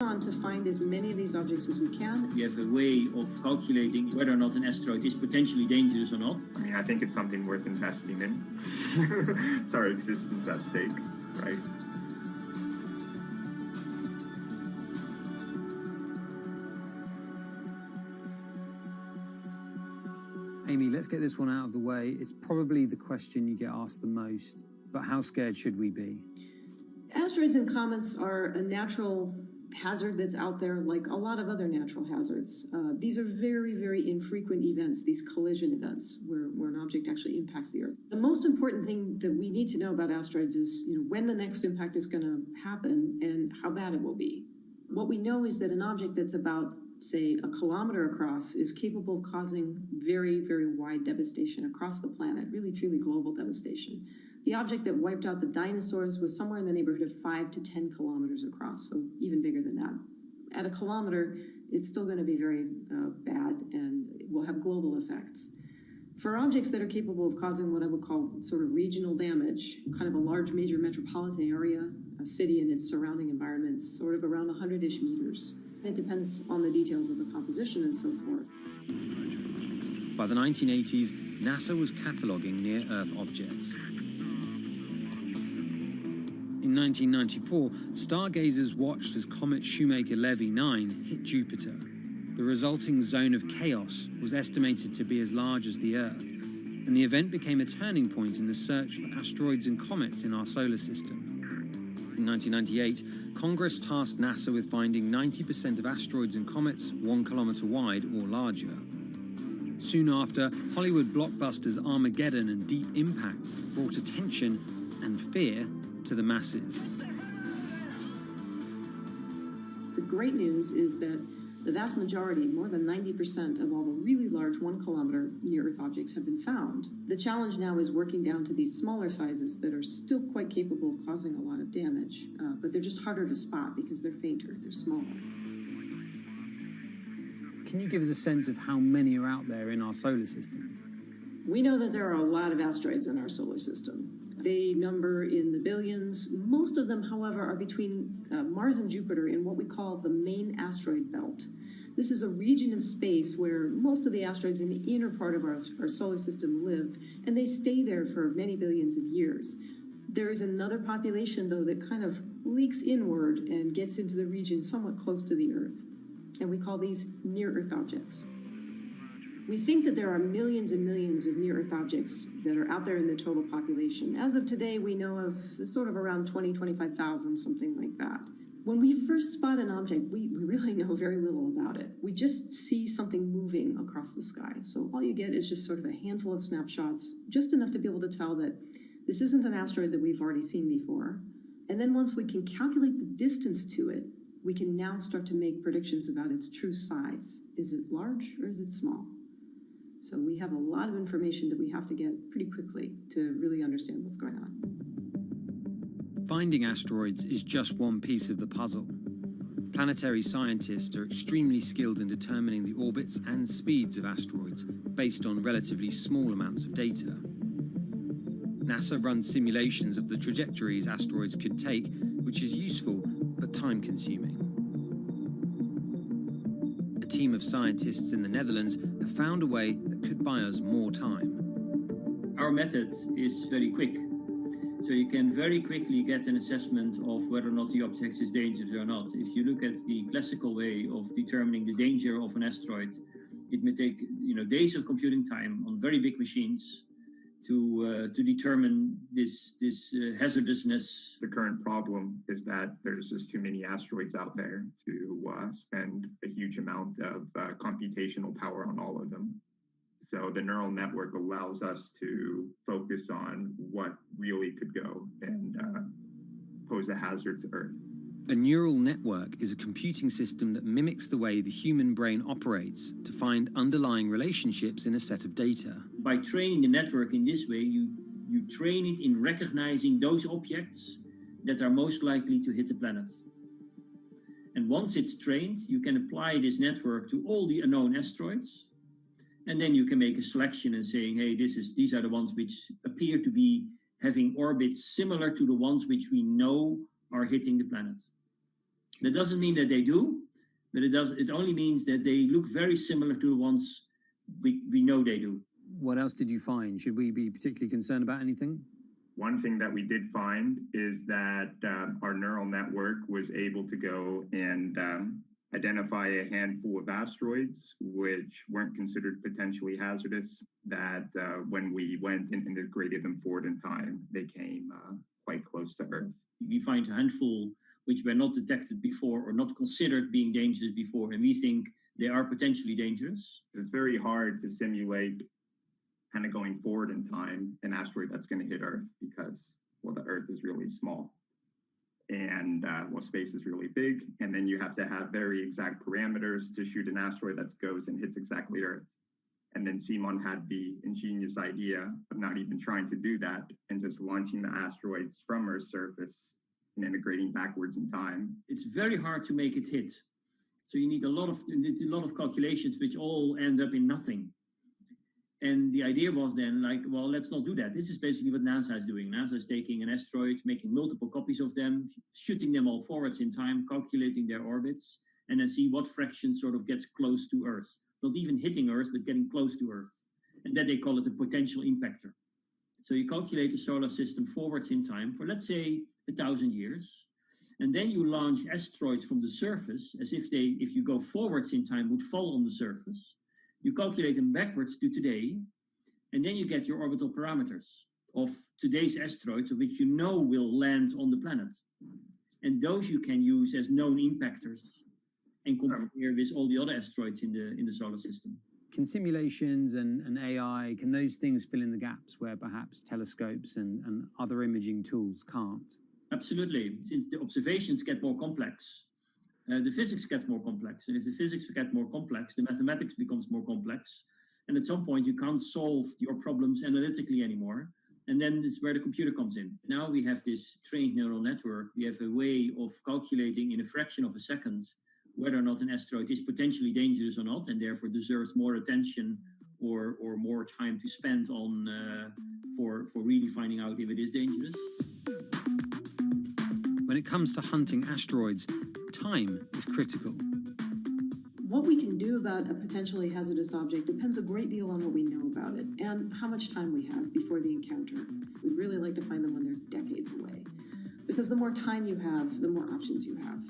On to find as many of these objects as we can. We have a way of calculating whether or not an asteroid is potentially dangerous or not. I mean, I think it's something worth investing in. It's our existence at stake, right? Amy, let's get this one out of the way. It's probably the question you get asked the most, but how scared should we be? Asteroids and comets are a natural hazard that's out there like a lot of other natural hazards. These are very, very infrequent events, these collision events where an object actually impacts the Earth. The most important thing that we need to know about asteroids is when the next impact is going to happen and how bad it will be. What we know is that an object that's about, say, a kilometer across is capable of causing very, very wide devastation across the planet, really, truly global devastation. The object that wiped out the dinosaurs was somewhere in the neighborhood of 5 to 10 kilometers across, so even bigger than that. At a kilometer, it's still going to be very bad and it will have global effects. For objects that are capable of causing what I would call sort of regional damage, kind of a large major metropolitan area, a city and its surrounding environment, sort of around 100-ish meters. It depends on the details of the composition and so forth. By the 1980s, NASA was cataloguing near-Earth objects. In 1994, stargazers watched as comet Shoemaker-Levy 9 hit Jupiter. The resulting zone of chaos was estimated to be as large as the Earth, and the event became a turning point in the search for asteroids and comets in our solar system. In 1998, Congress tasked NASA with finding 90% of asteroids and comets 1 kilometer wide or larger. Soon after, Hollywood blockbusters Armageddon and Deep Impact brought attention and fear to the masses. The great news is that the vast majority, more than 90% of all the really large 1 kilometer near-Earth objects have been found. The challenge now is working down to these smaller sizes that are still quite capable of causing a lot of damage, but they're just harder to spot because they're fainter, they're smaller. Can you give us a sense of how many are out there in our solar system? We know that there are a lot of asteroids in our solar system. They number in the billions. Most of them, however, are between Mars and Jupiter in what we call the main asteroid belt. This is a region of space where most of the asteroids in the inner part of our solar system live, and they stay there for many billions of years. There is another population, though, that kind of leaks inward and gets into the region somewhat close to the Earth, and we call these near-Earth objects. We think that there are millions and millions of near-Earth objects that are out there in the total population. As of today, we know of sort of around 20, 25,000, something like that. When we first spot an object, we really know very little about it. We just see something moving across the sky. So all you get is just sort of a handful of snapshots, just enough to be able to tell that this isn't an asteroid that we've already seen before. And then once we can calculate the distance to it, we can now start to make predictions about its true size. Is it large or is it small? So we have a lot of information that we have to get pretty quickly to really understand what's going on. Finding asteroids is just one piece of the puzzle. Planetary scientists are extremely skilled in determining the orbits and speeds of asteroids based on relatively small amounts of data. NASA runs simulations of the trajectories asteroids could take, which is useful but time-consuming. A team of scientists in the Netherlands have found a way that could buy us more time. Our method is very quick. So you can very quickly get an assessment of whether or not the object is dangerous or not. If you look at the classical way of determining the danger of an asteroid, it may take days of computing time on very big machines to determine this hazardousness. The current problem is that there's just too many asteroids out there to spend a huge amount of computational power on all of them. So the neural network allows us to focus on what really could go and pose a hazard to Earth. A neural network is a computing system that mimics the way the human brain operates to find underlying relationships in a set of data. By training the network in this way, you train it in recognizing those objects that are most likely to hit the planet. And once it's trained, you can apply this network to all the unknown asteroids. And then you can make a selection and saying, hey, these are the ones which appear to be having orbits similar to the ones which we know are hitting the planet. That doesn't mean that they do, but it only means that they look very similar to the ones we know they do. What else did you find? Should we be particularly concerned about anything? One thing that we did find is that our neural network was able to go and identify a handful of asteroids which weren't considered potentially hazardous, that when we went and integrated them forward in time, they came quite close to Earth. We find a handful which were not detected before or not considered being dangerous before, and we think they are potentially dangerous. It's very hard to simulate kind of going forward in time an asteroid that's going to hit Earth because, well, the Earth is really small. And well, space is really big, and then you have to have very exact parameters to shoot an asteroid that goes and hits exactly Earth. And then Simon had the ingenious idea of not even trying to do that and just launching the asteroids from Earth's surface and integrating backwards in time. It's very hard to make it hit. So you need a lot of calculations which all end up in nothing. And the idea was then like, well, let's not do that. This is basically what NASA is doing. NASA is taking an asteroid, making multiple copies of them, shooting them all forwards in time, calculating their orbits, and then see what fraction sort of gets close to Earth. Not even hitting Earth, but getting close to Earth. And that they call it a potential impactor. So you calculate the solar system forwards in time for, let's say, 1,000 years. And then you launch asteroids from the surface as if they, if you go forwards in time, would fall on the surface. You calculate them backwards to today, and then you get your orbital parameters of today's asteroids, which you know will land on the planet. And those you can use as known impactors and compare with all the other asteroids in the solar system. Can simulations and AI, can those things fill in the gaps where perhaps telescopes and other imaging tools can't? Absolutely. Since the observations get more complex, the physics gets more complex. And if the physics get more complex, the mathematics becomes more complex. And at some point, you can't solve your problems analytically anymore. And then this is where the computer comes in. Now we have this trained neural network. We have a way of calculating in a fraction of a second whether or not an asteroid is potentially dangerous or not, and therefore deserves more attention or more time to spend on for really finding out if it is dangerous. When it comes to hunting asteroids, time is critical. What we can do about a potentially hazardous object depends a great deal on what we know about it and how much time we have before the encounter. We'd really like to find them when they're decades away, because the more time you have, the more options you have,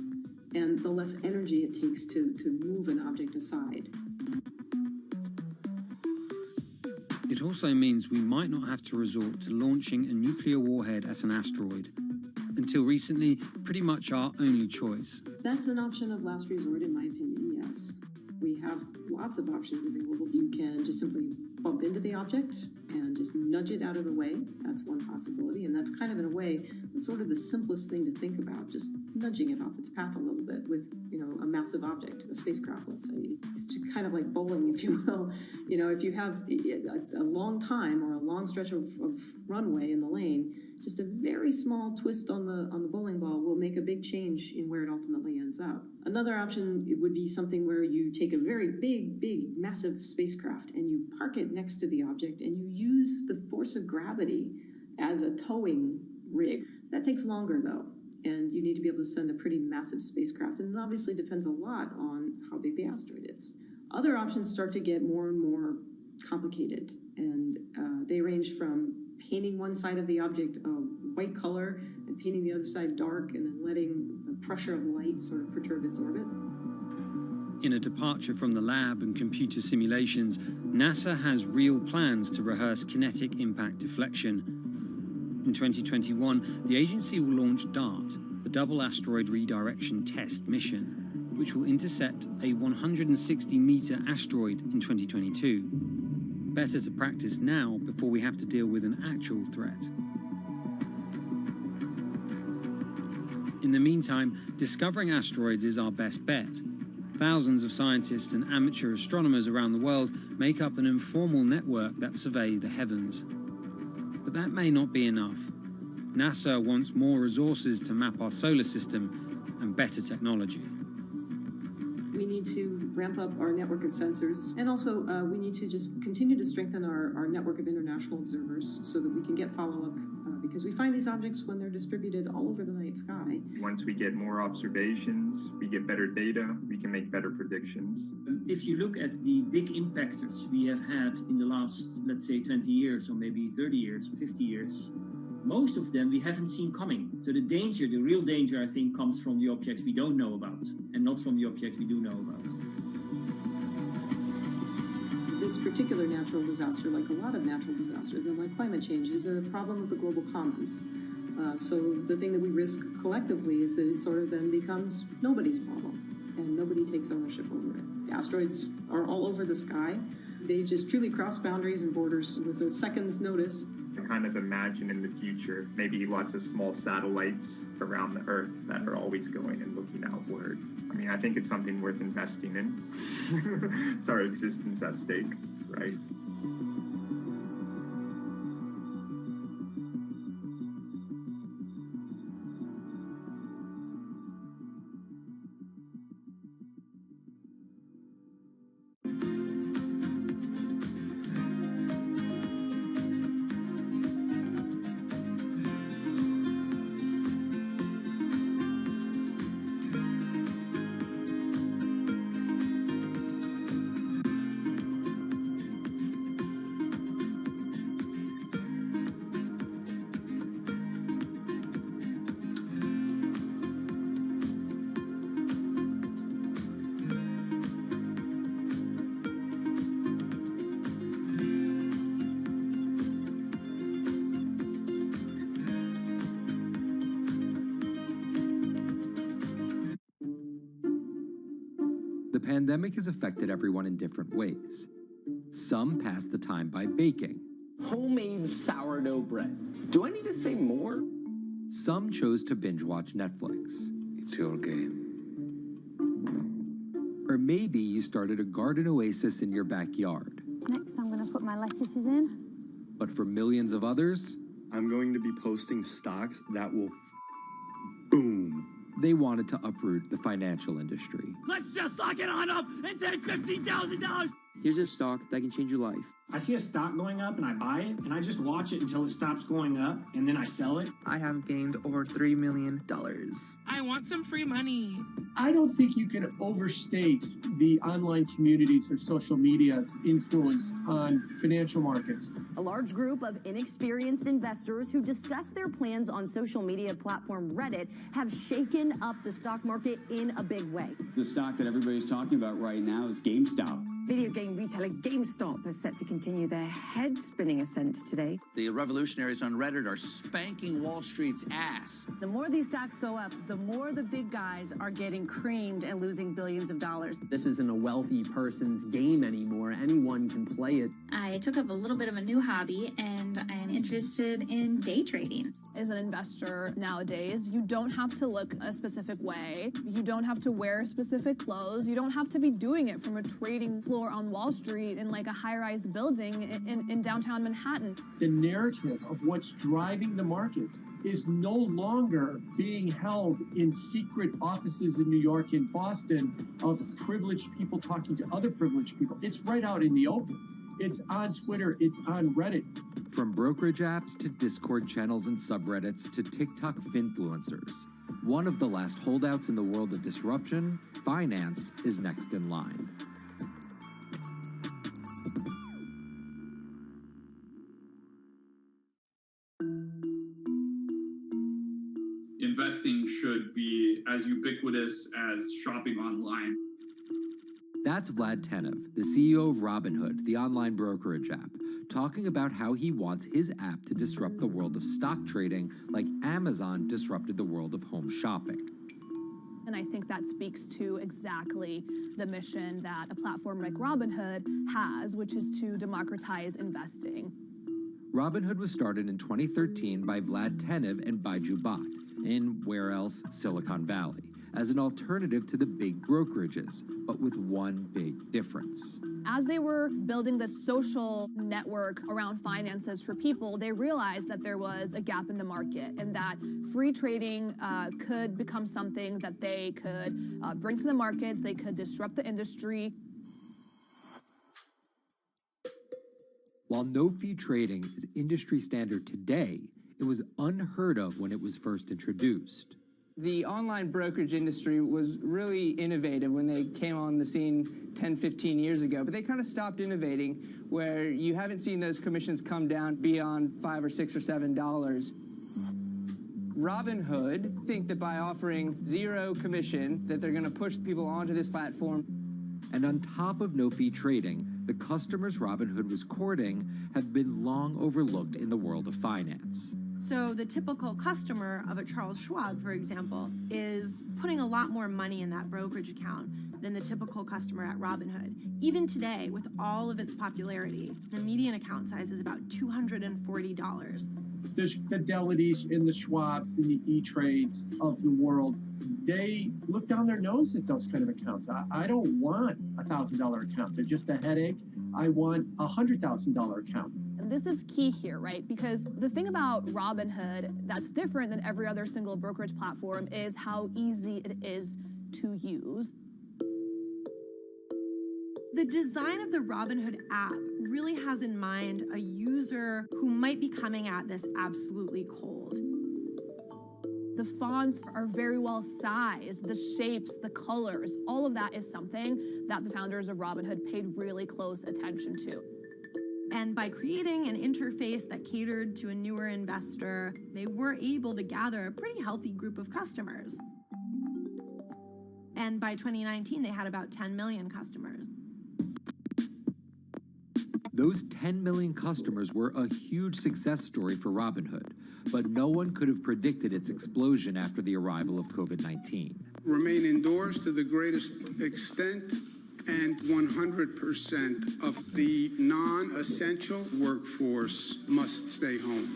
and the less energy it takes to move an object aside. It also means we might not have to resort to launching a nuclear warhead at an asteroid. Until recently, pretty much our only choice. That's an option of last resort, in my opinion, yes. We have lots of options available. You can just simply bump into the object and just nudge it out of the way. That's one possibility, and that's kind of, in a way, sort of the simplest thing to think about, just nudging it off its path a little bit with, a massive object, a spacecraft, let's say. It's just kind of like bowling, if you will. If you have a long time or a long stretch of runway in the lane, just a very small twist on the bowling ball will make a big change in where it ultimately ends up. Another option would be something where you take a very big, massive spacecraft and you park it next to the object and you use the force of gravity as a towing rig. That takes longer, though, and you need to be able to send a pretty massive spacecraft, and it obviously depends a lot on how big the asteroid is. Other options start to get more and more complicated, and they range from painting one side of the object a white color and painting the other side dark, and then letting the pressure of light sort of perturb its orbit. In a departure from the lab and computer simulations, NASA has real plans to rehearse kinetic impact deflection. In 2021, the agency will launch DART, the Double Asteroid Redirection Test mission, which will intercept a 160-meter asteroid in 2022. Better to practice now before we have to deal with an actual threat. In the meantime, discovering asteroids is our best bet. Thousands of scientists and amateur astronomers around the world make up an informal network that survey the heavens. But that may not be enough. NASA wants more resources to map our solar system and better technology. We need to ramp up our network of sensors, and also we need to just continue to strengthen our network of international observers so that we can get follow-up because we find these objects when they're distributed all over the night sky. Once we get more observations, we get better data, we can make better predictions. If you look at the big impactors we have had in the last, let's say, 20 years, or maybe 30 years, or 50 years, most of them we haven't seen coming. So the danger, the real danger, I think, comes from the objects we don't know about, and not from the objects we do know about. This particular natural disaster, like a lot of natural disasters and like climate change, is a problem of the global commons. So the thing that we risk collectively is that it sort of then becomes nobody's problem, and nobody takes ownership over it. The asteroids are all over the sky. They just truly cross boundaries and borders with a second's notice. I kind of imagine in the future, maybe lots of small satellites around the Earth that are always going and looking outward. I mean, I think it's something worth investing in. It's our existence at stake, right? The pandemic has affected everyone in different ways. Some pass the time by baking. Homemade sourdough bread. Do I need to say more? Some chose to binge watch Netflix. It's your game. Or maybe you started a garden oasis in your backyard. Next, I'm going to put my lettuces in. But for millions of others, I'm going to be posting stocks that will boom. They wanted to uproot the financial industry. Let's just lock it on up and take $15,000. Here's a stock that can change your life. I see a stock going up and I buy it and I just watch it until it stops going up and then I sell it. I have gained over $3 million. I want some free money. I don't think you can overstate the online communities or social media's influence on financial markets. A large group of inexperienced investors who discuss their plans on social media platform Reddit have shaken up the stock market in a big way. The stock that everybody's talking about right now is GameStop. Video game retailer GameStop is set to continue their head-spinning ascent today. The revolutionaries on Reddit are spanking Wall Street's ass. The more these stocks go up, the more the big guys are getting creamed and losing billions of dollars. This isn't a wealthy person's game anymore. Anyone can play it. I took up a little bit of a new hobby, and I am interested in day trading. As an investor nowadays, you don't have to look a specific way. You don't have to wear specific clothes. You don't have to be doing it from a trading floor on Wall Street in like a high-rise building in downtown Manhattan. The narrative of what's driving the markets is no longer being held in secret offices in New York and Boston of privileged people talking to other privileged people. It's right out in the open. It's on Twitter, it's on Reddit. From brokerage apps to Discord channels and subreddits to TikTok finfluencers, one of the last holdouts in the world of disruption, finance, is next in line. Investing should be as ubiquitous as shopping online. That's Vlad Tenev, the CEO of Robinhood, the online brokerage app, talking about how he wants his app to disrupt the world of stock trading like Amazon disrupted the world of home shopping. And I think that speaks to exactly the mission that a platform like Robinhood has, which is to democratize investing. Robinhood was started in 2013 by Vlad Tenev and Baiju Bhatt in, where else, Silicon Valley, as an alternative to the big brokerages, but with one big difference. As they were building the social network around finances for people, they realized that there was a gap in the market and that free trading could become something that they could bring to the markets, they could disrupt the industry. While no-fee trading is industry standard today, It was unheard of when it was first introduced. The online brokerage industry was really innovative when they came on the scene 10, 15 years ago, but they kind of stopped innovating where you haven't seen those commissions come down beyond $5 or $6 or $7. Robinhood think that by offering zero commission that they're going to push people onto this platform. And on top of no-fee trading, the customers Robinhood was courting have been long overlooked in the world of finance. So the typical customer of a Charles Schwab, for example, is putting a lot more money in that brokerage account than the typical customer at Robinhood. Even today, with all of its popularity, the median account size is about $240. There's Fidelities in the Schwabs and the E-Trades of the world. They look down their nose at those kind of accounts. I don't want a $1,000 account. They're just a headache. I want a $100,000 account. And this is key here, right? Because the thing about Robinhood that's different than every other single brokerage platform is how easy it is to use. The design of the Robinhood app really has in mind a user who might be coming at this absolutely cold. The fonts are very well sized, the shapes, the colors, all of that is something that the founders of Robinhood paid really close attention to. And by creating an interface that catered to a newer investor, they were able to gather a pretty healthy group of customers. And by 2019, they had about 10 million customers. Those 10 million customers were a huge success story for Robinhood, but no one could have predicted its explosion after the arrival of COVID-19. Remain indoors to the greatest extent, and 100% of the non-essential workforce must stay home.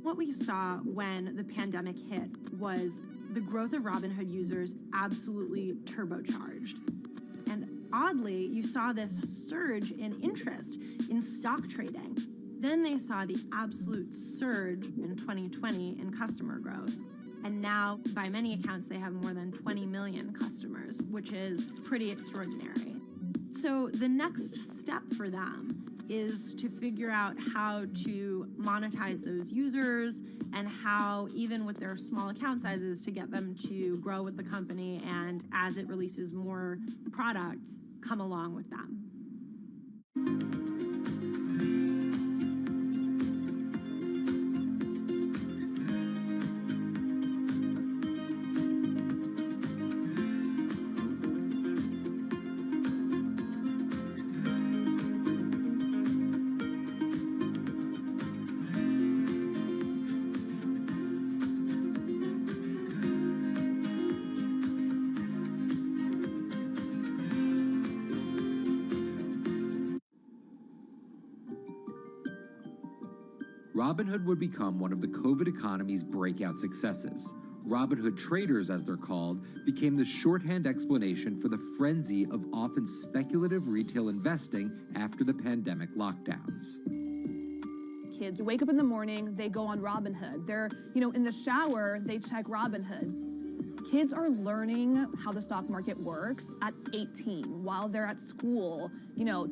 What we saw when the pandemic hit was the growth of Robinhood users absolutely turbocharged. And oddly, you saw this surge in interest in stock trading. Then they saw the absolute surge in 2020 in customer growth. And now, by many accounts, they have more than 20 million customers, which is pretty extraordinary. So the next step for them is to figure out how to monetize those users and how, even with their small account sizes, to get them to grow with the company and, as it releases more products, come along with them. Robinhood would become one of the COVID economy's breakout successes. Robinhood traders, as they're called, became the shorthand explanation for the frenzy of often speculative retail investing after the pandemic lockdowns. Kids wake up in the morning, they go on Robinhood. They're, in the shower, they check Robinhood. Kids are learning how the stock market works at 18 while they're at school,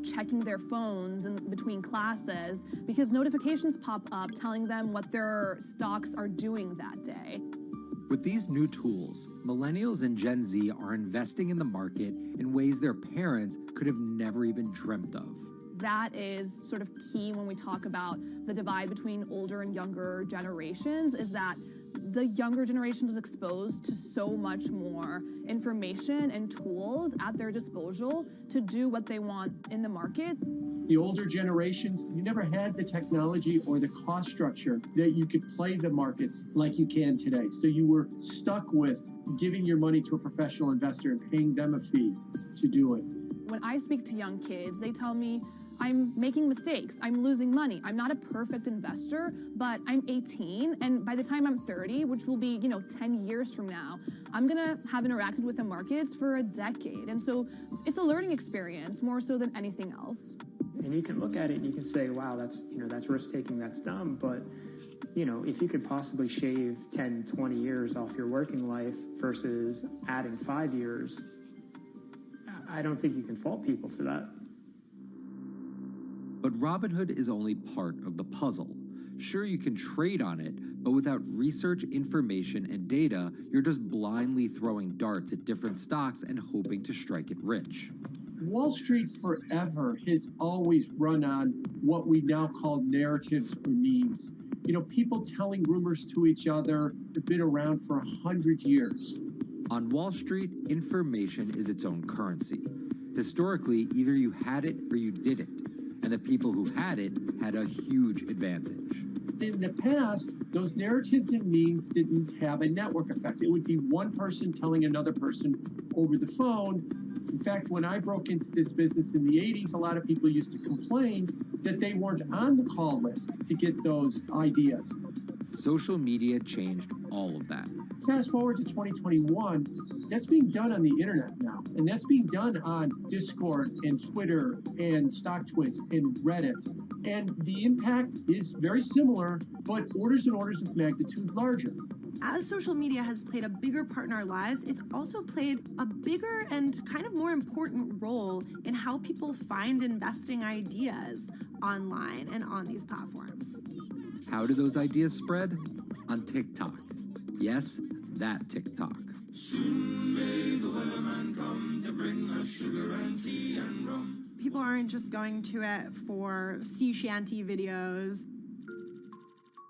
checking their phones in between classes because notifications pop up telling them what their stocks are doing that day. With these new tools, millennials and Gen Z are investing in the market in ways their parents could have never even dreamt of. That is sort of key when we talk about the divide between older and younger generations, is that the younger generation is exposed to so much more information and tools at their disposal to do what they want in the market. The older generations, you never had the technology or the cost structure that you could play the markets like you can today. So you were stuck with giving your money to a professional investor and paying them a fee to do it. When I speak to young kids, they tell me, I'm making mistakes, I'm losing money. I'm not a perfect investor, but I'm 18, and by the time I'm 30, which will be, 10 years from now, I'm gonna have interacted with the markets for a decade. And so it's a learning experience more so than anything else. And you can look at it and you can say, wow, that's risk-taking, that's dumb, but if you could possibly shave 10, 20 years off your working life versus adding 5 years, I don't think you can fault people for that. But Robinhood is only part of the puzzle. Sure, you can trade on it, but without research, information, and data, you're just blindly throwing darts at different stocks and hoping to strike it rich. Wall Street forever has always run on what we now call narratives or memes. You know, people telling rumors to each other have been around for 100 years. On Wall Street, information is its own currency. Historically, either you had it or you didn't, and the people who had it had a huge advantage. In the past, those narratives and memes didn't have a network effect. It would be one person telling another person over the phone. In fact, when I broke into this business in the 80s, a lot of people used to complain that they weren't on the call list to get those ideas. Social media changed all of that. Fast forward to 2021, that's being done on the internet now. And that's being done on Discord and Twitter and StockTwits and Reddit. And the impact is very similar, but orders and orders of magnitude larger. As social media has played a bigger part in our lives, it's also played a bigger and kind of more important role in how people find investing ideas online and on these platforms. How do those ideas spread? On TikTok. Yes, that TikTok. Soon may the weatherman come to bring us sugar and tea and rum. People aren't just going to it for sea shanty videos.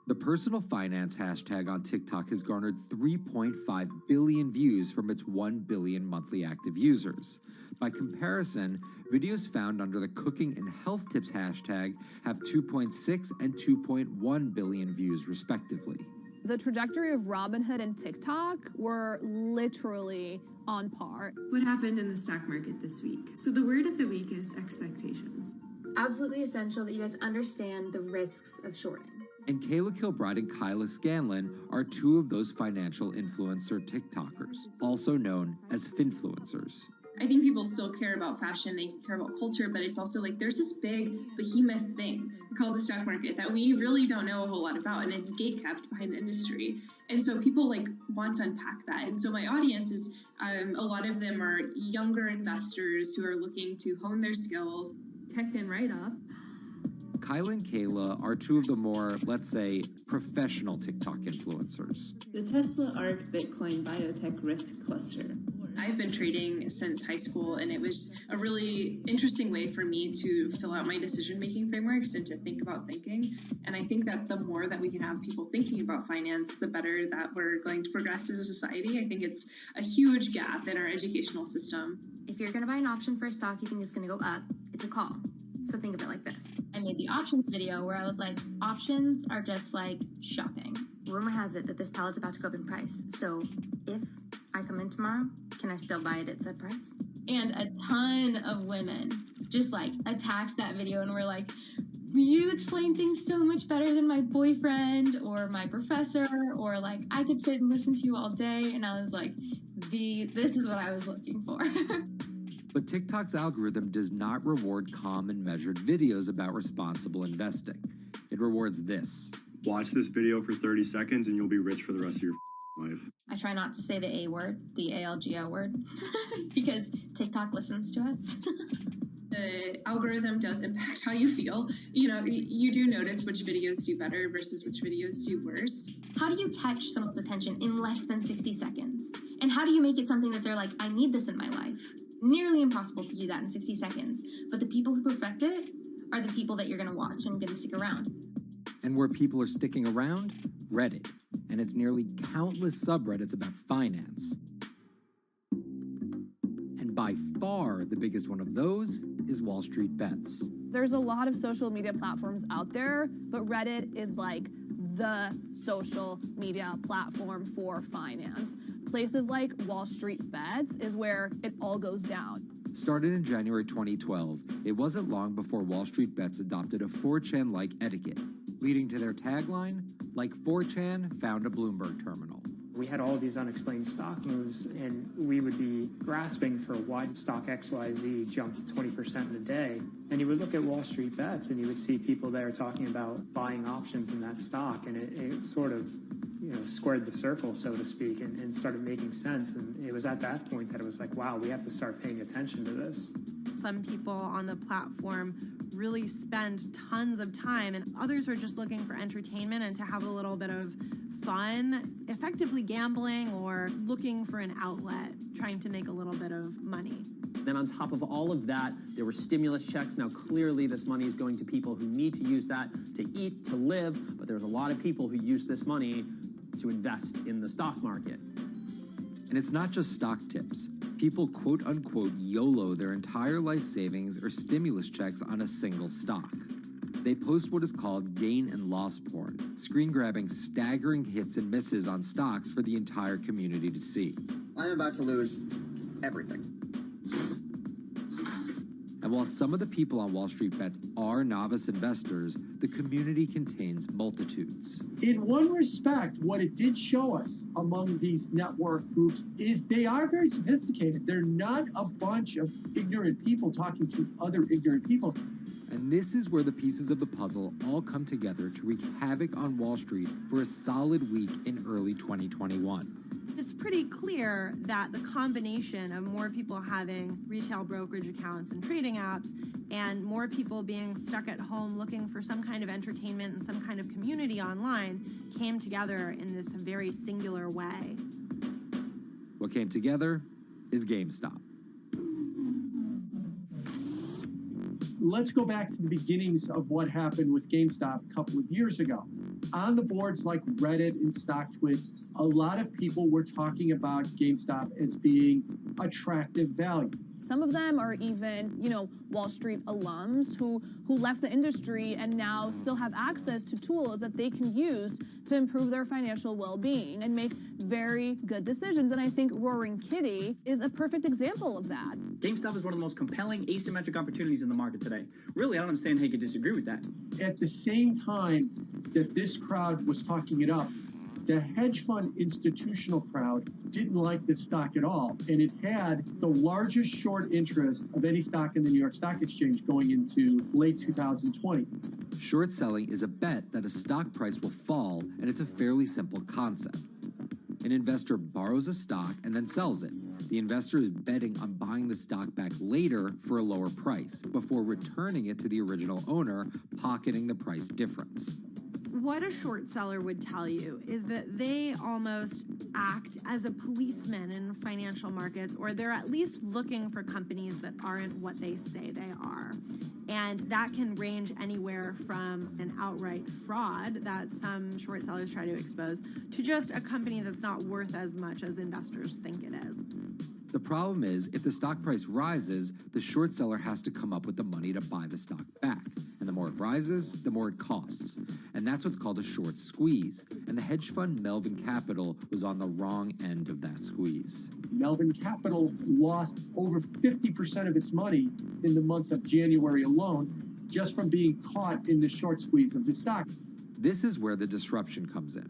The personal finance hashtag on TikTok has garnered 3.5 billion views from its 1 billion monthly active users. By comparison, videos found under the cooking and health tips hashtag have 2.6 and 2.1 billion views respectively. The trajectory of Robinhood and TikTok were literally on par. What happened in the stock market this week? So the word of the week is expectations. Absolutely essential that you guys understand the risks of shorting. And Kayla Kilbride and Kyla Scanlon are two of those financial influencer TikTokers, also known as finfluencers. I think people still care about fashion, they care about culture, but it's also like there's this big behemoth thing called the stock market that we really don't know a whole lot about, and it's gatekept behind the industry. And so people like want to unpack that. And so my audience is, a lot of them are younger investors who are looking to hone their skills. Tech and write-up. Kyla and Kayla are two of the more, let's say, professional TikTok influencers. The Tesla ARK Bitcoin Biotech Risk Cluster. I've been trading since high school, and it was a really interesting way for me to fill out my decision-making frameworks and to think about thinking. And I think that the more that we can have people thinking about finance, the better that we're going to progress as a society. I think it's a huge gap in our educational system. If you're going to buy an option for a stock you think is going to go up, it's a call. So think of it like this. I made the options video where I was like, options are just like shopping. Rumor has it that this pallet's about to go up in price. So if I come in tomorrow, can I still buy it at said price? And a ton of women just like attacked that video and were like, you explain things so much better than my boyfriend or my professor, or like I could sit and listen to you all day. And I was like, this is what I was looking for. But TikTok's algorithm does not reward calm and measured videos about responsible investing. It rewards this. Watch this video for 30 seconds and you'll be rich for the rest of your life. I try not to say the A word, the ALGO word, because TikTok listens to us. The algorithm does impact how you feel. You know, you do notice which videos do better versus which videos do worse. How do you catch someone's attention in less than 60 seconds? And how do you make it something that they're like, I need this in my life? Nearly impossible to do that in 60 seconds. But the people who perfect it are the people that you're going to watch and going to stick around. And where people are sticking around? Reddit. And its nearly countless subreddits about finance. And by far the biggest one of those is Wall Street Bets. There's a lot of social media platforms out there, but Reddit is like the social media platform for finance. Places like Wall Street Bets is where it all goes down. Started in January 2012, it wasn't long before Wall Street Bets adopted a 4chan-like etiquette, leading to their tagline, like 4chan found a Bloomberg terminal. We had all these unexplained stock moves, and we would be grasping for why stock XYZ jumped 20% in a day. And you would look at Wall Street Bets, and you would see people there talking about buying options in that stock, and it sort of, squared the circle, so to speak, and started making sense. And it was at that point that it was like, wow, we have to start paying attention to this. Some people on the platform really spend tons of time, and others are just looking for entertainment and to have a little bit of fun, effectively gambling or looking for an outlet, trying to make a little bit of money. Then on top of all of that, there were stimulus checks. Now, clearly this money is going to people who need to use that to eat, to live, but there's a lot of people who use this money to invest in the stock market. And it's not just stock tips. People quote-unquote YOLO their entire life savings or stimulus checks on a single stock. They post what is called gain and loss porn, screen-grabbing staggering hits and misses on stocks for the entire community to see. I'm about to lose everything. And while some of the people on Wall Street Bets are novice investors, the community contains multitudes. In one respect, what it did show us among these network groups is they are very sophisticated. They're not a bunch of ignorant people talking to other ignorant people. And this is where the pieces of the puzzle all come together to wreak havoc on Wall Street for a solid week in early 2021. It's pretty clear that the combination of more people having retail brokerage accounts and trading apps and more people being stuck at home looking for some kind of entertainment and some kind of community online came together in this very singular way. What came together is GameStop. Let's go back to the beginnings of what happened with GameStop a couple of years ago. On the boards like Reddit and StockTwist, a lot of people were talking about GameStop as being attractive value. Some of them are even, Wall Street alums who left the industry and now still have access to tools that they can use to improve their financial well-being and make very good decisions. And I think Roaring Kitty is a perfect example of that. GameStop is one of the most compelling asymmetric opportunities in the market today. Really, I don't understand how you could disagree with that. At the same time that this crowd was talking it up, the hedge fund institutional crowd didn't like this stock at all, and it had the largest short interest of any stock in the New York Stock Exchange going into late 2020. Short selling is a bet that a stock price will fall, and it's a fairly simple concept. An investor borrows a stock and then sells it. The investor is betting on buying the stock back later for a lower price, before returning it to the original owner, pocketing the price difference. What a short seller would tell you is that they almost act as a policeman in financial markets, or they're at least looking for companies that aren't what they say they are. And that can range anywhere from an outright fraud that some short sellers try to expose to just a company that's not worth as much as investors think it is. The problem is, if the stock price rises, the short seller has to come up with the money to buy the stock back. And the more it rises, the more it costs. And that's what's called a short squeeze. And the hedge fund Melvin Capital was on the wrong end of that squeeze. Melvin Capital lost over 50% of its money in the month of January alone, just from being caught in the short squeeze of the stock. This is where the disruption comes in.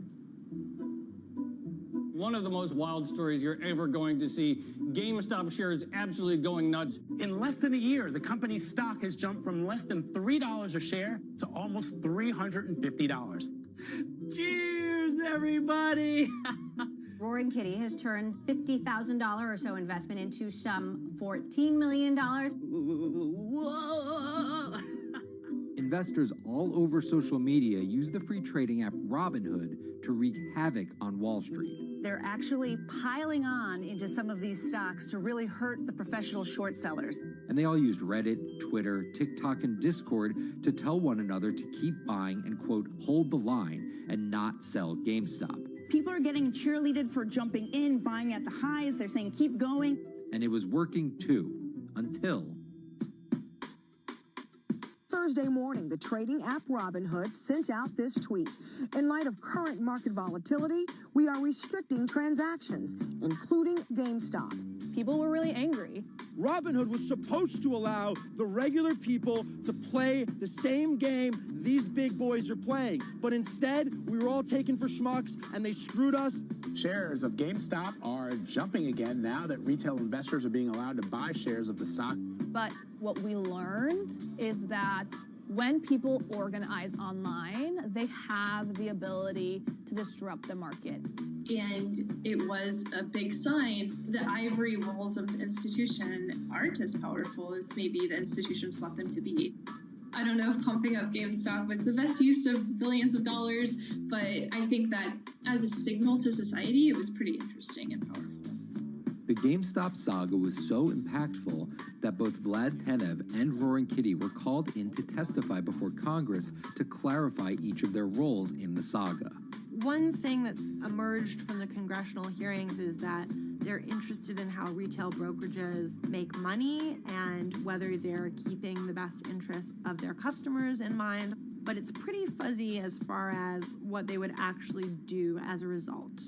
One of the most wild stories you're ever going to see. GameStop shares absolutely going nuts. In less than a year, the company's stock has jumped from less than $3 a share to almost $350. Cheers, everybody! Roaring Kitty has turned $50,000 or so investment into some $14 million. Whoa! Investors all over social media use the free trading app Robinhood to wreak havoc on Wall Street. They're actually piling on into some of these stocks to really hurt the professional short sellers. And they all used Reddit, Twitter, TikTok, and Discord to tell one another to keep buying and, quote, hold the line and not sell GameStop. People are getting cheerleaded for jumping in, buying at the highs. They're saying, keep going. And it was working too, until Thursday morning, the trading app Robinhood sent out this tweet. In light of current market volatility, we are restricting transactions, including GameStop. People were really angry. Robinhood was supposed to allow the regular people to play the same game these big boys are playing. But instead, we were all taken for schmucks, and they screwed us. Shares of GameStop are jumping again now that retail investors are being allowed to buy shares of the stock. But what we learned is that when people organize online, they have the ability to disrupt the market. And it was a big sign the ivory walls of the institution aren't as powerful as maybe the institutions thought them to be. I don't know if pumping up GameStop was the best use of billions of dollars, but I think that as a signal to society, it was pretty interesting and powerful. The GameStop saga was so impactful that both Vlad Tenev and Roaring Kitty were called in to testify before Congress to clarify each of their roles in the saga. One thing that's emerged from the congressional hearings is that they're interested in how retail brokerages make money and whether they're keeping the best interests of their customers in mind, but it's pretty fuzzy as far as what they would actually do as a result.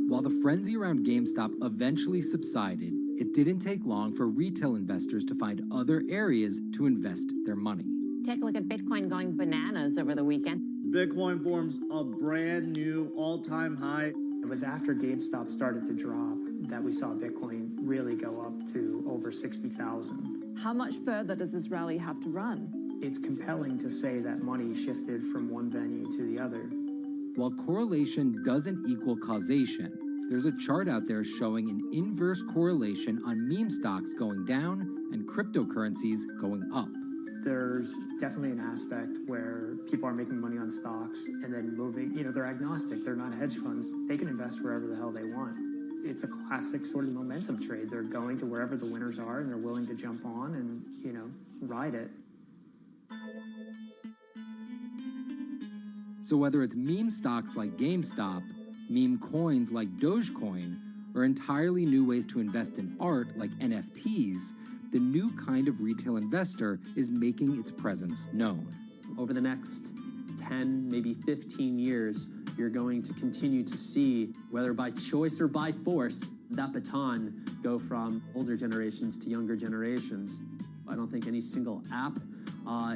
While the frenzy around GameStop eventually subsided, it didn't take long for retail investors to find other areas to invest their money. Take a look at Bitcoin going bananas over the weekend. Bitcoin forms a brand new all-time high. It was after GameStop started to drop that we saw Bitcoin really go up to over 60,000. How much further does this rally have to run? It's compelling to say that money shifted from one venue to the other. While correlation doesn't equal causation, there's a chart out there showing an inverse correlation on meme stocks going down and cryptocurrencies going up. There's definitely an aspect where people are making money on stocks and then moving, they're agnostic, they're not hedge funds. They can invest wherever the hell they want. It's a classic sort of momentum trade. They're going to wherever the winners are and they're willing to jump on and, ride it. So whether it's meme stocks like GameStop, meme coins like Dogecoin, or entirely new ways to invest in art like NFTs, the new kind of retail investor is making its presence known. Over the next 10, maybe 15 years, you're going to continue to see, whether by choice or by force, that baton go from older generations to younger generations. I don't think any single app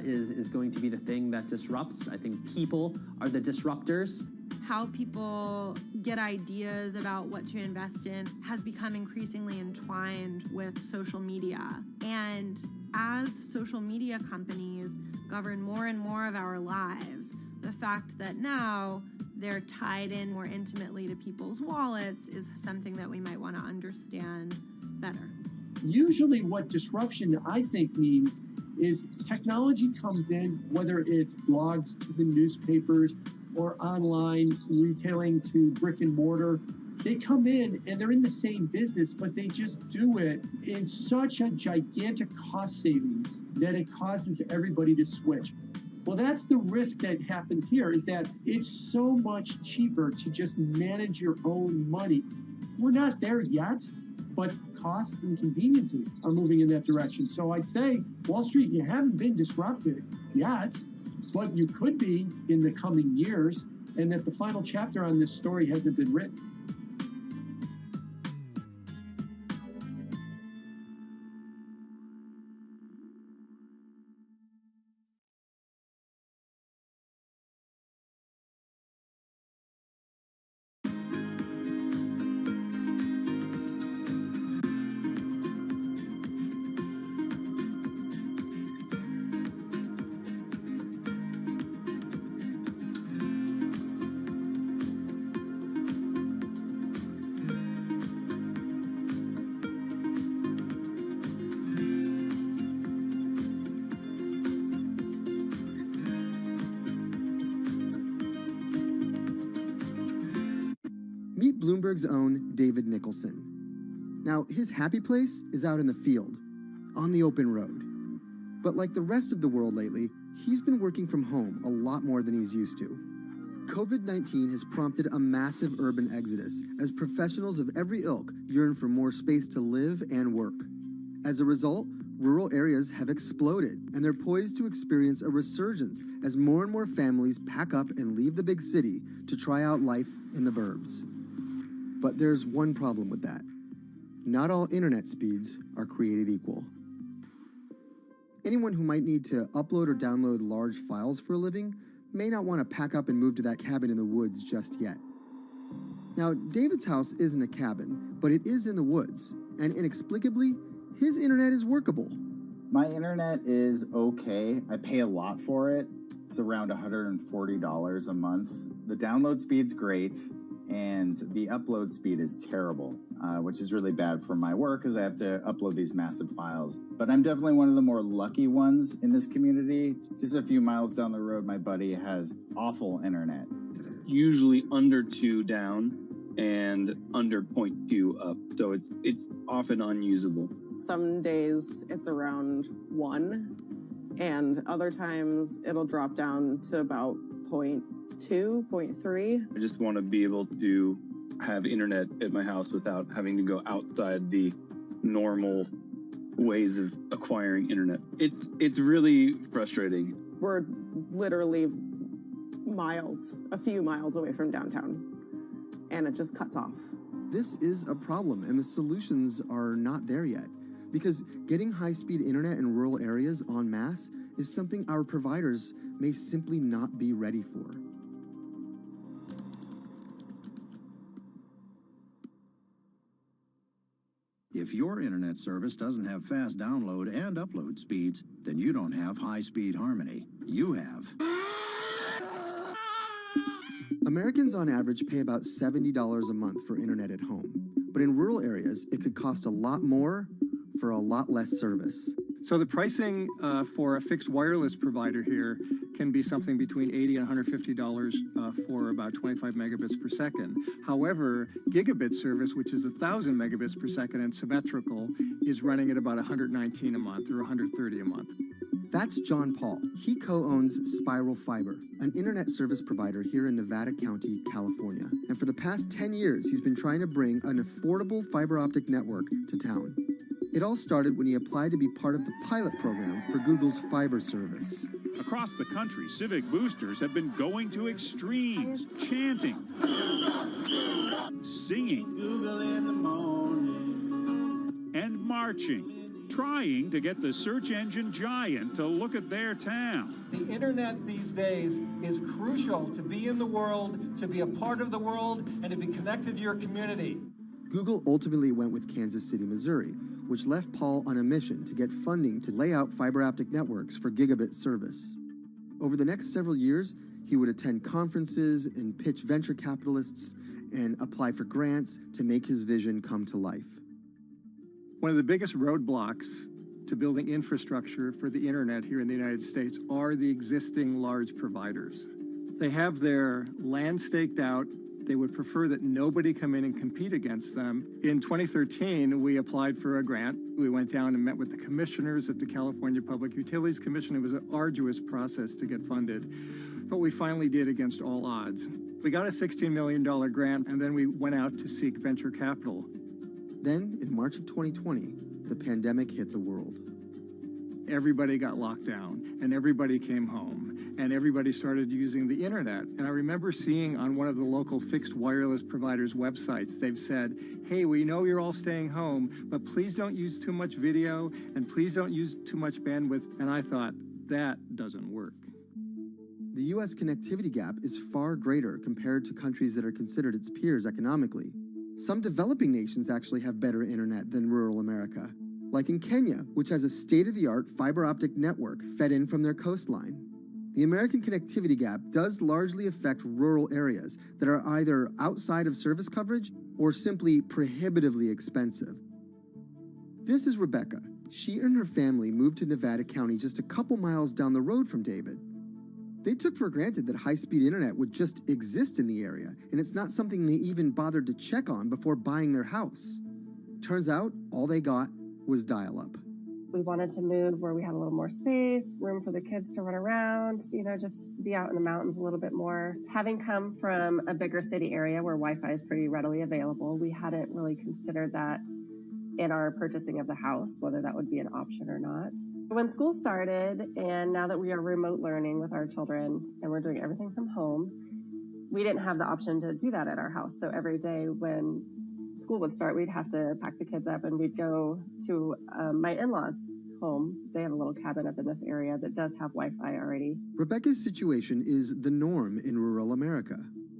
is going to be the thing that disrupts. I think people are the disruptors. How people get ideas about what to invest in has become increasingly entwined with social media. And as social media companies govern more and more of our lives, the fact that now they're tied in more intimately to people's wallets is something that we might want to understand better. Usually what disruption, I think, means is technology comes in, whether it's blogs to the newspapers or online retailing to brick and mortar. They come in and they're in the same business, but they just do it in such a gigantic cost savings that it causes everybody to switch. Well, that's the risk that happens here, is that it's so much cheaper to just manage your own money. We're not there yet, but costs and conveniences are moving in that direction. So I'd say, Wall Street, you haven't been disrupted yet, but you could be in the coming years, and that the final chapter on this story hasn't been written. Meet Bloomberg's own David Nicholson. Now, his happy place is out in the field, on the open road. But like the rest of the world lately, he's been working from home a lot more than he's used to. COVID-19 has prompted a massive urban exodus as professionals of every ilk yearn for more space to live and work. As a result, rural areas have exploded, and they're poised to experience a resurgence as more and more families pack up and leave the big city to try out life in the burbs. But there's one problem with that. Not all internet speeds are created equal. Anyone who might need to upload or download large files for a living may not want to pack up and move to that cabin in the woods just yet. Now, David's house isn't a cabin, but it is in the woods, and inexplicably, his internet is workable. My internet is okay. I pay a lot for it. It's around $140 a month. The download speed's great, and the upload speed is terrible, which is really bad for my work because I have to upload these massive files. But I'm definitely one of the more lucky ones in this community. Just a few miles down the road, my buddy has awful internet. It's usually under 2 down and under 0.2 up, so it's often unusable. Some days it's around 1, and other times it'll drop down to about 0.2, 0.3. I just want to be able to have internet at my house without having to go outside the normal ways of acquiring internet. It's really frustrating. We're literally a few miles away from downtown, and it just cuts off. This is a problem, and the solutions are not there yet, because getting high-speed internet in rural areas en masse is something our providers may simply not be ready for. If your internet service doesn't have fast download and upload speeds, then you don't have high-speed harmony. You have. Americans on average pay about $70 a month for internet at home. But in rural areas, it could cost a lot more for a lot less service. So the pricing for a fixed wireless provider here can be something between $80 and $150 for about 25 megabits per second. However, gigabit service, which is 1,000 megabits per second and symmetrical, is running at about $119 a month or $130 a month. That's John Paul. He co-owns Spiral Fiber, an internet service provider here in Nevada County, California. And for the past 10 years, he's been trying to bring an affordable fiber optic network to town. It all started when he applied to be part of the pilot program for Google's fiber service. Across the country, civic boosters have been going to extremes, chanting, singing, Google in the morning, and marching, trying to get the search engine giant to look at their town. The internet these days is crucial to be in the world, to be a part of the world, and to be connected to your community. Google ultimately went with Kansas City, Missouri, which left Paul on a mission to get funding to lay out fiber optic networks for gigabit service. Over the next several years, he would attend conferences and pitch venture capitalists and apply for grants to make his vision come to life. One of the biggest roadblocks to building infrastructure for the internet here in the United States are the existing large providers. They have their land staked out. They would prefer that nobody come in and compete against them. In 2013, we applied for a grant. We went down and met with the commissioners at the California Public Utilities Commission. It was an arduous process to get funded, but we finally did against all odds. We got a $16 million grant, and then we went out to seek venture capital. Then, in March of 2020, the pandemic hit the world. Everybody got locked down, and everybody came home, and everybody started using the internet. And I remember seeing on one of the local fixed wireless providers' websites, they've said, hey, we know you're all staying home, but please don't use too much video, and please don't use too much bandwidth. And I thought, that doesn't work. The U.S. connectivity gap is far greater compared to countries that are considered its peers economically. Some developing nations actually have better internet than rural America, like in Kenya, which has a state-of-the-art fiber optic network fed in from their coastline. The American connectivity gap does largely affect rural areas that are either outside of service coverage or simply prohibitively expensive. This is Rebecca. She and her family moved to Nevada County just a couple miles down the road from David. They took for granted that high-speed internet would just exist in the area, and it's not something they even bothered to check on before buying their house. Turns out, all they got was dial-up. We wanted to move where we had a little more space, room for the kids to run around, just be out in the mountains a little bit more. Having come from a bigger city area where Wi-Fi is pretty readily available, we hadn't really considered that in our purchasing of the house, whether that would be an option or not. When school started, and now that we are remote learning with our children and we're doing everything from home, we didn't have the option to do that at our house. So every day when school would start, we'd have to pack the kids up and we'd go to my in-laws' home. They have a little cabin up in this area that does have Wi-Fi already. Rebecca's situation is the norm in rural America.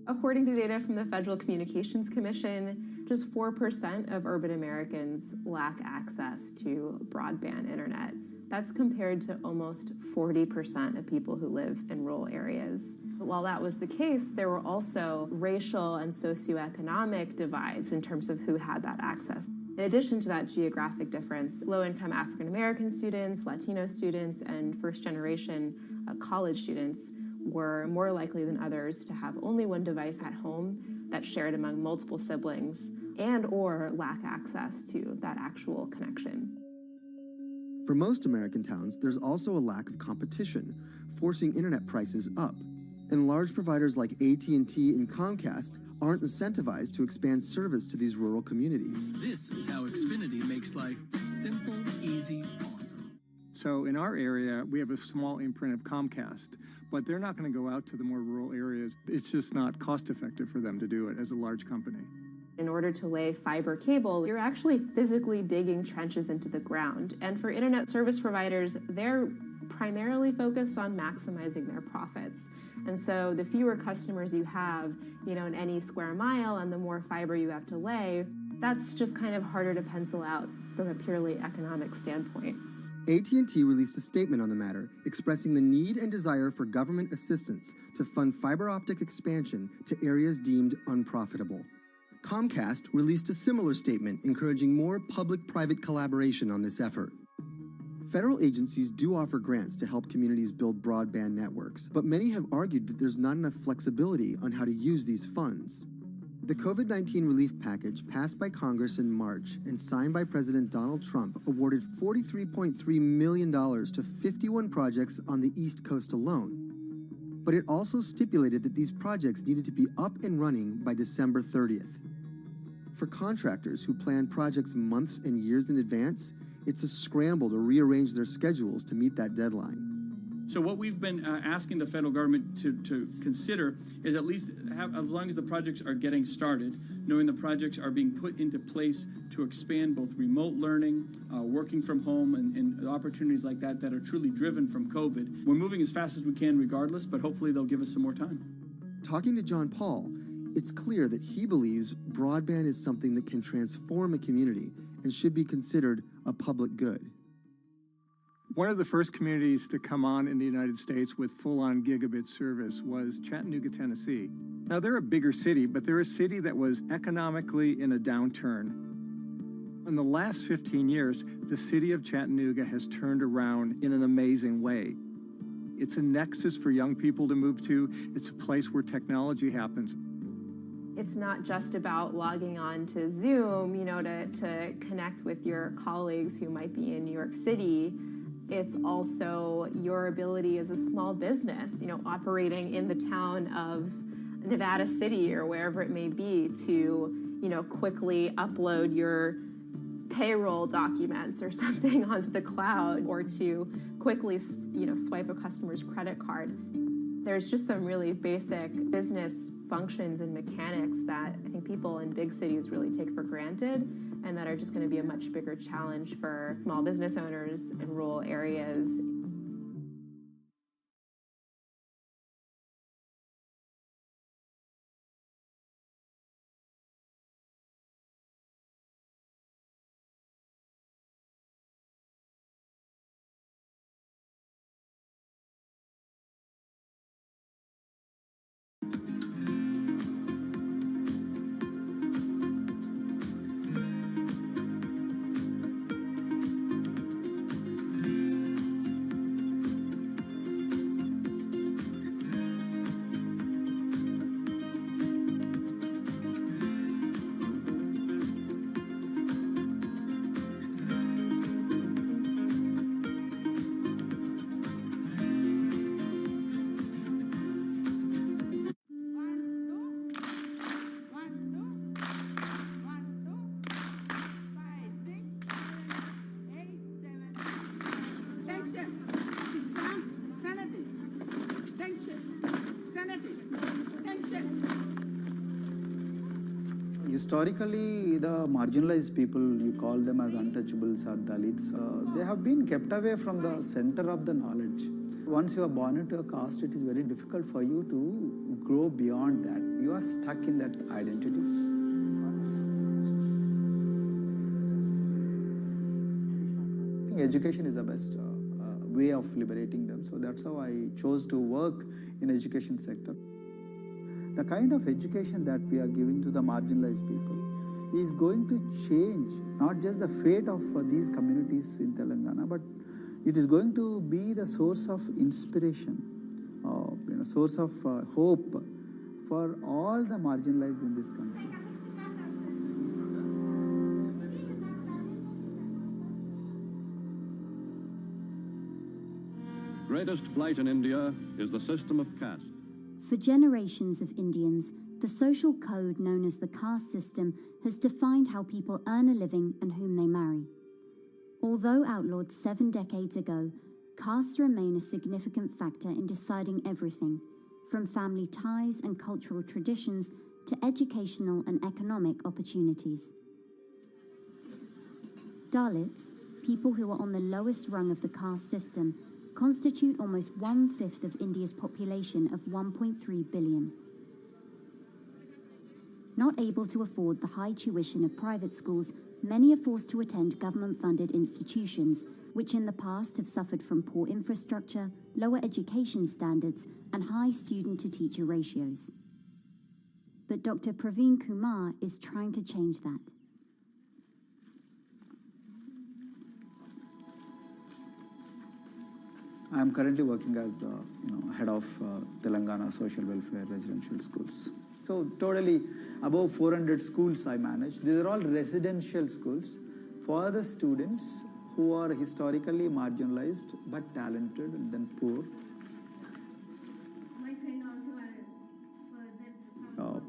According to data from the Federal Communications Commission, just 4% of urban Americans lack access to broadband internet. That's compared to almost 40% of people who live in rural areas. But while that was the case, there were also racial and socioeconomic divides in terms of who had that access. In addition to that geographic difference, low-income African-American students, Latino students, and first-generation college students were more likely than others to have only one device at home that's shared among multiple siblings and or lack access to that actual connection. For most American towns, there's also a lack of competition, forcing internet prices up. And large providers like AT&T and Comcast aren't incentivized to expand service to these rural communities. This is how Xfinity makes life simple, easy, awesome. So in our area, we have a small imprint of Comcast, but they're not going to go out to the more rural areas. It's just not cost effective for them to do it as a large company. In order to lay fiber cable, you're actually physically digging trenches into the ground. And for internet service providers, they're primarily focused on maximizing their profits. And so the fewer customers you have, in any square mile and the more fiber you have to lay, that's just kind of harder to pencil out from a purely economic standpoint. AT&T released a statement on the matter, expressing the need and desire for government assistance to fund fiber optic expansion to areas deemed unprofitable. Comcast released a similar statement encouraging more public-private collaboration on this effort. Federal agencies do offer grants to help communities build broadband networks, but many have argued that there's not enough flexibility on how to use these funds. The COVID-19 relief package passed by Congress in March and signed by President Donald Trump awarded $43.3 million to 51 projects on the East Coast alone. But it also stipulated that these projects needed to be up and running by December 30th. For contractors who plan projects months and years in advance, it's a scramble to rearrange their schedules to meet that deadline. So what we've been asking the federal government to consider is at least have, as long as the projects are getting started, knowing the projects are being put into place to expand both remote learning, working from home, and opportunities like that that are truly driven from COVID. We're moving as fast as we can regardless, but hopefully they'll give us some more time. Talking to John Paul, it's clear that he believes broadband is something that can transform a community and should be considered a public good. One of the first communities to come on in the United States with full-on gigabit service was Chattanooga, Tennessee. Now, they're a bigger city, but they're a city that was economically in a downturn. In the last 15 years, the city of Chattanooga has turned around in an amazing way. It's a nexus for young people to move to. It's a place where technology happens. It's not just about logging on to Zoom, to connect with your colleagues who might be in New York City. It's also your ability as a small business, operating in the town of Nevada City or wherever it may be to, quickly upload your payroll documents or something onto the cloud, or to quickly, swipe a customer's credit card. There's just some really basic business functions and mechanics that I think people in big cities really take for granted, and that are just going to be a much bigger challenge for small business owners in rural areas. Historically, the marginalized people, you call them as untouchables or Dalits, they have been kept away from the center of the knowledge. Once you are born into a caste, it is very difficult for you to grow beyond that. You are stuck in that identity. Education is the best way of liberating them. So that's how I chose to work in education sector. The kind of education that we are giving to the marginalized people is going to change not just the fate of these communities in Telangana, but it is going to be the source of inspiration, source of hope for all the marginalized in this country. Greatest flight in India is the system of caste. For generations of Indians, the social code known as the caste system has defined how people earn a living and whom they marry. Although outlawed 7 decades ago, castes remain a significant factor in deciding everything, from family ties and cultural traditions to educational and economic opportunities. Dalits, people who are on the lowest rung of the caste system, constitute almost 1/5 of India's population of 1.3 billion. Not able to afford the high tuition of private schools, many are forced to attend government-funded institutions, which in the past have suffered from poor infrastructure, lower education standards, and high student-to-teacher ratios. But Dr. Praveen Kumar is trying to change that. I am currently working as head of Telangana Social Welfare Residential Schools. So totally above 400 schools I manage. These are all residential schools for the students who are historically marginalized but talented and then poor. My friend also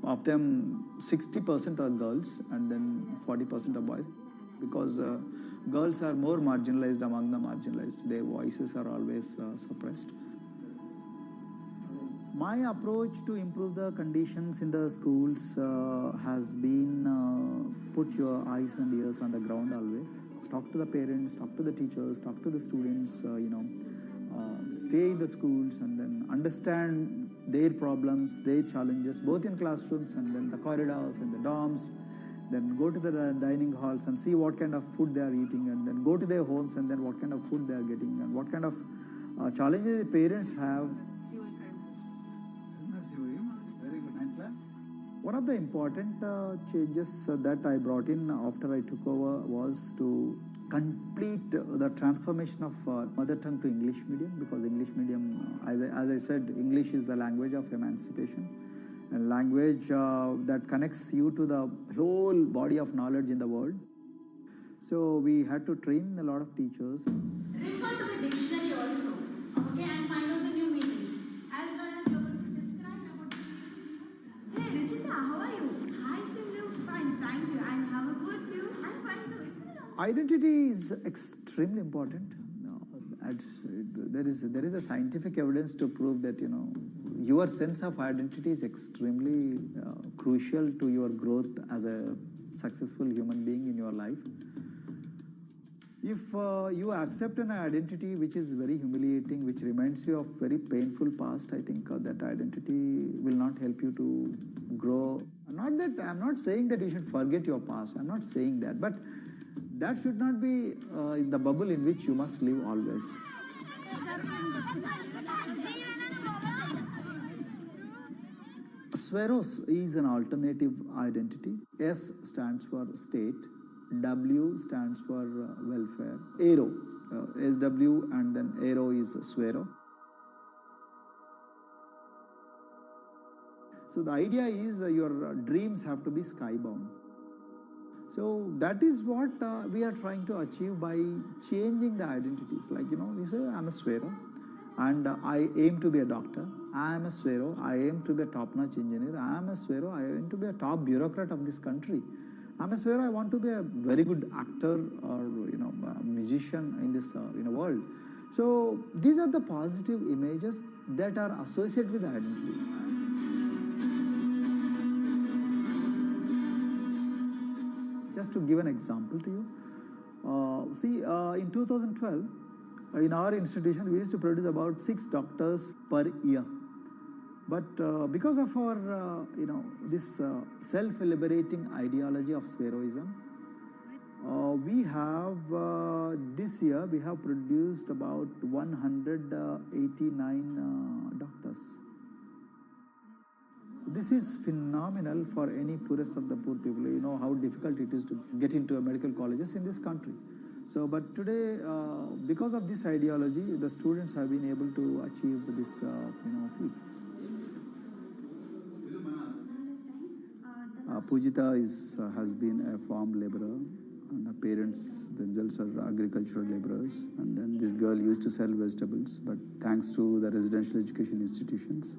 Of them, 60% are girls and then 40% are boys, because girls are more marginalized among the marginalized. Their voices are always suppressed. My approach to improve the conditions in the schools has been put your eyes and ears on the ground always. Talk to the parents, talk to the teachers, talk to the students, stay in the schools and then understand their problems, their challenges, both in classrooms and then the corridors and the dorms. Then go to the dining halls and see what kind of food they are eating, and then go to their homes and then what kind of food they are getting and what kind of challenges the parents have. One of the important changes that I brought in after I took over was to complete the transformation of mother tongue to English medium, because English medium, as I said, English is the language of emancipation. A language that connects you to the whole body of knowledge in the world. So we had to train a lot of teachers. Refer to the dictionary also, okay, and find out the new meanings, as well as you're going to describe about. Hey, Richita, how are you? Hi, Sindhu. Fine, thank you. And how about you? I'm fine too. It's been a long time. Identity is extremely important. There is a scientific evidence to prove that your sense of identity is extremely crucial to your growth as a successful human being in your life. If you accept an identity which is very humiliating, which reminds you of very painful past, I think that identity will not help you to grow. I'm not saying that you should forget your past. I'm not saying that, but that should not be the bubble in which you must live always. Sweros is an alternative identity. S stands for state, W stands for welfare, Aero, SW and then Aero is Swero. So the idea is your dreams have to be skybound. So that is what we are trying to achieve by changing the identities. Like, you say, I'm a Swero and I aim to be a doctor. I am a Swero. I aim to be a top-notch engineer. I am a Swero. I aim to be a top bureaucrat of this country. I'm a Swero. I want to be a very good actor or, a musician in this world. So these are the positive images that are associated with the identity. Just to give an example to you, in 2012, in our institution, we used to produce about 6 doctors per year. But because of our, this self-liberating ideology of Sveroism, We have, this year, we have produced about 189 doctors. This is phenomenal for any poorest of the poor people. You know how difficult it is to get into a medical colleges in this country. So, but today, because of this ideology, the students have been able to achieve this, feat. Pujita has been a farm laborer, and her parents themselves are agricultural laborers. And then this girl used to sell vegetables, but thanks to the residential education institutions,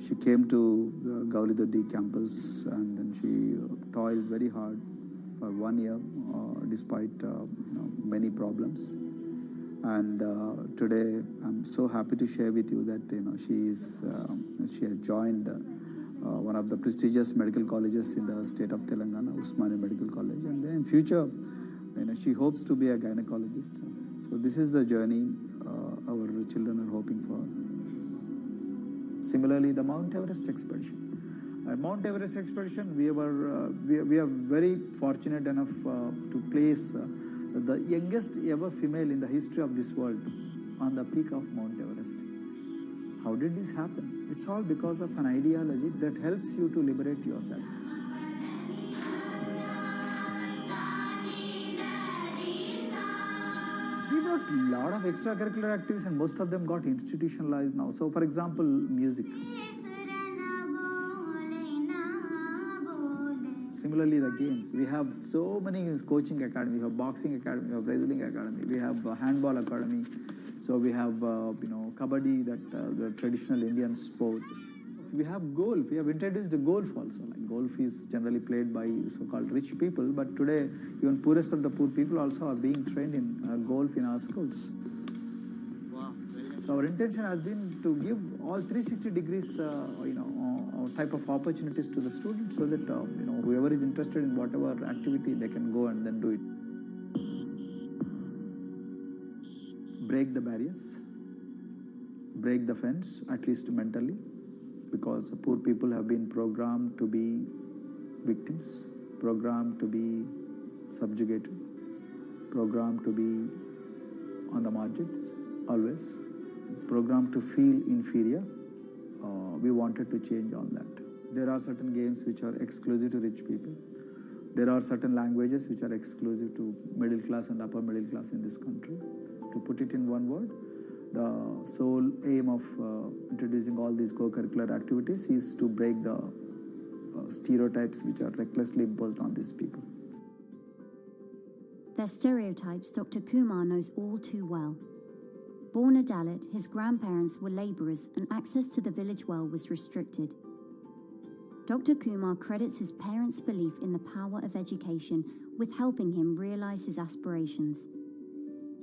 she came to the Gaulidoddi campus, and then she toiled very hard for 1 year, despite many problems. And today, I'm so happy to share with you that she has joined one of the prestigious medical colleges in the state of Telangana, Usmania Medical College, and then in future, she hopes to be a gynecologist. So this is the journey our children are hoping for. Similarly, the Mount Everest expedition. At Mount Everest expedition, we are very fortunate enough to place the youngest ever female in the history of this world on the peak of Mount Everest. How did this happen? It's all because of an ideology that helps you to liberate yourself. We brought a lot of extracurricular activities, and most of them got institutionalized now. So, for example, music. Similarly, the games. We have so many coaching academy. We have boxing academy, we have wrestling academy, we have handball academy. So we have, kabaddi, the traditional Indian sport. We have golf. We have introduced the golf also. Like golf is generally played by so-called rich people, but today even poorest of the poor people also are being trained in golf in our schools. Wow. So our intention has been to give all 360 degrees, type of opportunities to the students, so that whoever is interested in whatever activity, they can go and then do it. Break the barriers, break the fence, at least mentally, because poor people have been programmed to be victims, programmed to be subjugated, programmed to be on the margins, always, programmed to feel inferior. We wanted to change all that. There are certain games which are exclusive to rich people. There are certain languages which are exclusive to middle class and upper middle class in this country. To put it in one word, the sole aim of introducing all these co-curricular activities is to break the stereotypes which are recklessly imposed on these people. Their stereotypes Dr. Kumar knows all too well. Born a Dalit, his grandparents were labourers and access to the village well was restricted. Dr. Kumar credits his parents' belief in the power of education with helping him realise his aspirations.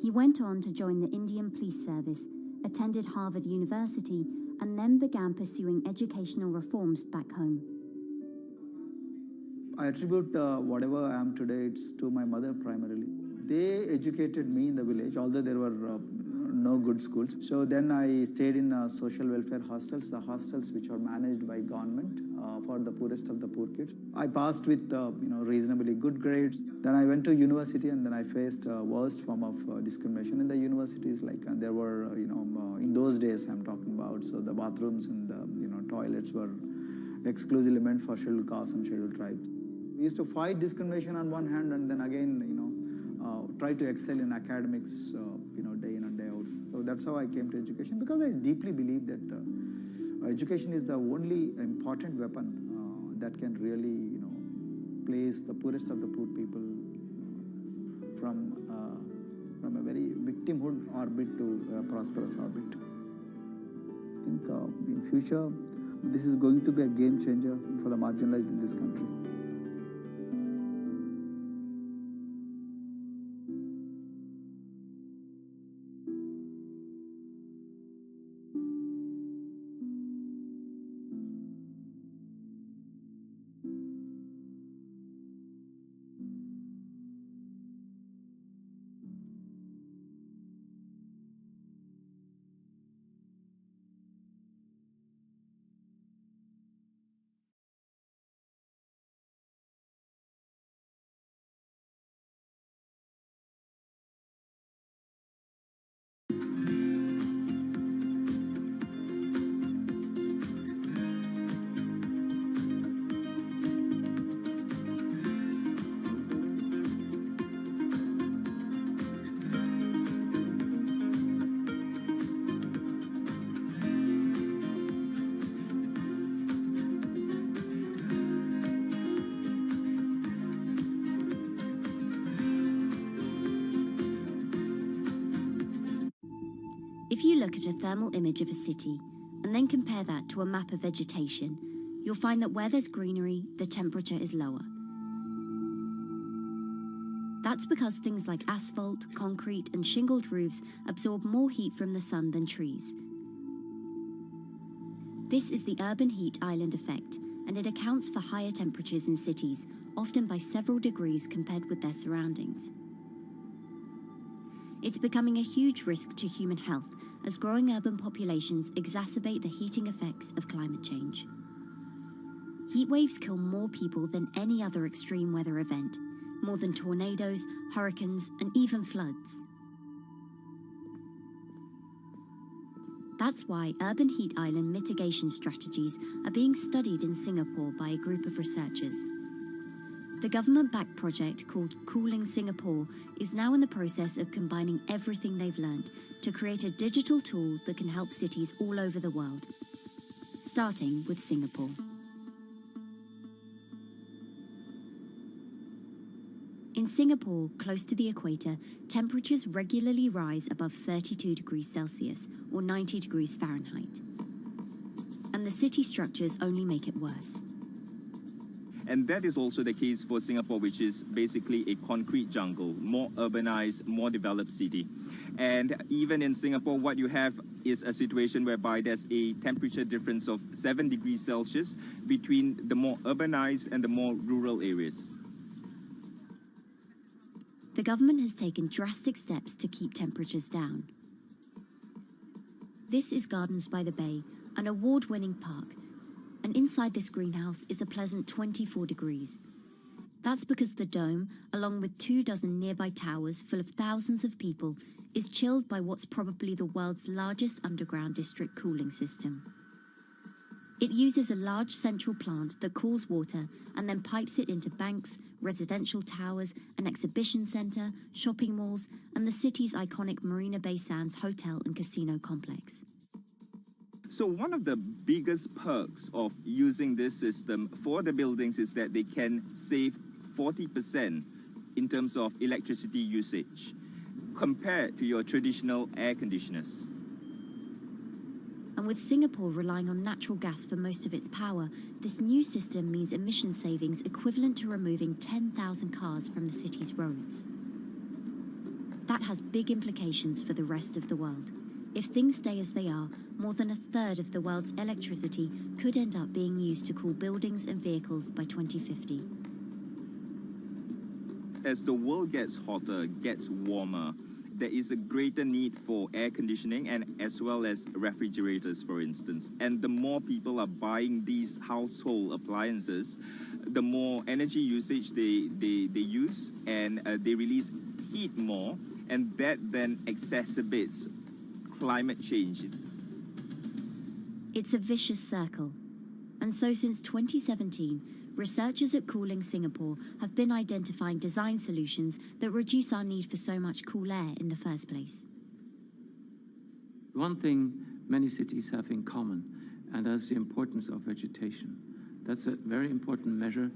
He went on to join the Indian Police Service, attended Harvard University, and then began pursuing educational reforms back home. I attribute whatever I am today, it's to my mother primarily. They educated me in the village, although there were no good schools. So then I stayed in social welfare hostels, the hostels which are managed by government for the poorest of the poor kids. I passed with reasonably good grades. Then I went to university, and then I faced worst form of discrimination in the universities. And there were in those days I'm talking about. So the bathrooms and the toilets were exclusively meant for scheduled castes and scheduled tribes. We used to fight discrimination on one hand, and then again try to excel in academics day in and day out. So that's how I came to education, because I deeply believe that education is the only important weapon that can really place the poorest of the poor people from a very victimhood orbit to a prosperous orbit. I think in future this is going to be a game changer for the marginalized in this country. If you look at a thermal image of a city and then compare that to a map of vegetation, you'll find that where there's greenery, the temperature is lower. That's because things like asphalt, concrete, and shingled roofs absorb more heat from the sun than trees. This is the urban heat island effect, and it accounts for higher temperatures in cities, often by several degrees compared with their surroundings. It's becoming a huge risk to human health as growing urban populations exacerbate the heating effects of climate change. Heat waves kill more people than any other extreme weather event, more than tornadoes, hurricanes, and even floods. That's why urban heat island mitigation strategies are being studied in Singapore by a group of researchers. The government-backed project called Cooling Singapore is now in the process of combining everything they've learned to create a digital tool that can help cities all over the world, starting with Singapore. In Singapore, close to the equator, temperatures regularly rise above 32 degrees Celsius or 90 degrees Fahrenheit. And the city structures only make it worse. And that is also the case for Singapore, which is basically a concrete jungle, more urbanized, more developed city. And even in Singapore, what you have is a situation whereby there's a temperature difference of 7 degrees Celsius between the more urbanized and the more rural areas. The government has taken drastic steps to keep temperatures down. This is Gardens by the Bay, an award-winning park, and inside this greenhouse is a pleasant 24 degrees. That's because the dome, along with 24 nearby towers full of thousands of people, is chilled by what's probably the world's largest underground district cooling system. It uses a large central plant that cools water and then pipes it into banks, residential towers, an exhibition centre, shopping malls, and the city's iconic Marina Bay Sands hotel and casino complex. So one of the biggest perks of using this system for the buildings is that they can save 40% in terms of electricity usage compared to your traditional air conditioners. And with Singapore relying on natural gas for most of its power, this new system means emission savings equivalent to removing 10,000 cars from the city's roads. That has big implications for the rest of the world. If things stay as they are, more than a third of the world's electricity could end up being used to cool buildings and vehicles by 2050. As the world gets hotter, gets warmer, there is a greater need for air conditioning and as well as refrigerators, for instance. And the more people are buying these household appliances, the more energy usage they use, and they release heat more, and that then exacerbates climate change. It's a vicious circle. And so since 2017, researchers at Cooling Singapore have been identifying design solutions that reduce our need for so much cool air in the first place. One thing many cities have in common, and that's the importance of vegetation. That's a very important measure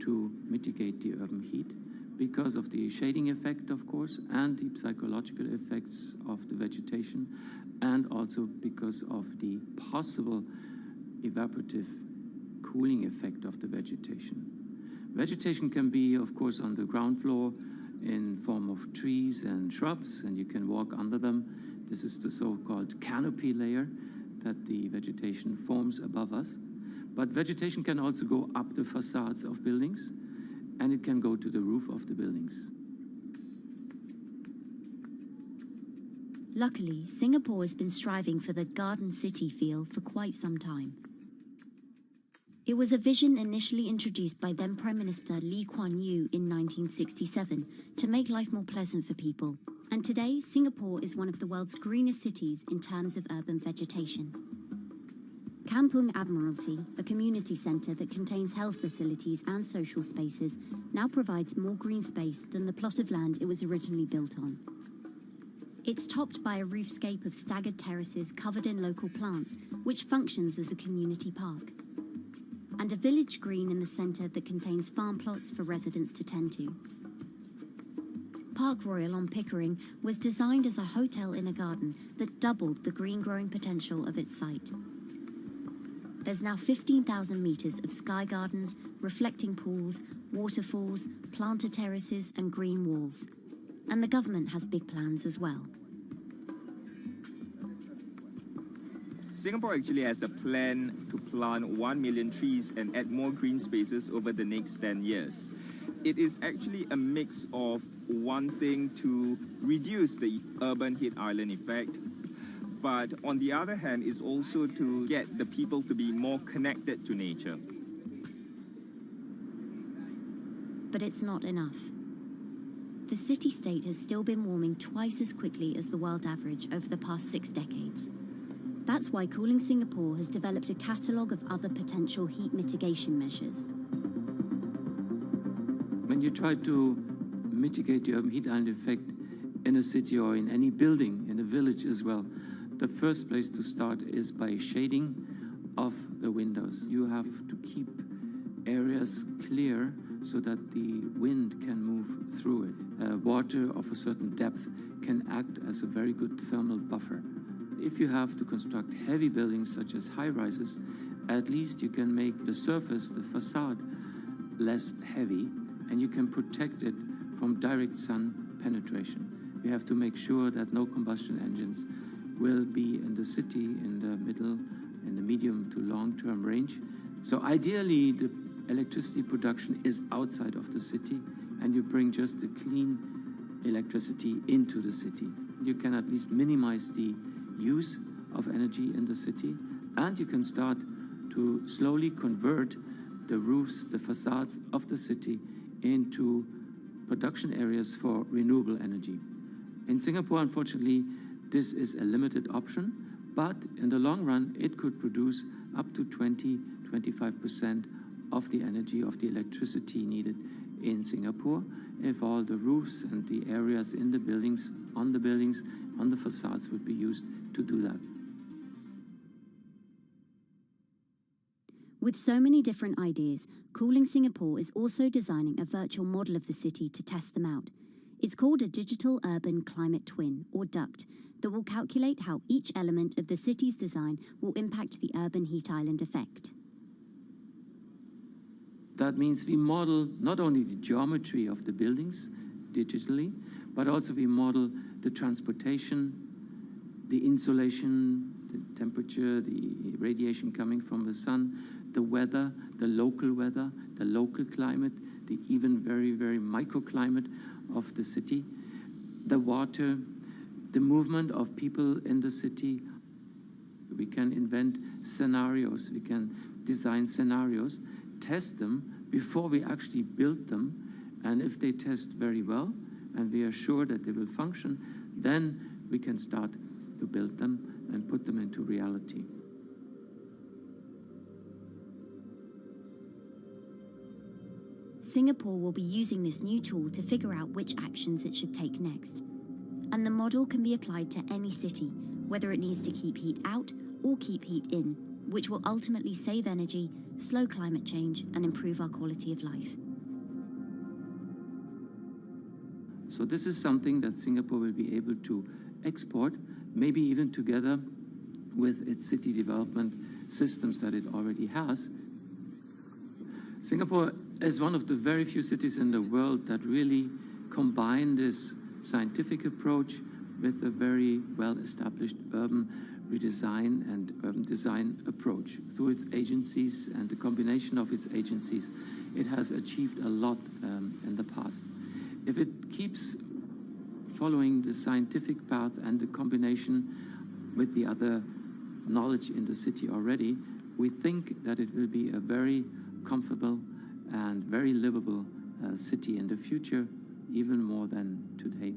to mitigate the urban heat because of the shading effect, of course, and the psychological effects of the vegetation, and also because of the possible evaporative cooling effect of the vegetation. Vegetation can be, of course, on the ground floor in form of trees and shrubs, and you can walk under them. This is the so-called canopy layer that the vegetation forms above us. But vegetation can also go up the facades of buildings, and it can go to the roof of the buildings. Luckily, Singapore has been striving for the Garden City feel for quite some time. It was a vision initially introduced by then Prime Minister Lee Kuan Yew in 1967 to make life more pleasant for people. And today, Singapore is one of the world's greenest cities in terms of urban vegetation. Kampung Admiralty, a community centre that contains health facilities and social spaces, now provides more green space than the plot of land it was originally built on. It's topped by a roofscape of staggered terraces covered in local plants, which functions as a community park. And a village green in the centre that contains farm plots for residents to tend to. Park Royal on Pickering was designed as a hotel in a garden that doubled the green-growing potential of its site. There's now 15,000 metres of sky gardens, reflecting pools, waterfalls, planted terraces and green walls. And the government has big plans as well. Singapore actually has a plan to plant 1 million trees and add more green spaces over the next 10 years. It is actually a mix of wanting to reduce the urban heat island effect, but on the other hand is also to get the people to be more connected to nature. But it's not enough. The city-state has still been warming twice as quickly as the world average over the past 6 decades. That's why Cooling Singapore has developed a catalogue of other potential heat mitigation measures. When you try to mitigate the urban heat island effect in a city or in any building, in a village as well, the first place to start is by shading of the windows. You have to keep areas clear so that the wind can move through it. Water of a certain depth can act as a very good thermal buffer. If you have to construct heavy buildings such as high-rises, at least you can make the surface, the facade, less heavy, and you can protect it from direct sun penetration. We have to make sure that no combustion engines will be in the city in the middle, in the medium to long-term range. So ideally, the electricity production is outside of the city, and you bring just the clean electricity into the city. You can at least minimize the use of energy in the city, and you can start to slowly convert the roofs, the facades of the city into production areas for renewable energy. In Singapore, unfortunately, this is a limited option, but in the long run, it could produce up to 20-25% of the energy, of the electricity needed in Singapore if all the roofs and the areas in the buildings, on the facades would be used to do that. With so many different ideas, Cooling Singapore is also designing a virtual model of the city to test them out. It's called a Digital Urban Climate Twin, or DUCT, that will calculate how each element of the city's design will impact the urban heat island effect. That means we model not only the geometry of the buildings digitally, but also we model the transportation, the insulation, the temperature, the radiation coming from the sun, the weather, the local climate, the even very, very microclimate of the city, the water, the movement of people in the city. We can invent scenarios, we can design scenarios, test them before we actually build them, and if they test very well and we are sure that they will function, then we can start to build them and put them into reality. Singapore will be using this new tool to figure out which actions it should take next. And the model can be applied to any city, whether it needs to keep heat out or keep heat in, which will ultimately save energy, slow climate change, and improve our quality of life. So this is something that Singapore will be able to export, maybe even together with its city development systems that it already has. Singapore is one of the very few cities in the world that really combine this scientific approach with a very well-established urban redesign and urban design approach. Through its agencies and the combination of its agencies, it has achieved a lot in the past. If it keeps following the scientific path and the combination with the other knowledge in the city already, we think that it will be a very comfortable and very livable city in the future, even more than today.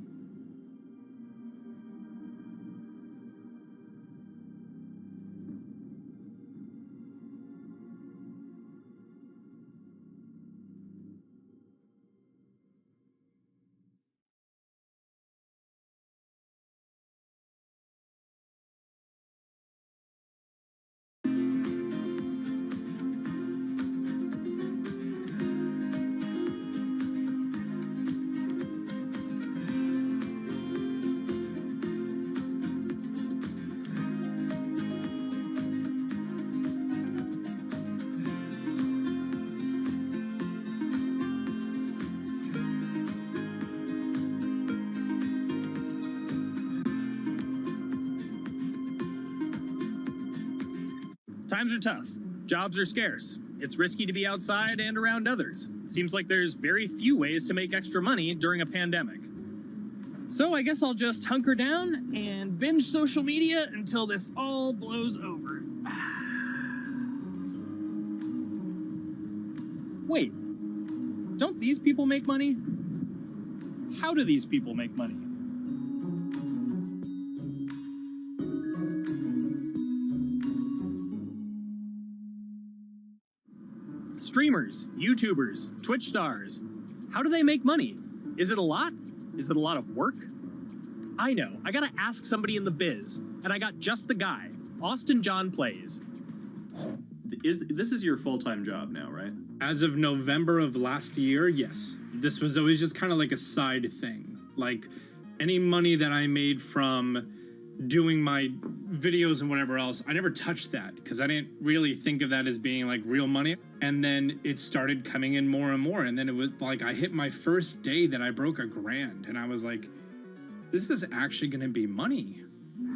Times are tough. Jobs are scarce. It's risky to be outside and around others. Seems like there's very few ways to make extra money during a pandemic. So I guess I'll just hunker down and binge social media until this all blows over. Wait, don't these people make money? How do these people make money? Streamers, YouTubers, Twitch stars. How do they make money? Is it a lot? Is it a lot of work? I know, I gotta ask somebody in the biz, and I got just the guy. Austin John Plays. This is your full-time job now, right? As of November of last year, yes. This was always just kind of like a side thing. Like, any money that I made from doing my videos and whatever else, I never touched that because I didn't really think of that as being like real money. And then it started coming in more and more. And then it was like I hit my first day that I broke $1,000 and I was like, this is actually going to be money.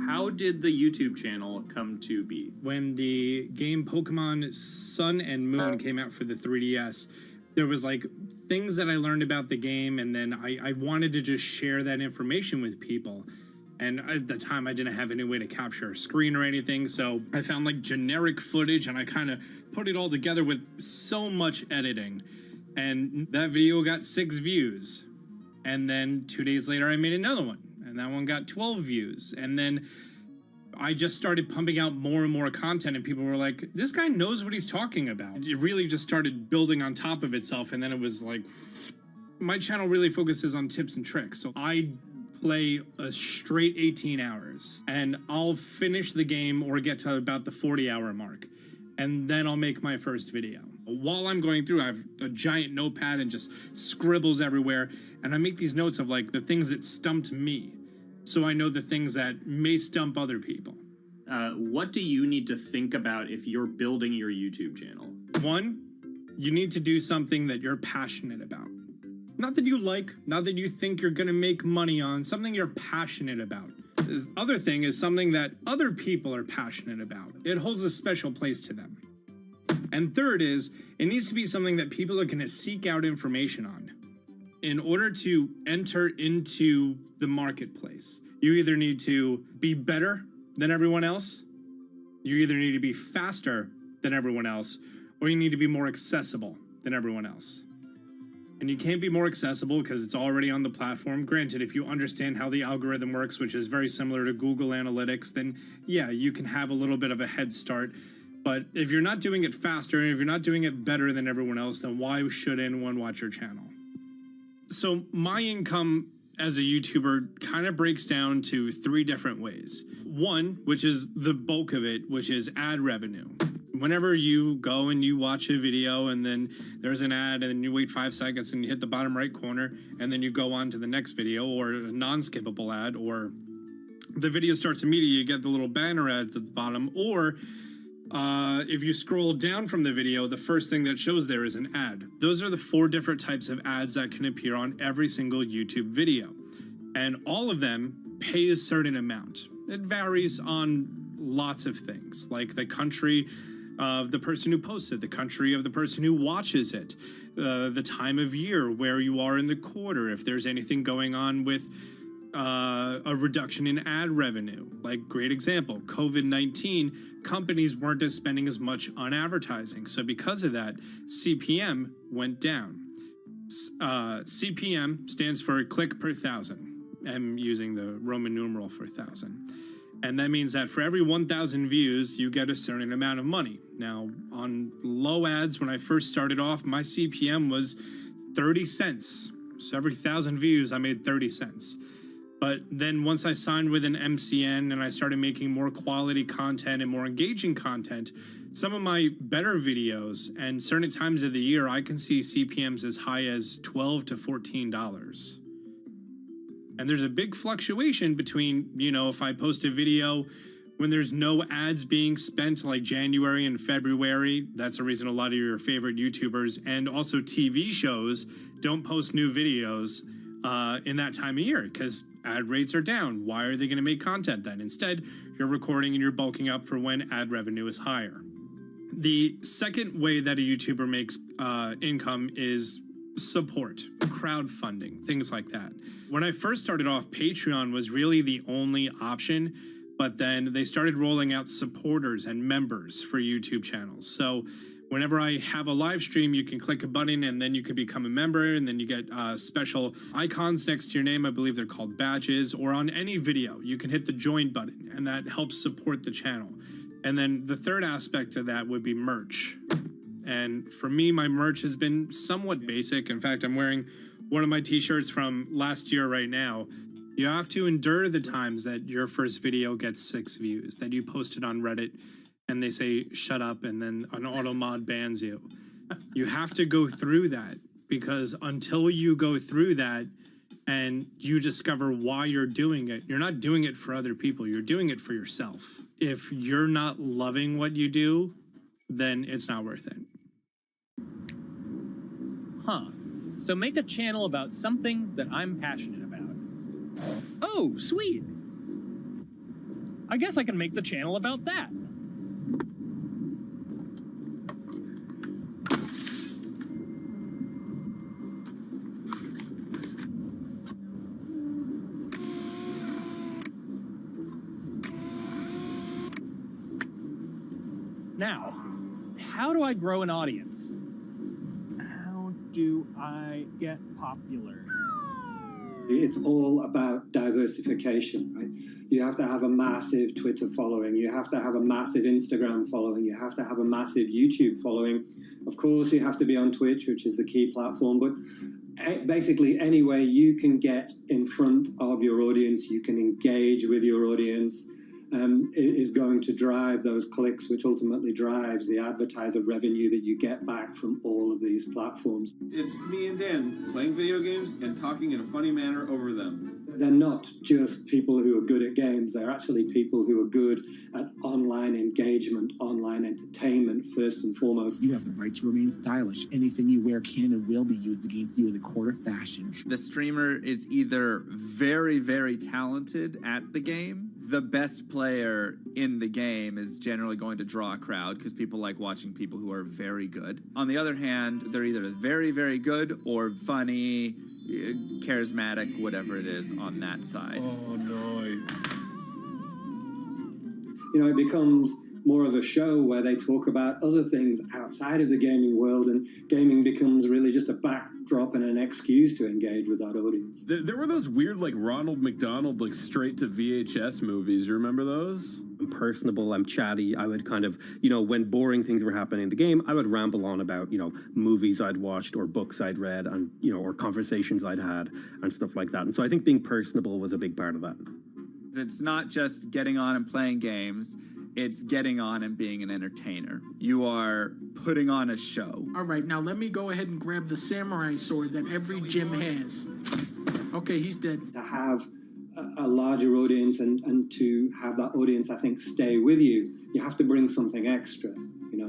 How did the YouTube channel come to be? When the game Pokemon Sun and Moon came out for the 3DS, there was like things that I learned about the game, and then I wanted to just share that information with people. And at the time, I didn't have any way to capture a screen or anything, so I found like generic footage and I kind of put it all together with so much editing. And that video got 6 views. And then 2 days later, I made another one, and that one got 12 views. And then I just started pumping out more and more content, and people were like, this guy knows what he's talking about. It really just started building on top of itself, and then it was like, my channel really focuses on tips and tricks. So I play a straight 18 hours, and I'll finish the game or get to about the 40-hour mark, and then I'll make my first video. While I'm going through, I have a giant notepad and just scribbles everywhere, and I make these notes of like the things that stumped me, so I know the things that may stump other people. What do you need to think about if you're building your YouTube channel? 1, you need to do something that you're passionate about. Not that you like, not that you think you're gonna make money on, something you're passionate about. The other thing is something that other people are passionate about. It holds a special place to them. And third is, it needs to be something that people are gonna seek out information on. In order to enter into the marketplace, you either need to be better than everyone else, you either need to be faster than everyone else, or you need to be more accessible than everyone else. And you can't be more accessible because it's already on the platform. Granted, if you understand how the algorithm works, which is very similar to Google Analytics, then yeah, you can have a little bit of a head start. But if you're not doing it faster, and if you're not doing it better than everyone else, then why should anyone watch your channel? So my income as a YouTuber kind of breaks down to 3 different ways. 1, which is the bulk of it, which is ad revenue. Whenever you go and you watch a video and then there's an ad and then you wait 5 seconds and you hit the bottom right corner and then you go on to the next video, or a non-skippable ad, or the video starts immediately, you get the little banner ad at the bottom, or if you scroll down from the video, the first thing that shows there is an ad. Those are the 4 different types of ads that can appear on every single YouTube video. And all of them pay a certain amount. It varies on lots of things, like the country of the person who posts it, the country of the person who watches it, the time of year, where you are in the quarter, if there's anything going on with a reduction in ad revenue. Like, great example, COVID-19, companies weren't spending as much on advertising. So because of that, CPM went down. CPM stands for click per thousand. I'm using the Roman numeral for 1,000. And that means that for every 1,000 views, you get a certain amount of money. Now, on low ads, when I first started off, my CPM was 30 cents. So every 1,000 views, I made 30 cents. But then once I signed with an MCN and I started making more quality content and more engaging content, some of my better videos and certain times of the year, I can see CPMs as high as $12 to $14. And there's a big fluctuation between, you know, if I post a video when there's no ads being spent, like January and February, that's the reason a lot of your favorite YouTubers and also TV shows don't post new videos in that time of year because ad rates are down. Why are they going to make content then? Instead, you're recording and you're bulking up for when ad revenue is higher. The second way that a YouTuber makes income is support, crowdfunding, things like that. When I first started off, Patreon was really the only option, but then they started rolling out supporters and members for YouTube channels. So whenever I have a live stream, you can click a button and then you can become a member, and then you get special icons next to your name. I believe they're called badges. Or on any video, you can hit the join button, and that helps support the channel. And then the third aspect of that would be merch. And for me, my merch has been somewhat basic. In fact, I'm wearing one of my t-shirts from last year right now. You have to endure the times that your first video gets 6 views, that you post it on Reddit and they say, shut up, and then an auto mod bans you. You have to go through that, because until you go through that and you discover why you're doing it, you're not doing it for other people, you're doing it for yourself. If you're not loving what you do, then it's not worth it. Huh. So make a channel about something that I'm passionate about. Oh, sweet. I guess I can make the channel about that. Now, how do I grow an audience? How do I get popular? It's all about diversification, right? You have to have a massive Twitter following. You have to have a massive Instagram following. You have to have a massive YouTube following. Of course, you have to be on Twitch, which is the key platform. But basically, any way you can get in front of your audience, you can engage with your audience, is going to drive those clicks, which ultimately drives the advertiser revenue that you get back from all of these platforms. It's me and Dan playing video games and talking in a funny manner over them. They're not just people who are good at games, they're actually people who are good at online engagement, online entertainment, first and foremost. You have the right to remain stylish. Anything you wear can and will be used against you in the court of fashion. The streamer is either very, very talented at the game. The best player in the game is generally going to draw a crowd because people like watching people who are very good. On the other hand, they're either very, very good or funny, charismatic, whatever it is on that side. Oh, no. You know, it becomes more of a show where they talk about other things outside of the gaming world, and gaming becomes really just a backdrop and an excuse to engage with that audience. There were those weird, like, Ronald McDonald, like, straight to VHS movies. You remember those? I'm personable, I'm chatty. I would kind of, when boring things were happening in the game, I would ramble on about, movies I'd watched or books I'd read and, or conversations I'd had and stuff like that. And so I think being personable was a big part of that. It's not just getting on and playing games. It's getting on and being an entertainer. You are putting on a show. All right, now let me go ahead and grab the samurai sword that every gym has. Okay, he's dead. To have a larger audience and to have that audience, I think, stay with you, you have to bring something extra.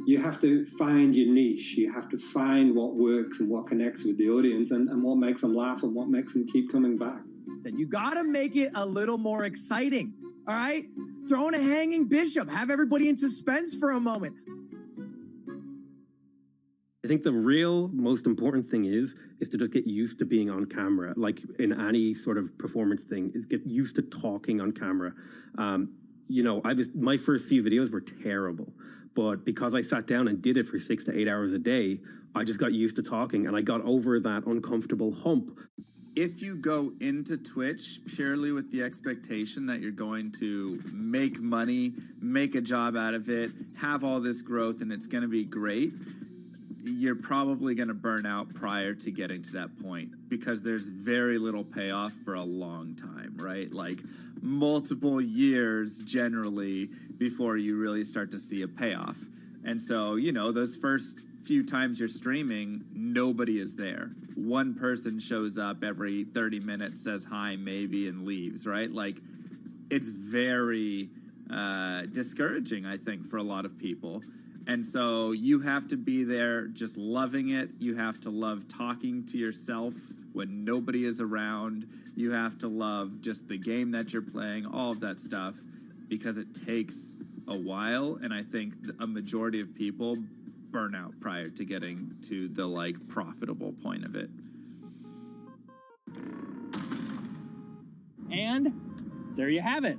You have to find your niche. You have to find what works and what connects with the audience and what makes them laugh and what makes them keep coming back. You gotta make it a little more exciting, all right? Throw in a hanging bishop. Have everybody in suspense for a moment. I think the real most important thing is to just get used to being on camera. Like in any sort of performance thing, is get used to talking on camera. My first few videos were terrible, but because I sat down and did it for 6 to 8 hours a day, I just got used to talking and I got over that uncomfortable hump. If you go into Twitch purely with the expectation that you're going to make money, make a job out of it, have all this growth, and it's going to be great, you're probably going to burn out prior to getting to that point because there's very little payoff for a long time, right? Like multiple years generally before you really start to see a payoff. And so, those first few times you're streaming, nobody is there. One person shows up every 30 minutes, says hi maybe, and leaves, right? Like, it's very discouraging, I think, for a lot of people. And so you have to be there just loving it. You have to love talking to yourself when nobody is around. You have to love just the game that you're playing, all of that stuff, because it takes a while, and I think a majority of people burn out prior to getting to the like profitable point of it. And there you have it.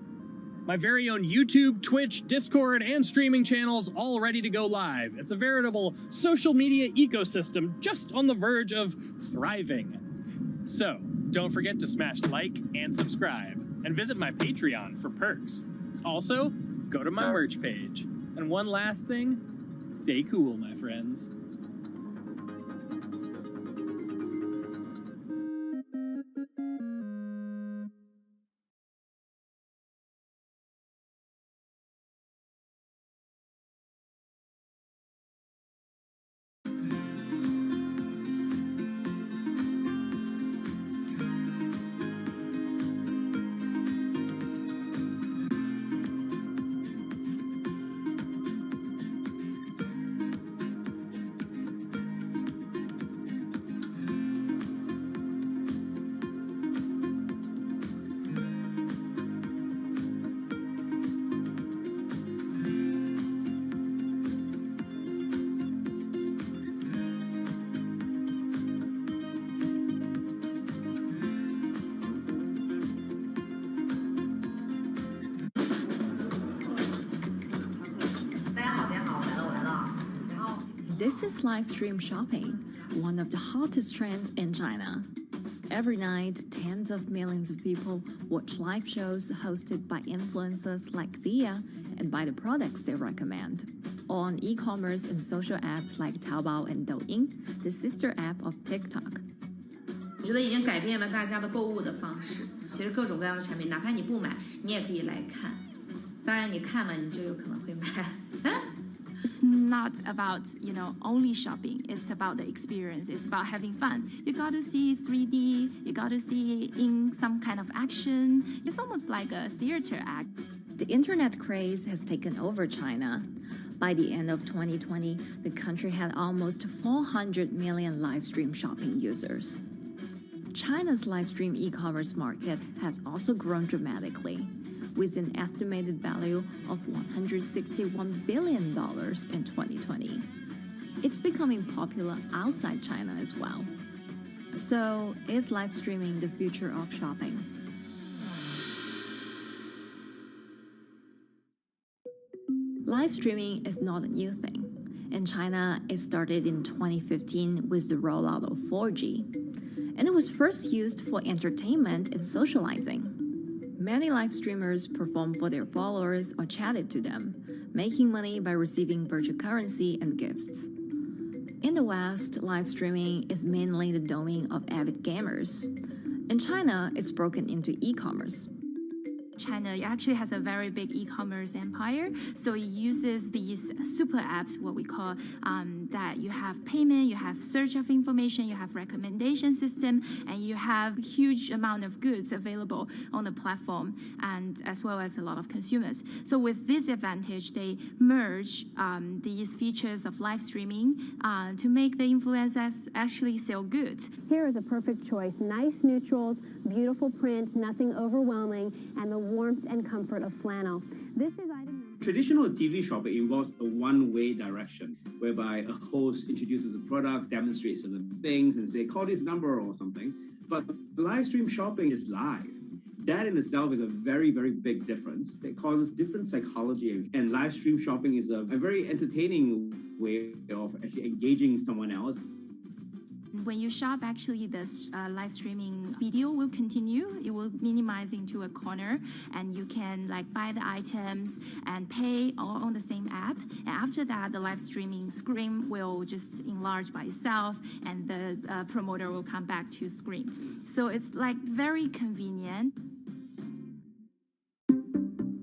My very own YouTube, Twitch, Discord, and streaming channels all ready to go live. It's a veritable social media ecosystem just on the verge of thriving. So, don't forget to smash like and subscribe, and visit my Patreon for perks. Also, go to my merch page. And one last thing, stay cool, my friends. This is live stream shopping, one of the hottest trends in China. Every night, tens of millions of people watch live shows hosted by influencers like Via and buy the products they recommend. On e-commerce and social apps like Taobao and Douyin, the sister app of TikTok. 我觉得已经改变了大家的购物的方式。其实各种各样的产品，哪怕你不买，你也可以来看。当然，你看了，你就有可能会买。It's not about, only shopping. It's about the experience. It's about having fun. You got to see 3D. You got to see in some kind of action. It's almost like a theater act. The internet craze has taken over China. By the end of 2020, the country had almost 400 million live stream shopping users. China's live stream e-commerce market has also grown dramatically, with an estimated value of $161 billion in 2020. It's becoming popular outside China as well. So, is live streaming the future of shopping? Live streaming is not a new thing. In China, it started in 2015 with the rollout of 4G. And it was first used for entertainment and socializing. Many live streamers performed for their followers or chatted to them, making money by receiving virtual currency and gifts. In the West, live streaming is mainly the domain of avid gamers. In China, it's broken into e-commerce. China actually has a very big e-commerce empire, so it uses these super apps, what we call that you have payment, you have search of information, you have recommendation system, and you have huge amount of goods available on the platform, and as well as a lot of consumers. So with this advantage, they merge these features of live streaming to make the influencers actually sell goods. Here is a perfect choice. Nice neutrals, beautiful print, nothing overwhelming, and the warmth and comfort of flannel. This is item. Traditional TV shopping involves a one-way direction, whereby a host introduces a product, demonstrates certain things, and say, call this number or something. But live stream shopping is live. That in itself is a very, very big difference. It causes different psychology. And live stream shopping is a very entertaining way of actually engaging someone else. When you shop, actually, this live streaming video will continue. It will minimize into a corner, and you can buy the items and pay all on the same app. And after that, the live streaming screen will just enlarge by itself, and the promoter will come back to screen. So it's very convenient.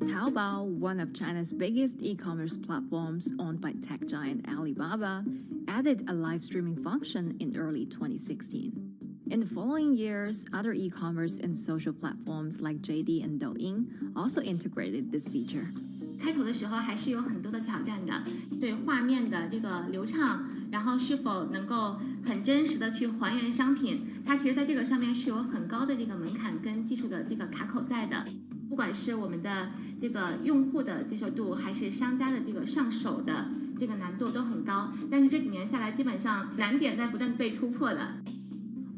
Taobao, one of China's biggest e-commerce platforms owned by tech giant Alibaba, added a live streaming function in early 2016. In the following years, other e-commerce and social platforms like JD and Douyin also integrated this feature. 开头的时候还是有很多的挑战的，对画面的这个流畅，然后是否能够很真实的去还原商品，它其实在这个上面是有很高的这个门槛跟技术的这个卡口在的。不管是我们的这个用户的接受度，还是商家的这个上手的这个难度都很高。但是这几年下来，基本上难点在不断被突破的。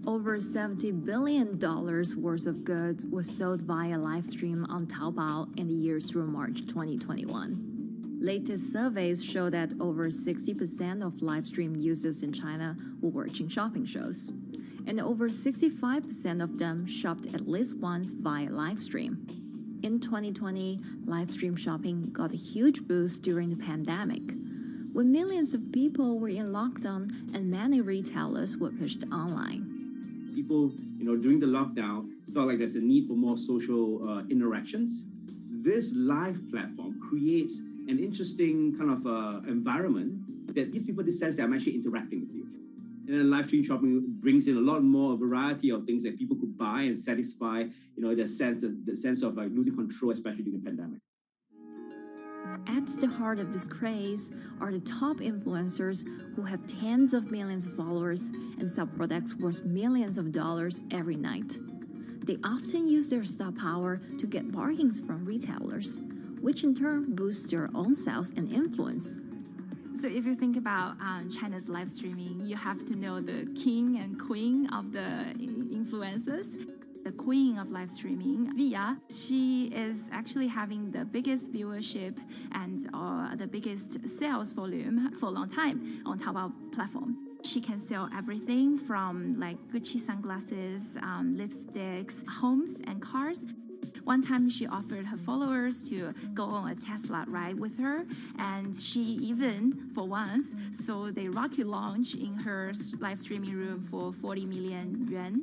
Over $70 billion worth of goods was sold via live stream on Taobao in the year through March 2021. Latest surveys show that over 60% of live stream users in China were watching shopping shows, and over 65% of them shopped at least once via live stream. In 2020, live stream shopping got a huge boost during the pandemic, when millions of people were in lockdown and many retailers were pushed online. People, during the lockdown, felt like there's a need for more social interactions. This live platform creates an interesting kind of environment that gives people the sense that I'm actually interacting with you. And then live stream shopping brings in a lot more variety of things that people could buy and satisfy, the sense of like losing control, especially during the pandemic. At the heart of this craze are the top influencers who have tens of millions of followers and sell products worth millions of dollars every night. They often use their star power to get bargains from retailers, which in turn boosts their own sales and influence. So if you think about China's live streaming, you have to know the king and queen of the influencers. The queen of live streaming, Via, she is actually having the biggest viewership and the biggest sales volume for a long time on Taobao platform. She can sell everything from like Gucci sunglasses, lipsticks, homes, and cars. One time she offered her followers to go on a Tesla ride with her, and she even, for once, sold a rocket launch in her live streaming room for 40 million yuan.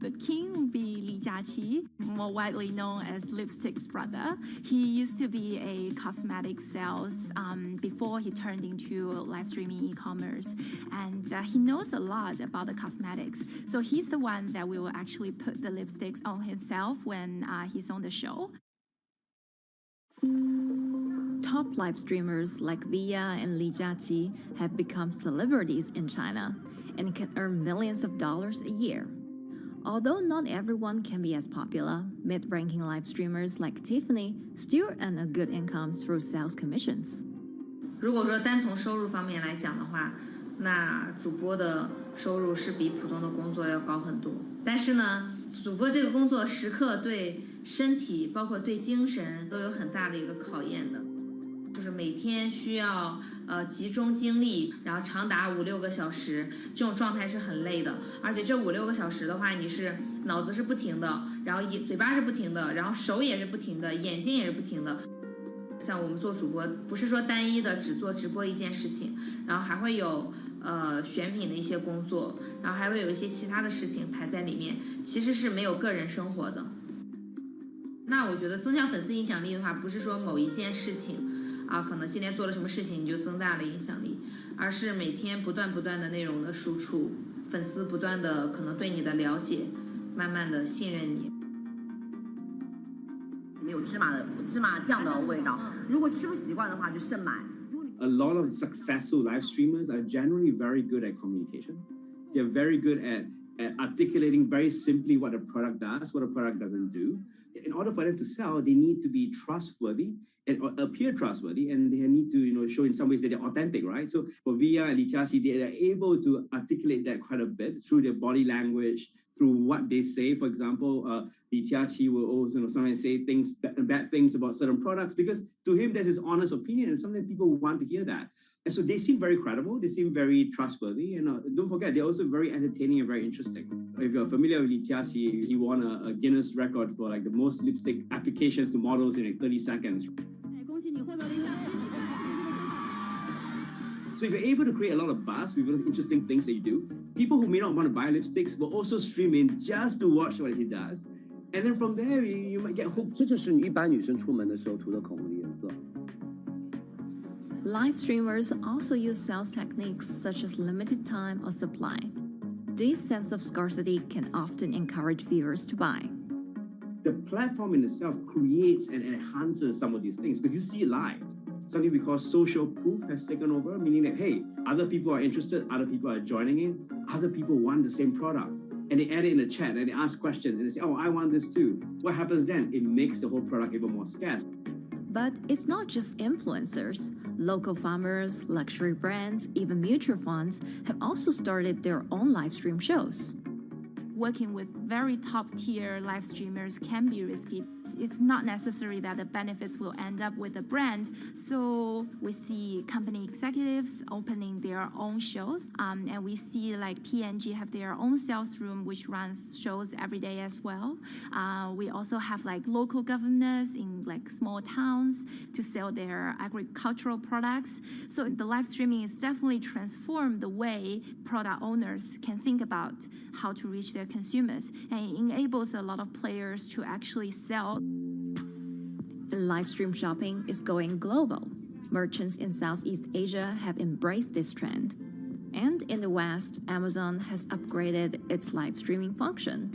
The king will be Li Jiaqi, more widely known as Lipstick's brother. He used to be a cosmetic sales before he turned into live streaming e-commerce. And he knows a lot about the cosmetics. So he's the one that will actually put the lipsticks on himself when he's on the show. Top live streamers like Via and Li Jiaqi have become celebrities in China and can earn millions of dollars a year. Although not everyone can be as popular, mid-ranking live streamers like Tiffany still earn a good income through sales commissions. 如果说单从收入方面来讲的话，那主播的收入是比普通的工作要高很多。但是呢，主播这个工作时刻对身体，包括对精神都有很大的一个考验的。就是每天需要集中精力，然后长达5-6个小时，这种状态是很累的。而且这5-6个小时的话，你是脑子是不停的，然后嘴巴是不停的，然后手也是不停的，眼睛也是不停的。像我们做主播，不是说单一的只做直播一件事情，然后还会有选品的一些工作，然后还会有一些其他的事情排在里面，其实是没有个人生活的。那我觉得增强粉丝影响力的话，不是说某一件事情。可能今天做了什么事情你就增大了影响力，而是每天不断的内容的输出，粉丝不断的可能对你的了解，慢慢的信任你。没有芝麻酱的味道，如果吃不习惯的话就慎买。A lot of successful live streamers are generally very good at communication. They're very good at articulating very simply what a product does, what a product doesn't do. In order for them to sell, they need to be trustworthy and appear trustworthy, and they need to show in some ways that they're authentic, right? So for Via and Li Jiaqi, they are able to articulate that quite a bit through their body language, through what they say. For example, Li Jiaqi will always sometimes say bad things about certain products because to him that's his honest opinion, and sometimes people want to hear that. And so they seem very credible, they seem very trustworthy, and don't forget, they're also very entertaining and very interesting. If you're familiar with Li Jiaqi, he won a Guinness record for like the most lipstick applications to models in like 30 seconds. So if you're able to create a lot of buzz with interesting things that you do, people who may not want to buy lipsticks will also stream in just to watch what he does. And then from there, you might get hooked. 这就是一般女生出门的时候涂的口红的颜色。Live streamers also use sales techniques such as limited time or supply. This sense of scarcity can often encourage viewers to buy. The platform in itself creates and enhances some of these things because you see it live. Something we call social proof has taken over, meaning that, hey, other people are interested, other people are joining in, other people want the same product. and they add it in the chat and they ask questions and they say, oh, I want this too. What happens then? It makes the whole product even more scarce. But it's not just influencers. Local farmers, luxury brands, even mutual funds have also started their own live stream shows. Working with very top-tier live streamers can be risky. It's not necessary that the benefits will end up with the brand. So we see company executives opening their own shows. And we see like P&G have their own sales room, which runs shows every day as well. We also have like local governors in like small towns to sell their agricultural products. So the live streaming is definitely transformed the way product owners can think about how to reach their consumers. And it enables a lot of players to actually sell. Live stream shopping is going global. Merchants in Southeast Asia have embraced this trend. And in the West, Amazon has upgraded its live streaming function,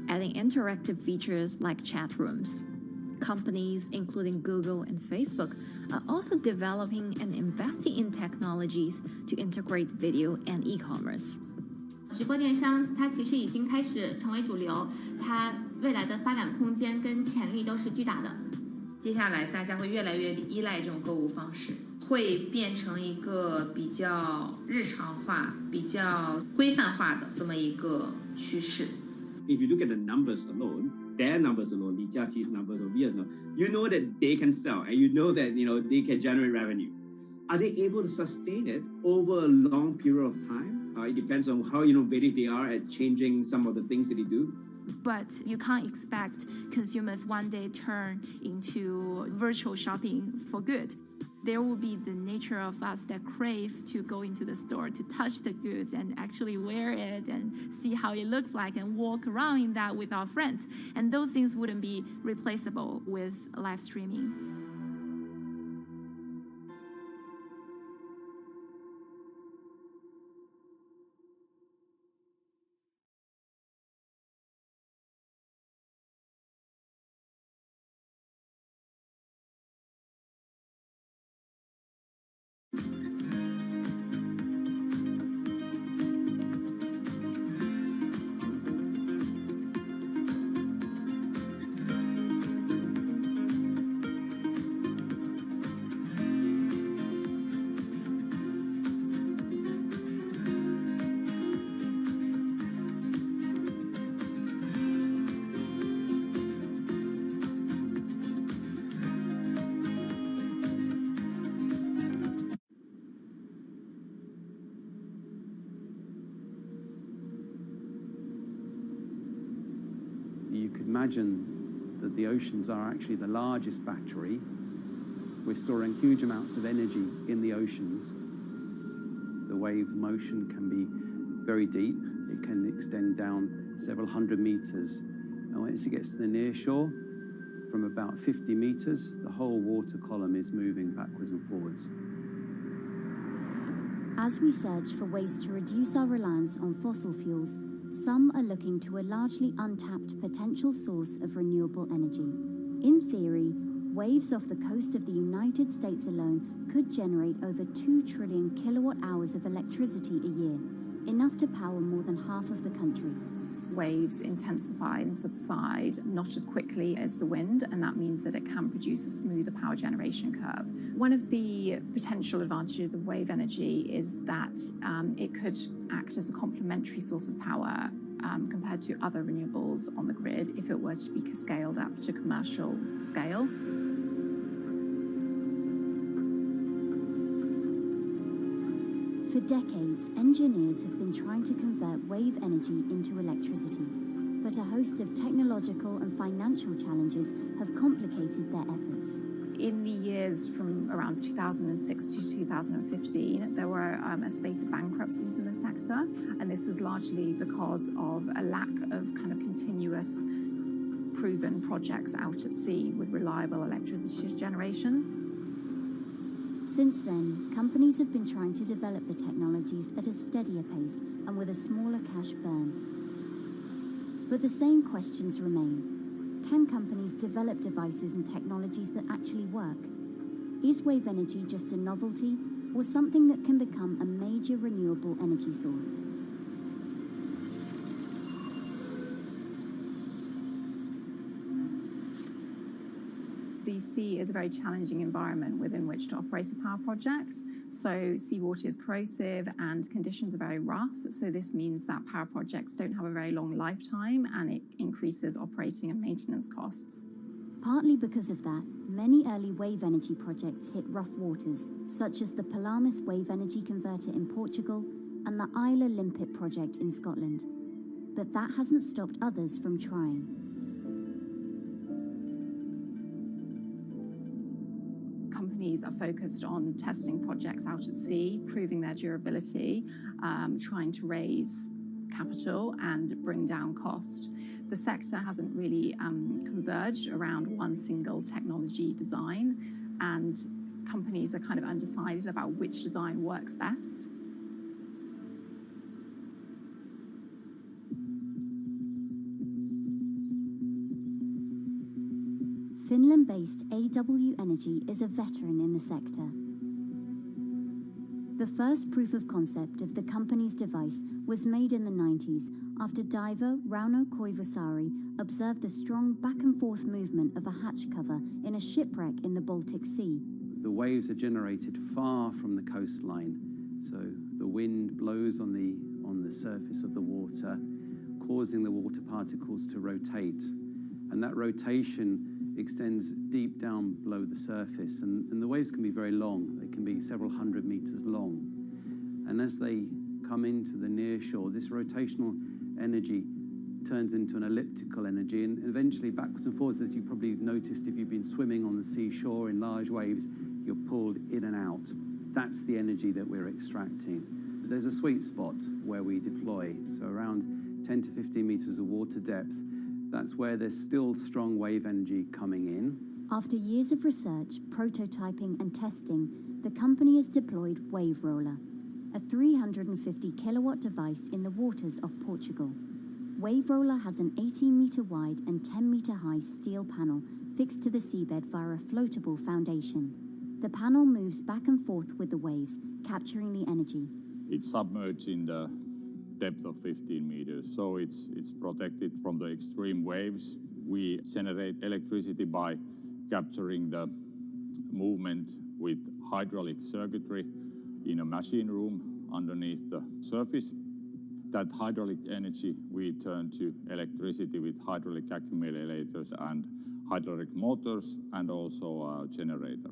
adding interactive features like chat rooms. Companies, including Google and Facebook, are also developing and investing in technologies to integrate video and e-commerce. 直播电商它其实已经开始成为主流，它未来的发展空间跟潜力都是巨大的。接下来大家会越来越依赖这种购物方式，会变成一个比较日常化、比较规范化的这么一个趋势。If you look at the numbers alone, their numbers alone, Li Jiaxi's numbers or Via's numbers, you know that they can sell and you know that they can generate revenue. Are they able to sustain it over a long period of time? It depends on how innovative they are at changing some of the things that they do. But you can't expect consumers one day turn into virtual shopping for good. There will be the nature of us that crave to go into the store, to touch the goods and actually wear it and see how it looks like and walk around in that with our friends. And those things wouldn't be replaceable with live streaming. You could imagine that the oceans are actually the largest battery. We're storing huge amounts of energy in the oceans. The wave motion can be very deep. It can extend down several hundred meters. And once it gets to the near shore, from about 50 meters, the whole water column is moving backwards and forwards. As we search for ways to reduce our reliance on fossil fuels, some are looking to a largely untapped potential source of renewable energy. In theory, waves off the coast of the United States alone could generate over 2 trillion kilowatt hours of electricity a year, enough to power more than half of the country. Waves intensify and subside not as quickly as the wind, and that means that it can produce a smoother power generation curve. One of the potential advantages of wave energy is that it could act as a complementary source of power compared to other renewables on the grid if it were to be scaled up to commercial scale. For decades, engineers have been trying to convert wave energy into electricity, but a host of technological and financial challenges have complicated their efforts. In the years from around 2006 to 2015, there were a spate of bankruptcies in the sector, and this was largely because of a lack of kind of continuous proven projects out at sea with reliable electricity generation. Since then, companies have been trying to develop the technologies at a steadier pace and with a smaller cash burn. But the same questions remain. Can companies develop devices and technologies that actually work? Is wave energy just a novelty or something that can become a major renewable energy source? The sea is a very challenging environment within which to operate a power project. So seawater is corrosive and conditions are very rough. So this means that power projects don't have a very long lifetime, and it increases operating and maintenance costs. Partly because of that, many early wave energy projects hit rough waters, such as the Palamas Wave Energy Converter in Portugal and the Isla Limpet project in Scotland. But that hasn't stopped others from trying. Companies are focused on testing projects out at sea, proving their durability, trying to raise capital and bring down cost. The sector hasn't really converged around one single technology design, and companies are kind of undecided about which design works best. Finland-based AW Energy is a veteran in the sector. The first proof of concept of the company's device was made in the 90s after diver Rauno Koivusaari observed the strong back-and-forth movement of a hatch cover in a shipwreck in the Baltic Sea. The waves are generated far from the coastline, so the wind blows on the surface of the water, causing the water particles to rotate. And that rotation extends deep down below the surface, and the waves can be very long. They can be several hundred meters long. And as they come into the near shore, this rotational energy turns into an elliptical energy, and eventually backwards and forwards, as you probably noticed if you've been swimming on the seashore in large waves, you're pulled in and out. That's the energy that we're extracting. There's a sweet spot where we deploy, so around 10 to 15 meters of water depth. That's where there's still strong wave energy coming in. After years of research, prototyping and testing, the company has deployed Wave Roller, a 350 kilowatt device in the waters of Portugal. Wave Roller has an 18-meter wide and 10-meter high steel panel fixed to the seabed via a floatable foundation. The panel moves back and forth with the waves, capturing the energy. It's submerged in the depth of 15 meters, so it's protected from the extreme waves. We generate electricity by capturing the movement with hydraulic circuitry in a machine room underneath the surface. That hydraulic energy we turn to electricity with hydraulic accumulators and hydraulic motors, and also a generator.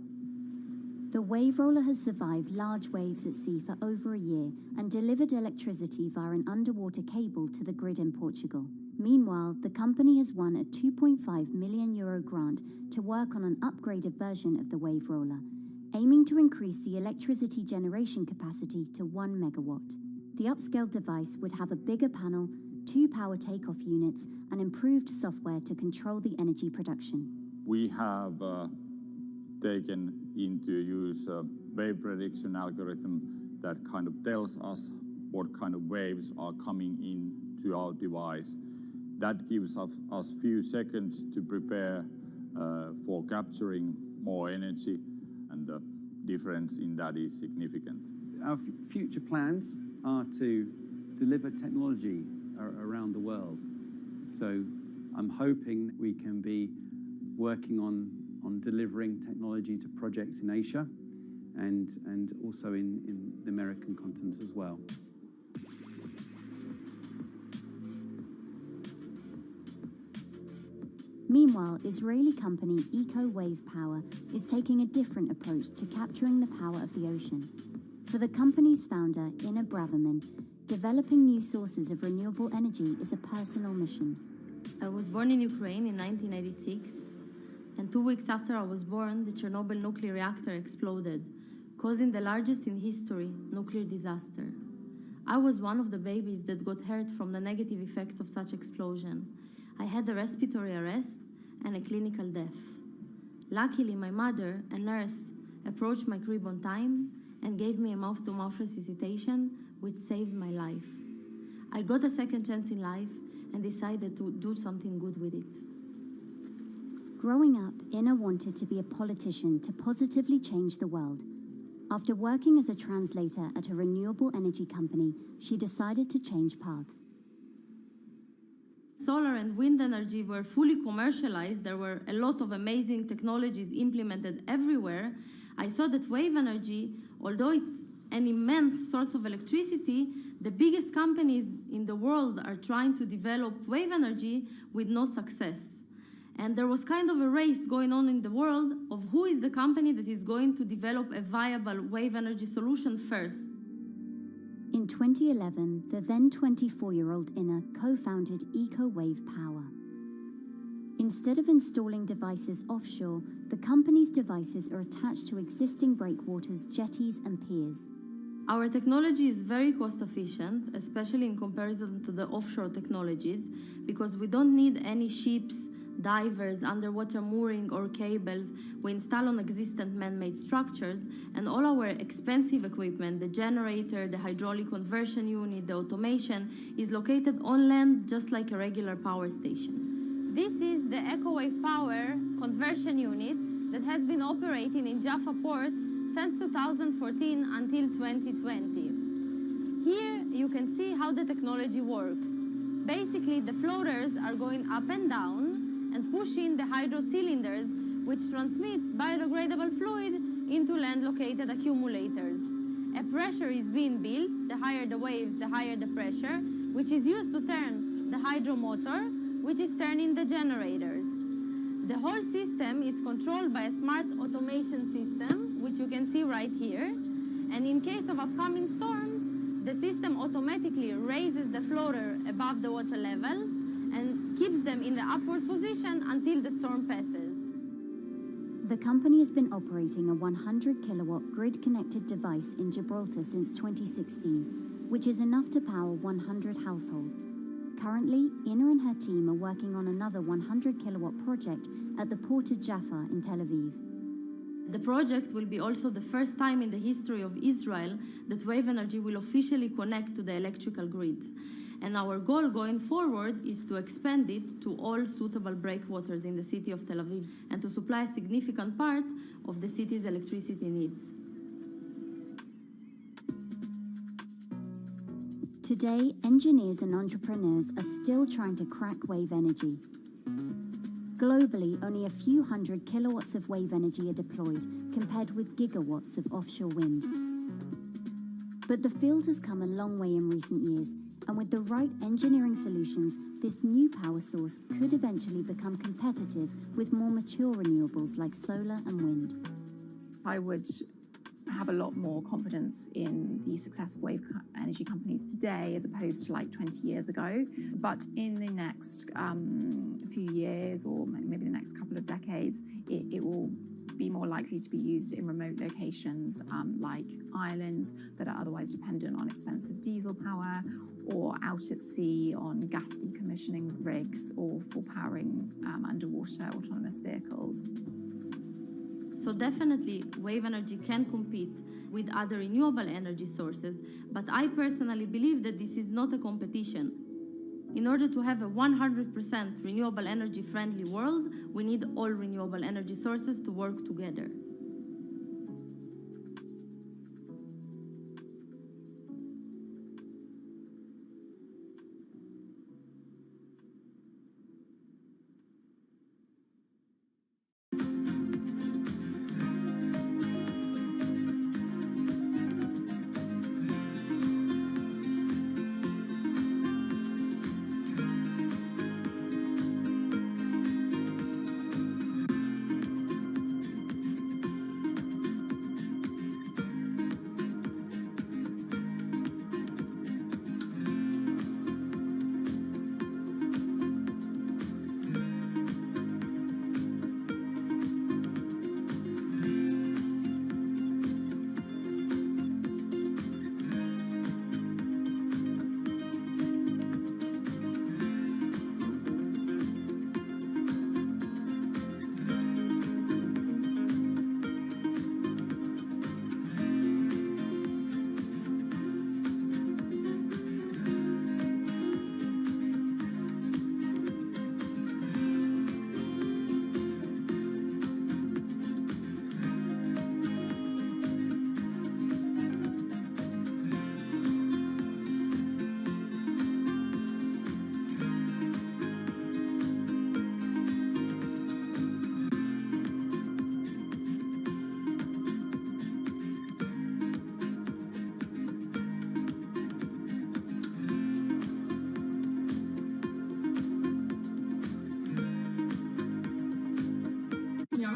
The Wave Roller has survived large waves at sea for over a year and delivered electricity via an underwater cable to the grid in Portugal. Meanwhile, the company has won a €2.5 million grant to work on an upgraded version of the Wave Roller, aiming to increase the electricity generation capacity to 1 megawatt. The upscaled device would have a bigger panel, 2 power takeoff units, and improved software to control the energy production. We have taken into use a wave prediction algorithm that kind of tells us what kind of waves are coming into our device. That gives us few seconds to prepare for capturing more energy, and the difference in that is significant. Our future plans are to deliver technology around the world. So I'm hoping we can be working on delivering technology to projects in Asia and also in the American continent as well. Meanwhile, Israeli company Eco Wave Power is taking a different approach to capturing the power of the ocean. For the company's founder, Ina Braverman, developing new sources of renewable energy is a personal mission. I was born in Ukraine in 1996, and 2 weeks after I was born, the Chernobyl nuclear reactor exploded, causing the largest in history nuclear disaster. I was one of the babies that got hurt from the negative effects of such explosion. I had a respiratory arrest and a clinical death. Luckily, my mother, a nurse, approached my crib on time and gave me a mouth-to-mouth resuscitation, which saved my life. I got a second chance in life and decided to do something good with it. Growing up, Ina wanted to be a politician to positively change the world. After working as a translator at a renewable energy company, she decided to change paths. Solar and wind energy were fully commercialized. There were a lot of amazing technologies implemented everywhere. I saw that wave energy, although it's an immense source of electricity, the biggest companies in the world are trying to develop wave energy with no success. And there was kind of a race going on in the world of who is the company that is going to develop a viable wave energy solution first. In 2011, the then 24-year-old Inna co-founded EcoWave Power. Instead of installing devices offshore, the company's devices are attached to existing breakwaters, jetties, and piers. Our technology is very cost efficient, especially in comparison to the offshore technologies, because we don't need any ships, divers, underwater mooring or cables. We install on existing man-made structures, and all our expensive equipment, the generator, the hydraulic conversion unit, the automation, is located on land just like a regular power station. This is the EcoWave Power conversion unit that has been operating in Jaffa Port since 2014 until 2020. Here you can see how the technology works. Basically, the floaters are going up and down and pushing the hydro cylinders, which transmit biodegradable fluid into land-located accumulators. A pressure is being built. The higher the waves, the higher the pressure, which is used to turn the hydro motor, which is turning the generators. The whole system is controlled by a smart automation system, which you can see right here. And in case of upcoming storms, the system automatically raises the floater above the water level and keeps them in the upward position until the storm passes. The company has been operating a 100-kilowatt grid-connected device in Gibraltar since 2016, which is enough to power 100 households. Currently, Inna and her team are working on another 100-kilowatt project at the port of Jaffa in Tel Aviv. The project will be also the first time in the history of Israel that wave energy will officially connect to the electrical grid. And our goal going forward is to expand it to all suitable breakwaters in the city of Tel Aviv and to supply a significant part of the city's electricity needs. Today, engineers and entrepreneurs are still trying to crack wave energy. Globally, only a few hundred kilowatts of wave energy are deployed, compared with gigawatts of offshore wind. But the field has come a long way in recent years, and with the right engineering solutions, this new power source could eventually become competitive with more mature renewables like solar and wind. I would have a lot more confidence in the success of wave energy companies today as opposed to like 20 years ago. But in the next few years, or maybe the next couple of decades, it will be more likely to be used in remote locations like islands that are otherwise dependent on expensive diesel power, or out at sea on gas decommissioning rigs, or for powering underwater autonomous vehicles. So definitely, wave energy can compete with other renewable energy sources, but I personally believe that this is not a competition. In order to have a 100% renewable energy friendly world, we need all renewable energy sources to work together.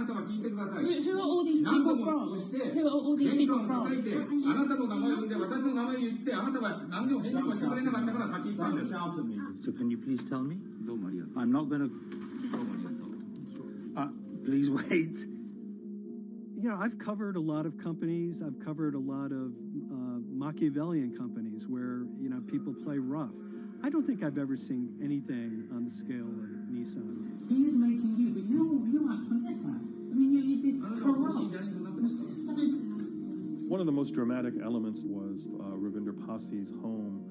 Who are all these people from? Who are all these people from? So can you please tell me? I'm not going to... please wait. You know, I've covered a lot of companies. I've covered a lot of Machiavellian companies where, you know, people play rough. I don't think I've ever seen anything on the scale of Nissan. He is making you, but you act for Nissan. I mean, it's corrupt. The system is... One of the most dramatic elements was Ravinder Passi's home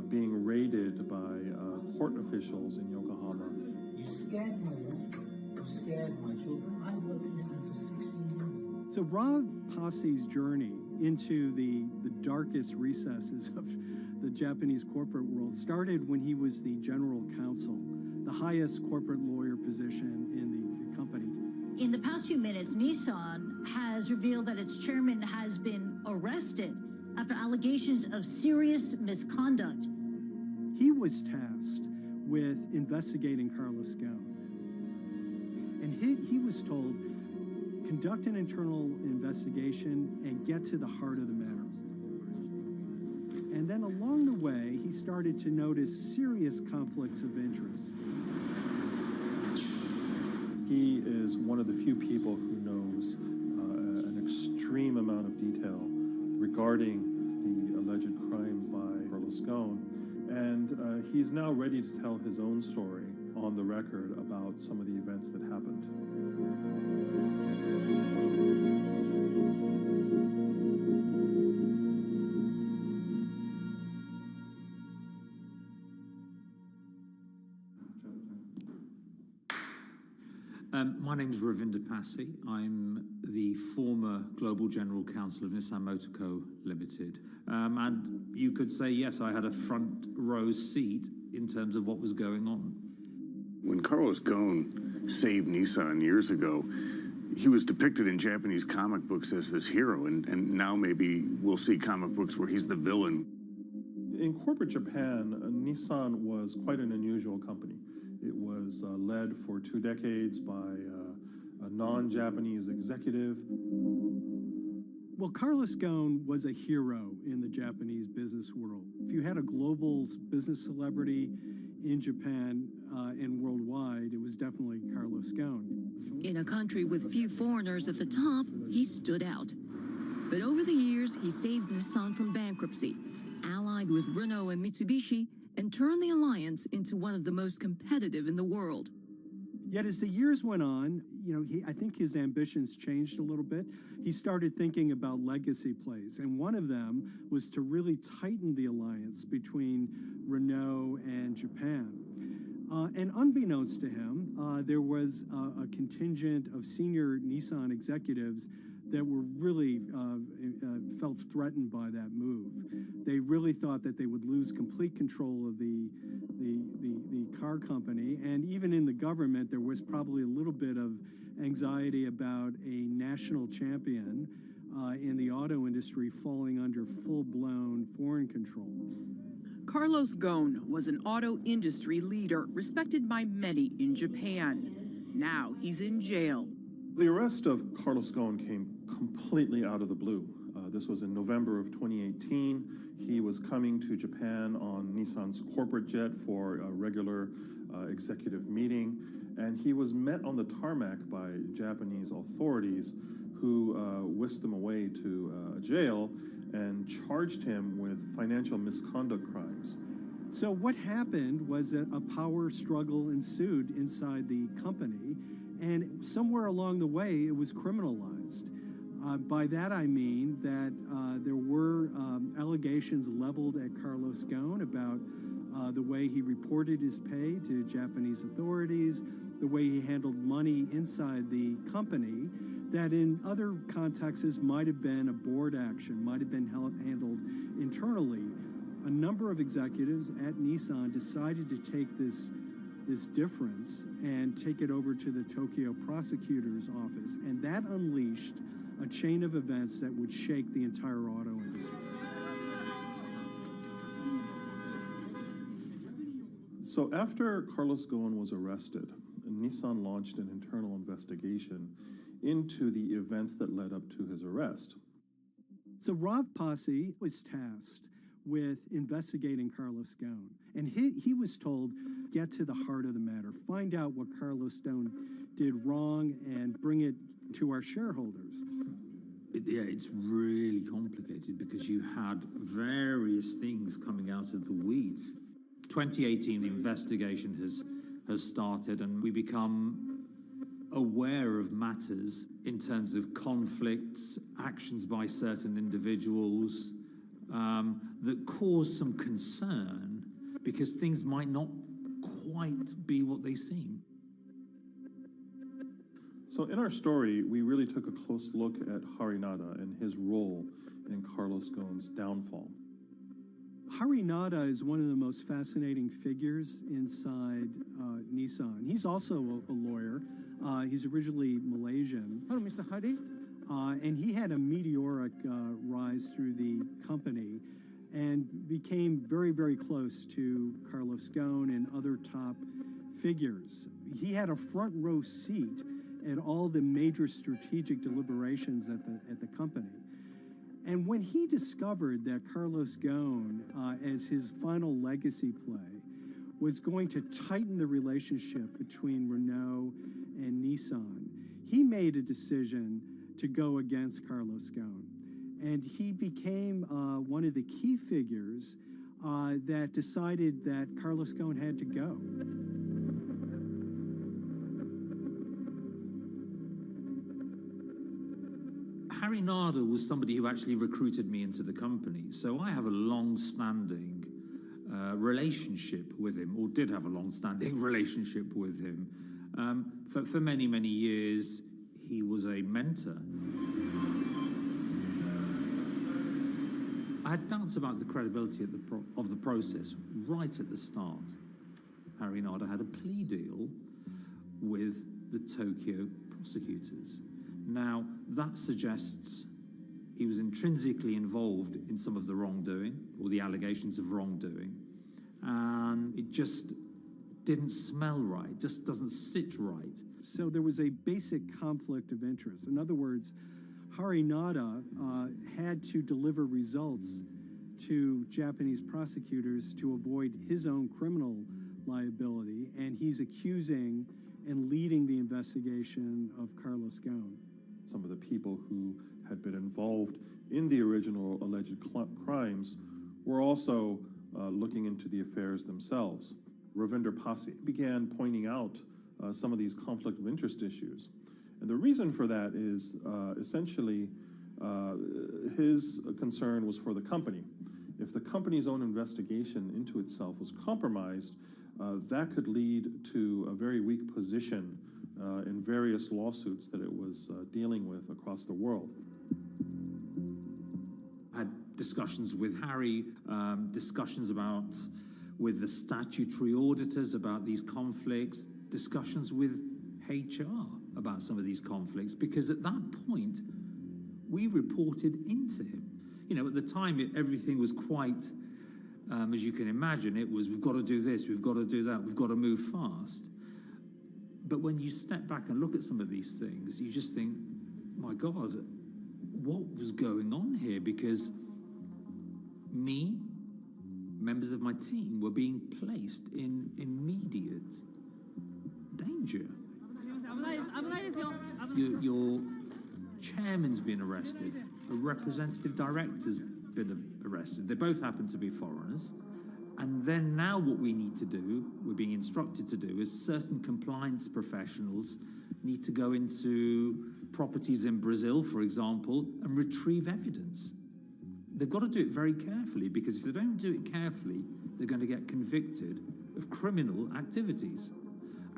being raided by court officials in Yokohama. You scared my wife. You scared my children. I worked in Nissan for 16 years. So Rav Passi's journey into the darkest recesses of the Japanese corporate world started when he was the general counsel, the highest corporate lawyer position in the company. In the past few minutes, Nissan has revealed that its chairman has been arrested after allegations of serious misconduct. He was tasked with investigating Carlos Ghosn. And he was told, conduct an internal investigation and get to the heart of the matter. And then along the way, he started to notice serious conflicts of interest. He is one of the few people who knows an extreme amount of detail regarding the alleged crimes by Carlos Ghosn. And he's now ready to tell his own story on the record about some of the events that happened. My name is Ravinder Passi. I'm the former Global General Counsel of Nissan Motor Co. Limited. And you could say, yes, I had a front row seat in terms of what was going on. When Carlos Ghosn saved Nissan years ago, he was depicted in Japanese comic books as this hero, and now maybe we'll see comic books where he's the villain. In corporate Japan, Nissan was quite an unusual company. It was led for 2 decades by a non-Japanese executive. Well, Carlos Ghosn was a hero in the Japanese business world. If you had a global business celebrity in Japan and worldwide, it was definitely Carlos Ghosn. In a country with few foreigners at the top, he stood out. But over the years, he saved Nissan from bankruptcy, allied with Renault and Mitsubishi, and turned the alliance into one of the most competitive in the world. Yet as the years went on, you know, I think his ambitions changed a little bit. He started thinking about legacy plays, and one of them was to really tighten the alliance between Renault and Japan. And unbeknownst to him, there was a contingent of senior Nissan executives that were really felt threatened by that move. They really thought that they would lose complete control of the car company, and even in the government, there was probably a little bit of anxiety about a national champion in the auto industry falling under full-blown foreign control. Carlos Ghosn was an auto industry leader, respected by many in Japan. Now he's in jail. The arrest of Carlos Ghosn came completely out of the blue. This was in November of 2018. He was coming to Japan on Nissan's corporate jet for a regular executive meeting, and he was met on the tarmac by Japanese authorities who whisked him away to a jail and charged him with financial misconduct crimes. So what happened was that a power struggle ensued inside the company, and somewhere along the way, it was criminalized. By that I mean that there were allegations leveled at Carlos Ghosn about the way he reported his pay to Japanese authorities, the way he handled money inside the company, that in other contexts might have been a board action, might have been handled internally. A number of executives at Nissan decided to take this difference and take it over to the Tokyo prosecutor's office, and that unleashed a chain of events that would shake the entire auto industry. So after Carlos Ghosn was arrested, Nissan launched an internal investigation into the events that led up to his arrest. So Rav Passi was tasked with investigating Carlos Ghosn, and he was told, get to the heart of the matter, find out what Carlos Ghosn did wrong and bring it to our shareholders. Yeah, it's really complicated because you had various things coming out of the weeds. 2018, the investigation has started, and we become aware of matters in terms of conflicts, actions by certain individuals that cause some concern because things might not quite be what they seem. So in our story, we really took a close look at Harinada and his role in Carlos Ghosn's downfall. Harinada is one of the most fascinating figures inside Nissan. He's also a lawyer. He's originally Malaysian. Hello, Mr. Hadi. And he had a meteoric rise through the company and became very, very close to Carlos Ghosn and other top figures. He had a front row seat at all the major strategic deliberations at the company. And when he discovered that Carlos Ghosn, as his final legacy play, was going to tighten the relationship between Renault and Nissan, he made a decision to go against Carlos Ghosn. And he became one of the key figures that decided that Carlos Ghosn had to go. Harinada was somebody who actually recruited me into the company, so I have a long-standing relationship with him, or did have a long-standing relationship with him. For many, many years, he was a mentor. I had doubts about the credibility of the process right at the start. Harinada had a plea deal with the Tokyo prosecutors. Now, that suggests he was intrinsically involved in some of the wrongdoing, or the allegations of wrongdoing, and it just didn't smell right, just doesn't sit right. So there was a basic conflict of interest. In other words, Harinada had to deliver results to Japanese prosecutors to avoid his own criminal liability, and he's accusing and leading the investigation of Carlos Ghosn. Some of the people who had been involved in the original alleged crimes were also looking into the affairs themselves. Ravinder Passi began pointing out some of these conflict of interest issues. And the reason for that is essentially his concern was for the company. If the company's own investigation into itself was compromised, that could lead to a very weak position in various lawsuits that it was dealing with across the world. I had discussions with Harry, discussions with the statutory auditors about these conflicts, discussions with HR about some of these conflicts, because at that point, we reported into him. You know, at the time, everything was quite, as you can imagine, it was, we've got to do this, we've got to do that, we've got to move fast. But when you step back and look at some of these things, you just think, my God, what was going on here? Because me, members of my team, were being placed in immediate danger. Your chairman's been arrested, a representative director's been arrested. They both happen to be foreigners. And then now what we need to do, we're being instructed to do, is certain compliance professionals need to go into properties in Brazil, for example, and retrieve evidence. They've got to do it very carefully, because if they don't do it carefully, they're going to get convicted of criminal activities.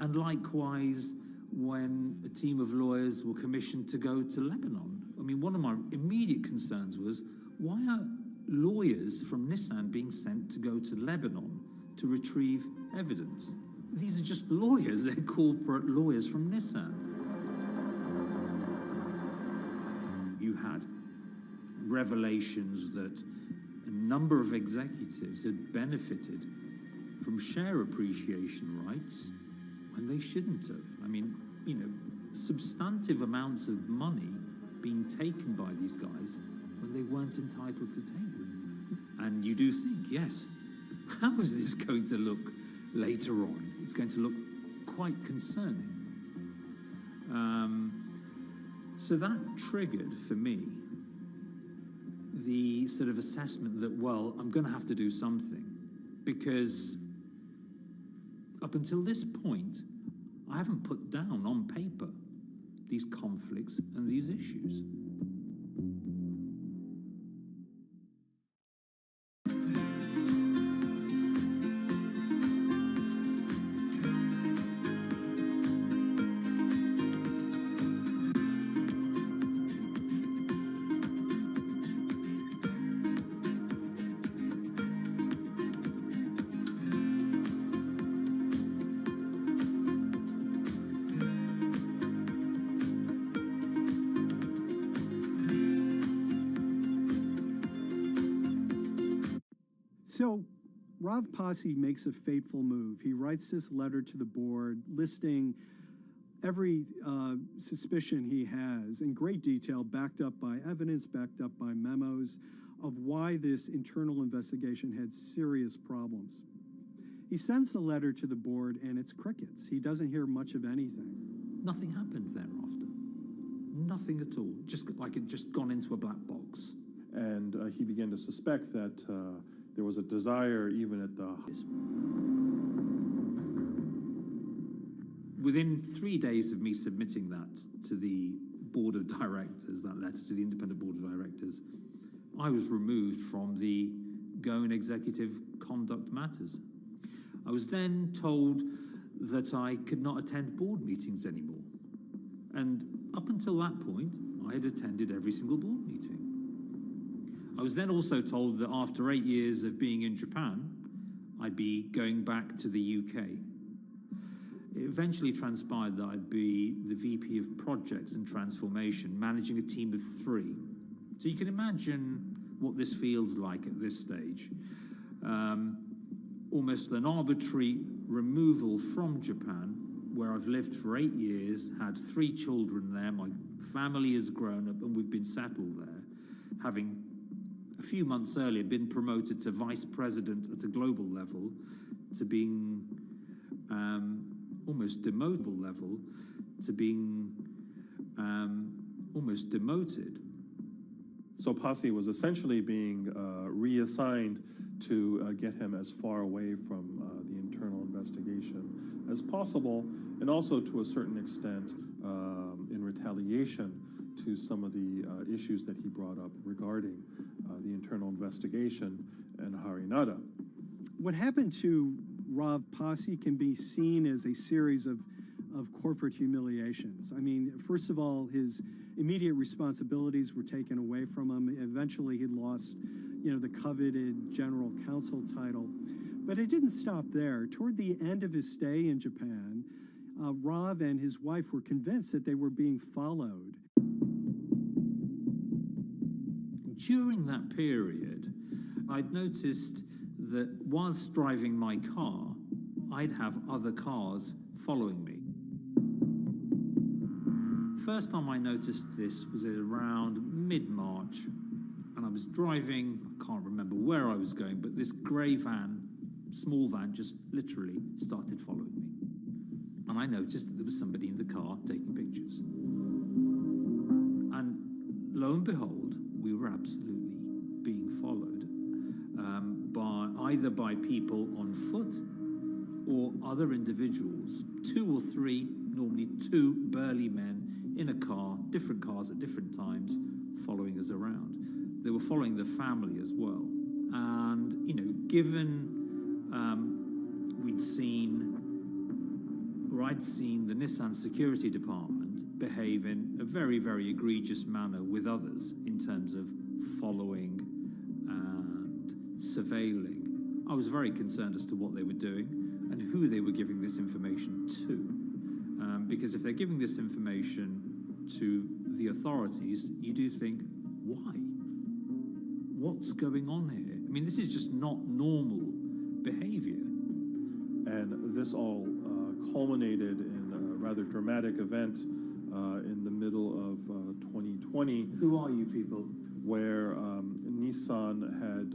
And likewise, when a team of lawyers were commissioned to go to Lebanon, I mean, one of my immediate concerns was, why are lawyers from Nissan being sent to go to Lebanon to retrieve evidence? These are just lawyers, they're corporate lawyers from Nissan. You had revelations that a number of executives had benefited from share appreciation rights when they shouldn't have. I mean, you know, substantive amounts of money being taken by these guys when they weren't entitled to take them. And you do think, yes, how is this going to look later on? It's going to look quite concerning. So that triggered for me the sort of assessment that, well, I'm going to have to do something, because up until this point, I haven't put down on paper these conflicts and these issues. So Rav Pasi makes a fateful move. He writes this letter to the board listing every suspicion he has in great detail, backed up by evidence, backed up by memos, of why this internal investigation had serious problems. He sends the letter to the board and it's crickets. He doesn't hear much of anything. Nothing happened thereafter. Nothing at all. Just like it just gone into a black box. And he began to suspect that there was a desire even at the... Within 3 days of me submitting that to the board of directors, that letter to the independent board of directors, I was removed from the Goan Executive Conduct Matters. I was then told that I could not attend board meetings anymore. And up until that point, I had attended every single board meeting. I was then also told that after 8 years of being in Japan, I'd be going back to the UK. It eventually transpired that I'd be the VP of Projects and Transformation, managing a team of 3. So you can imagine what this feels like at this stage. Almost an arbitrary removal from Japan, where I've lived for 8 years, had 3 children there, my family has grown up, and we've been settled there, having a few months earlier been promoted to vice president at a global level, to being almost demoted level, to being almost demoted. So Pasi was essentially being reassigned to get him as far away from the internal investigation as possible, and also to a certain extent in retaliation to some of the issues that he brought up regarding the internal investigation and Harinada. What happened to Rav Pasi can be seen as a series of corporate humiliations. I mean, first of all, his immediate responsibilities were taken away from him. Eventually, he lost, the coveted general counsel title. But it didn't stop there. Toward the end of his stay in Japan, Rav and his wife were convinced that they were being followed. During that period, I'd noticed that whilst driving my car, I'd have other cars following me. First time I noticed this was around mid-March, and I was driving, I can't remember where I was going, but this grey van, small van, just literally started following me. And I noticed that there was somebody in the car taking pictures. And lo and behold, we were absolutely being followed either by people on foot or other individuals, 2 or 3, normally 2 burly men in a car, different cars at different times, following us around. They were following the family as well. And, given I'd seen the Nissan security department behave in a very, very egregious manner with others in terms of following and surveilling, I was very concerned as to what they were doing and who they were giving this information to. Because if they're giving this information to the authorities, you do think, why? What's going on here? I mean, this is just not normal behavior. And this all culminated in a rather dramatic event in the middle of 2020. Who are you people? Where Nissan had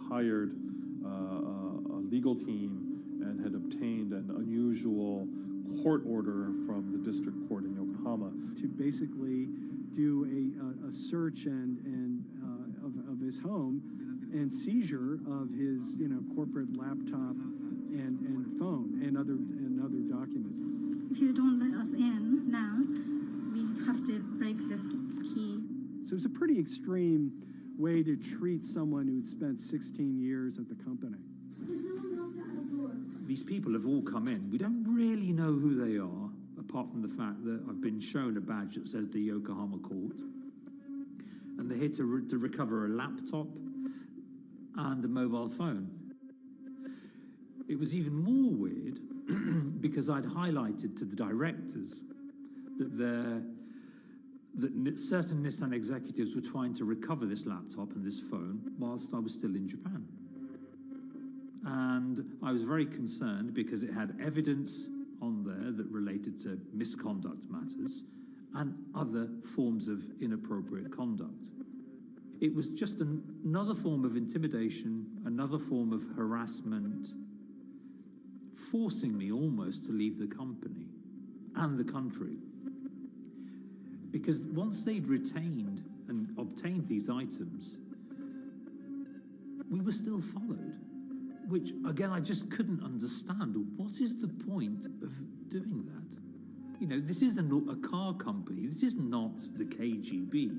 hired a legal team and had obtained an unusual court order from the district court in Yokohama to basically do a search of his home and seizure of his corporate laptop and phone and other documents. If you don't let us in now, we have to break this key. So it's a pretty extreme way to treat someone who'd spent 16 years at the company. These people have all come in. We don't really know who they are, apart from the fact that I've been shown a badge that says the Yokohama court. And they're here to recover a laptop and a mobile phone. It was even more weird because I'd highlighted to the directors that certain Nissan executives were trying to recover this laptop and this phone whilst I was still in Japan. And I was very concerned because it had evidence on there that related to misconduct matters and other forms of inappropriate conduct. It was just another form of intimidation, another form of harassment, forcing me almost to leave the company and the country. Because once they'd retained and obtained these items, we were still followed, which, again, I just couldn't understand. What is the point of doing that? You know, this isn't a car company. This is not the KGB.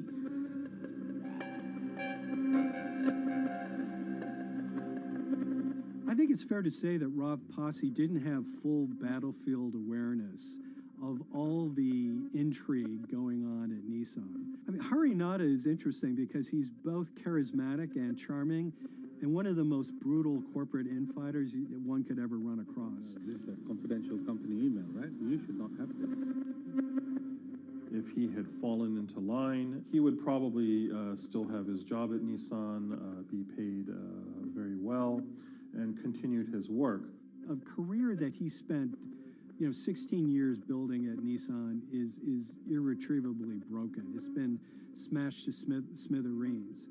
I think it's fair to say that Rav Pasi didn't have full battlefield awareness of all the intrigue going on at Nissan. I mean, Hari Nada is interesting because he's both charismatic and charming, and one of the most brutal corporate infighters one could ever run across. This is a confidential company email, right? You should not have this. If he had fallen into line, he would probably still have his job at Nissan, be paid very well, and continued his work. A career that he spent 16 years building at Nissan is irretrievably broken. It's been smashed to smithereens.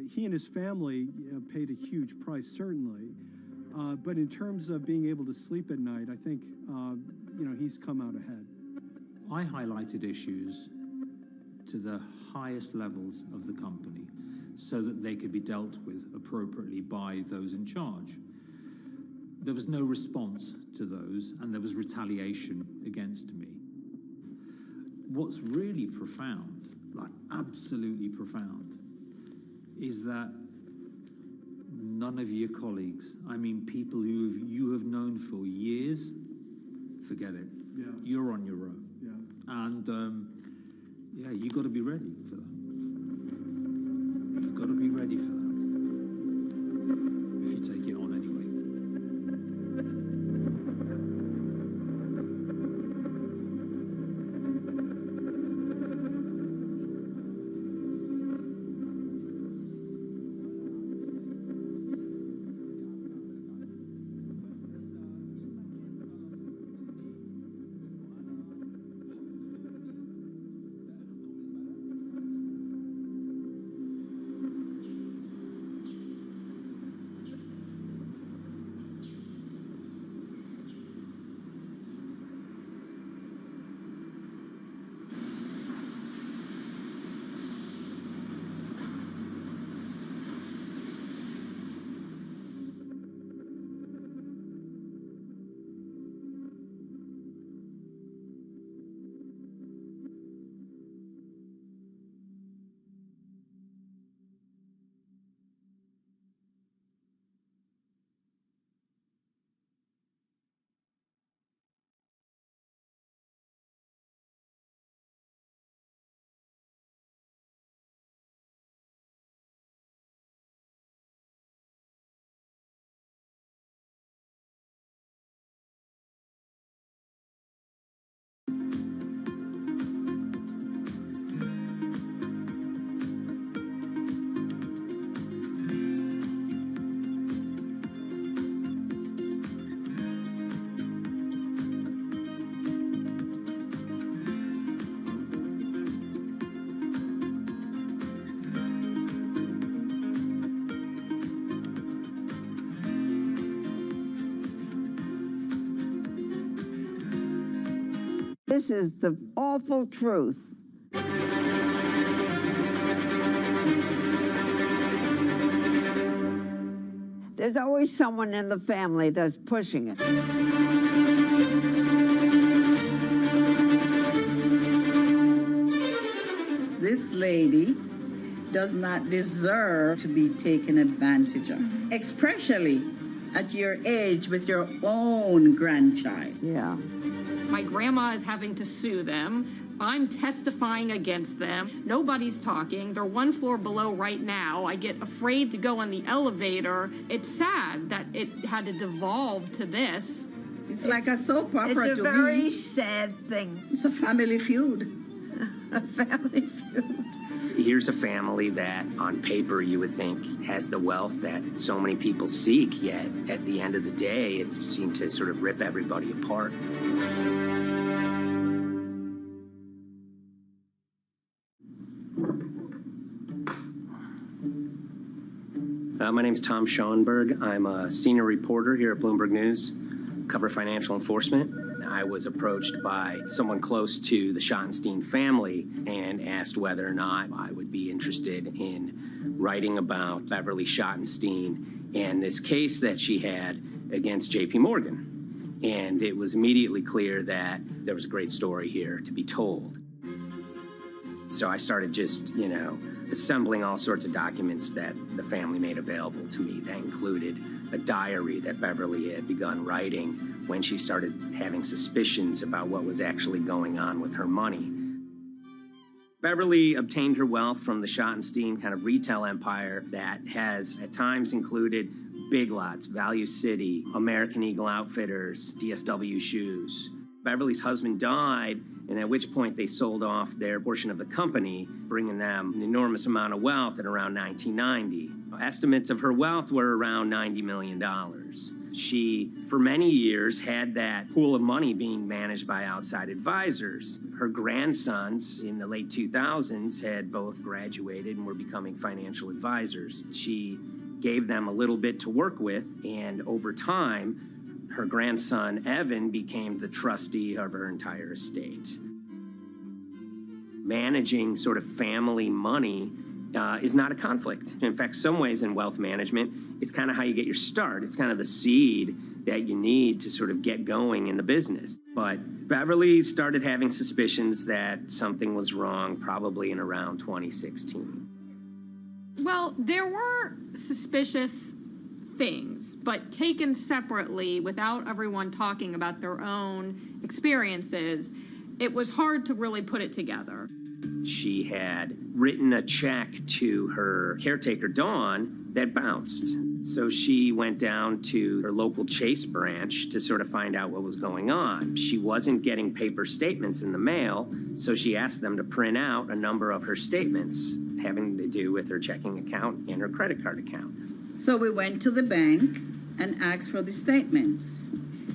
He and his family paid a huge price, certainly. But in terms of being able to sleep at night, I think, he's come out ahead. I highlighted issues to the highest levels of the company so that they could be dealt with appropriately by those in charge. There was no response to those, and there was retaliation against me. What's really profound, like absolutely profound, is that none of your colleagues, I mean people who you have known for years, forget it. Yeah. You're on your own. Yeah. And you got to be ready for that. You've got to be ready for that. If you take it on anyway. This is the awful truth. There's always someone in the family that's pushing it. This lady does not deserve to be taken advantage of, especially at your age with your own grandchild. Yeah. My grandma is having to sue them. I'm testifying against them. Nobody's talking. They're one floor below right now. I get afraid to go on the elevator. It's sad that it had to devolve to this. It's like a soap opera to me. It's a very sad thing. It's a family feud. A family feud. Here's a family that, on paper, you would think has the wealth that so many people seek, yet at the end of the day, it seemed to sort of rip everybody apart. My name's Tom Schoenberg. I'm a senior reporter here at Bloomberg News, cover financial enforcement. I was approached by someone close to the Schottenstein family and asked whether or not I would be interested in writing about Beverly Schottenstein and this case that she had against JP Morgan. And it was immediately clear that there was a great story here to be told. So I started just, assembling all sorts of documents that the family made available to me. That included a diary that Beverly had begun writing when she started having suspicions about what was actually going on with her money. Beverly obtained her wealth from the Schottenstein kind of retail empire that has at times included Big Lots, Value City, American Eagle Outfitters, DSW Shoes. Beverly's husband died, and at which point they sold off their portion of the company, bringing them an enormous amount of wealth at around 1990. Estimates of her wealth were around $90 million. She, for many years, had that pool of money being managed by outside advisors. Her grandsons in the late 2000s had both graduated and were becoming financial advisors. She gave them a little bit to work with, and over time, her grandson, Evan, became the trustee of her entire estate. Managing sort of family money is not a conflict. In fact, some ways in wealth management, it's kind of how you get your start. It's kind of the seed that you need to sort of get going in the business. But Beverly started having suspicions that something was wrong probably in around 2016. Well, there were suspicious things, but taken separately without everyone talking about their own experiences, it was hard to really put it together. She had written a check to her caretaker, Dawn, that bounced. So she went down to her local Chase branch to sort of find out what was going on. She wasn't getting paper statements in the mail, so she asked them to print out a number of her statements having to do with her checking account and her credit card account. So we went to the bank and asked for the statements.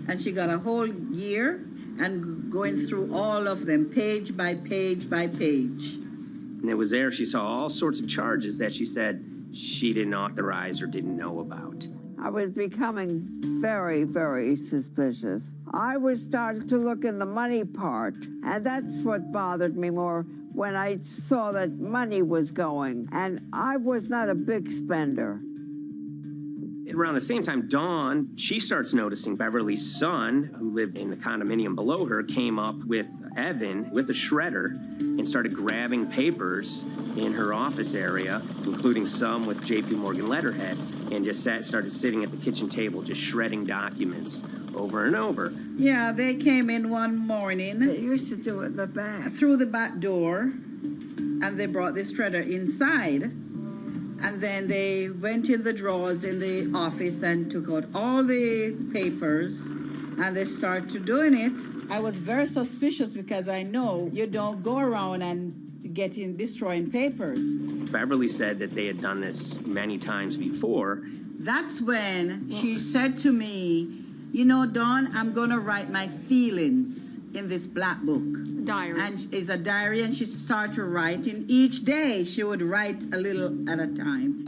And she got a whole year and going through all of them, page by page by page. And it was there she saw all sorts of charges that she said she didn't authorize or didn't know about. I was becoming very, very suspicious. I was starting to look in the money part, and that's what bothered me more when I saw that money was going, and I was not a big spender. Around the same time, Dawn, she starts noticing Beverly's son, who lived in the condominium below her, came up with Evan with a shredder and started grabbing papers in her office area, including some with JP Morgan letterhead, and just started sitting at the kitchen table, just shredding documents over and over. Yeah, they came in one morning. They used to do it in the back. Through the back door, and they brought the shredder inside. And then they went in the drawers in the office and took out all the papers, and they started doing it. I was very suspicious because I know you don't go around and destroying papers. Beverly said that they had done this many times before. That's when she said to me, Dawn, I'm going to write my feelings in this black book. Diary. And it's a diary, and she started writing. Each day, she would write a little at a time.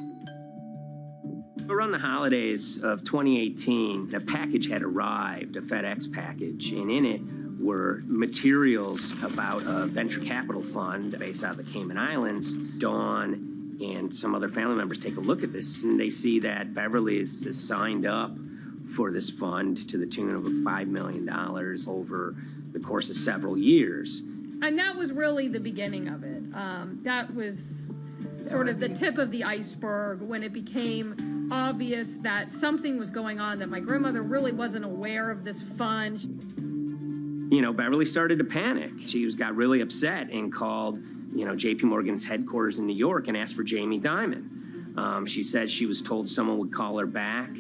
Around the holidays of 2018, a package had arrived, a FedEx package, and in it were materials about a venture capital fund based out of the Cayman Islands. Dawn and some other family members take a look at this, and they see that Beverly is signed up for this fund to the tune of $5 million over the course of several years. And that was really the beginning of it. That was sort of the tip of the iceberg when it became obvious that something was going on, that my grandmother really wasn't aware of this fund. You know, Beverly started to panic. She got really upset and called, JP Morgan's headquarters in New York and asked for Jamie Dimon. She said she was told someone would call her back,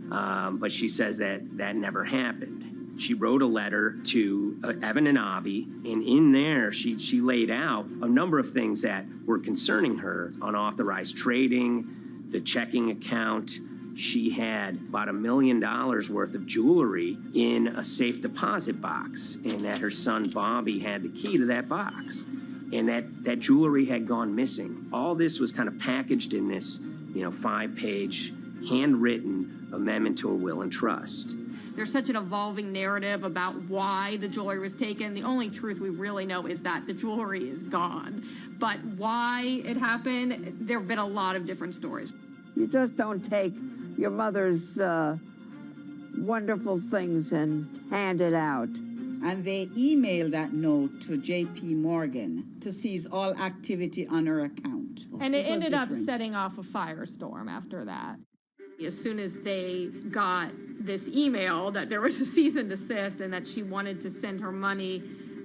but she says that never happened. She wrote a letter to Evan and Avi, and in there she laid out a number of things that were concerning her: unauthorized trading, the checking account. She had about $1 million worth of jewelry in a safe deposit box, and that her son Bobby had the key to that box, and that jewelry had gone missing. All this was kind of packaged in this, 5-page handwritten amendment to a will and trust. There's such an evolving narrative about why the jewelry was taken. The only truth we really know is that the jewelry is gone. But why it happened, there have been a lot of different stories. You just don't take your mother's wonderful things and hand it out. And they emailed that note to J.P. Morgan to seize all activity on her account. And it ended up setting off a firestorm after that. As soon as they got this email that there was a cease and desist and that she wanted to send her money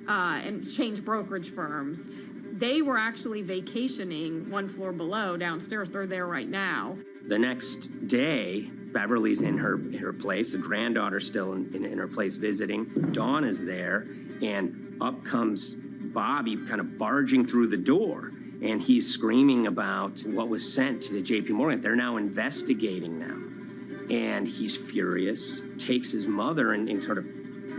and change brokerage firms, they were actually vacationing one floor below downstairs. They're there right now. The next day, Beverly's in her place. The granddaughter's still in her place visiting. Dawn is there, and up comes Bobby kind of barging through the door. And he's screaming about what was sent to the JP Morgan. They're now investigating them. And he's furious, takes his mother and sort of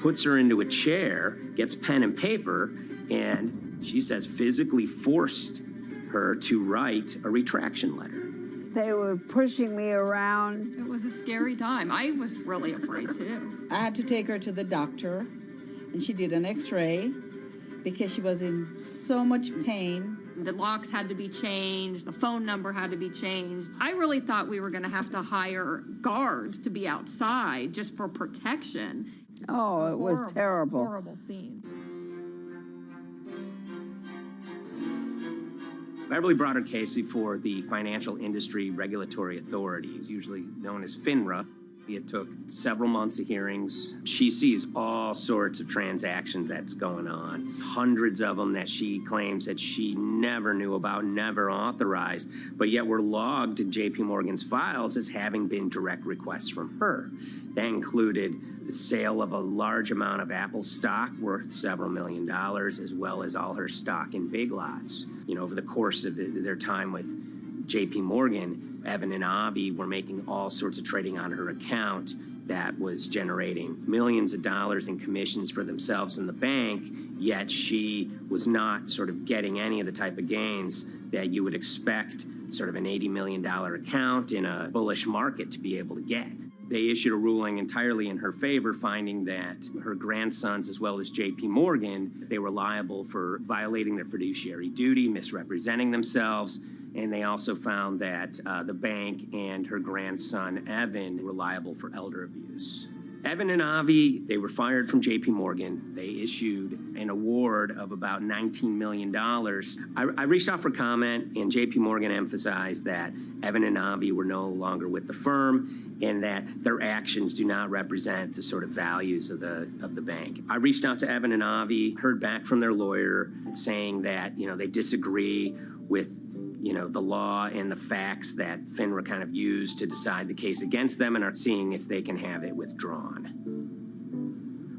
puts her into a chair, gets pen and paper, and she says physically forced her to write a retraction letter. They were pushing me around. It was a scary time. I was really afraid too. I had to take her to the doctor, and she did an x-ray because she was in so much pain. The locks had to be changed. The phone number had to be changed. I really thought we were going to have to hire guards to be outside just for protection. Oh, it was terrible. Horrible scene. Beverly brought her case before the Financial Industry Regulatory Authorities, usually known as FINRA. It took several months of hearings. She sees all sorts of transactions that's going on, hundreds of them that she claims that she never knew about, never authorized, but yet were logged in JP Morgan's files as having been direct requests from her. That included the sale of a large amount of Apple stock worth several $1 million, as well as all her stock in Big Lots. Over the course of their time with JP Morgan, Evan and Avi were making all sorts of trading on her account that was generating millions of dollars in commissions for themselves and the bank, yet she was not sort of getting any of the type of gains that you would expect sort of an $80 million account in a bullish market to be able to get. They issued a ruling entirely in her favor, finding that her grandsons, as well as JP Morgan, they were liable for violating their fiduciary duty, misrepresenting themselves, and they also found that the bank and her grandson, Evan, were liable for elder abuse. Evan and Avi, they were fired from JP Morgan. They issued an award of about $19 million. I reached out for comment, and JP Morgan emphasized that Evan and Avi were no longer with the firm and that their actions do not represent the sort of values of the bank. I reached out to Evan and Avi, heard back from their lawyer saying that, they disagree with the law and the facts that FINRA kind of used to decide the case against them and are seeing if they can have it withdrawn.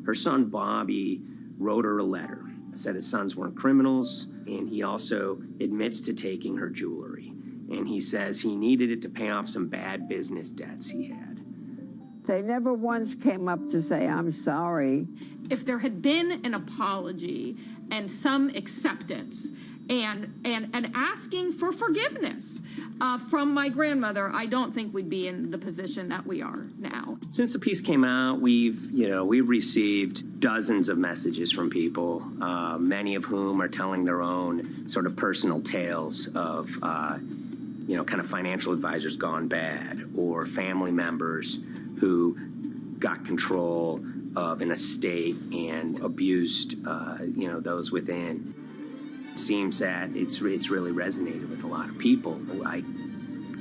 Her son, Bobby, wrote her a letter, said his sons weren't criminals, and he also admits to taking her jewelry. And he says he needed it to pay off some bad business debts he had. They never once came up to say, I'm sorry. If there had been an apology and some acceptance and asking for forgiveness from my grandmother, I don't think we'd be in the position that we are now. Since the piece came out, we've received dozens of messages from people, many of whom are telling their own sort of personal tales of, kind of financial advisors gone bad, or family members who got control of an estate and abused, those within. It seems that it's really resonated with a lot of people. I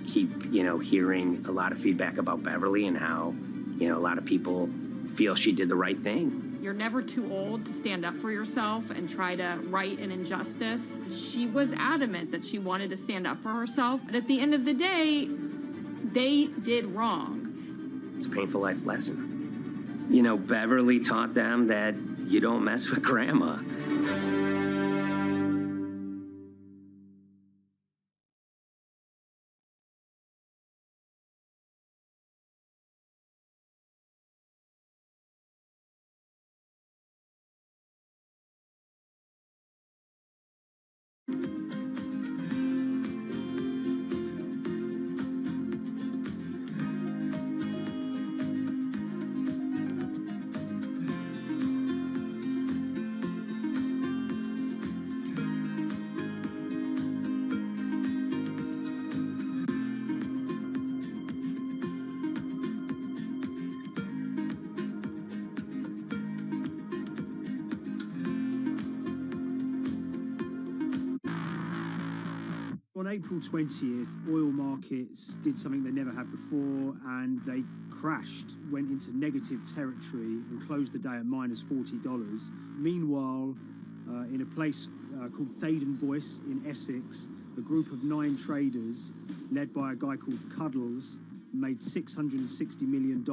keep, hearing a lot of feedback about Beverly and how, a lot of people feel she did the right thing. You're never too old to stand up for yourself and try to right an injustice. She was adamant that she wanted to stand up for herself, but at the end of the day, they did wrong. It's a painful life lesson. Beverly taught them that you don't mess with grandma. On April 20th, oil markets did something they never had before, and they crashed, went into negative territory and closed the day at minus $40. Meanwhile, in a place called Thaden Boyce in Essex, a group of 9 traders, led by a guy called Cuddles, made $660 million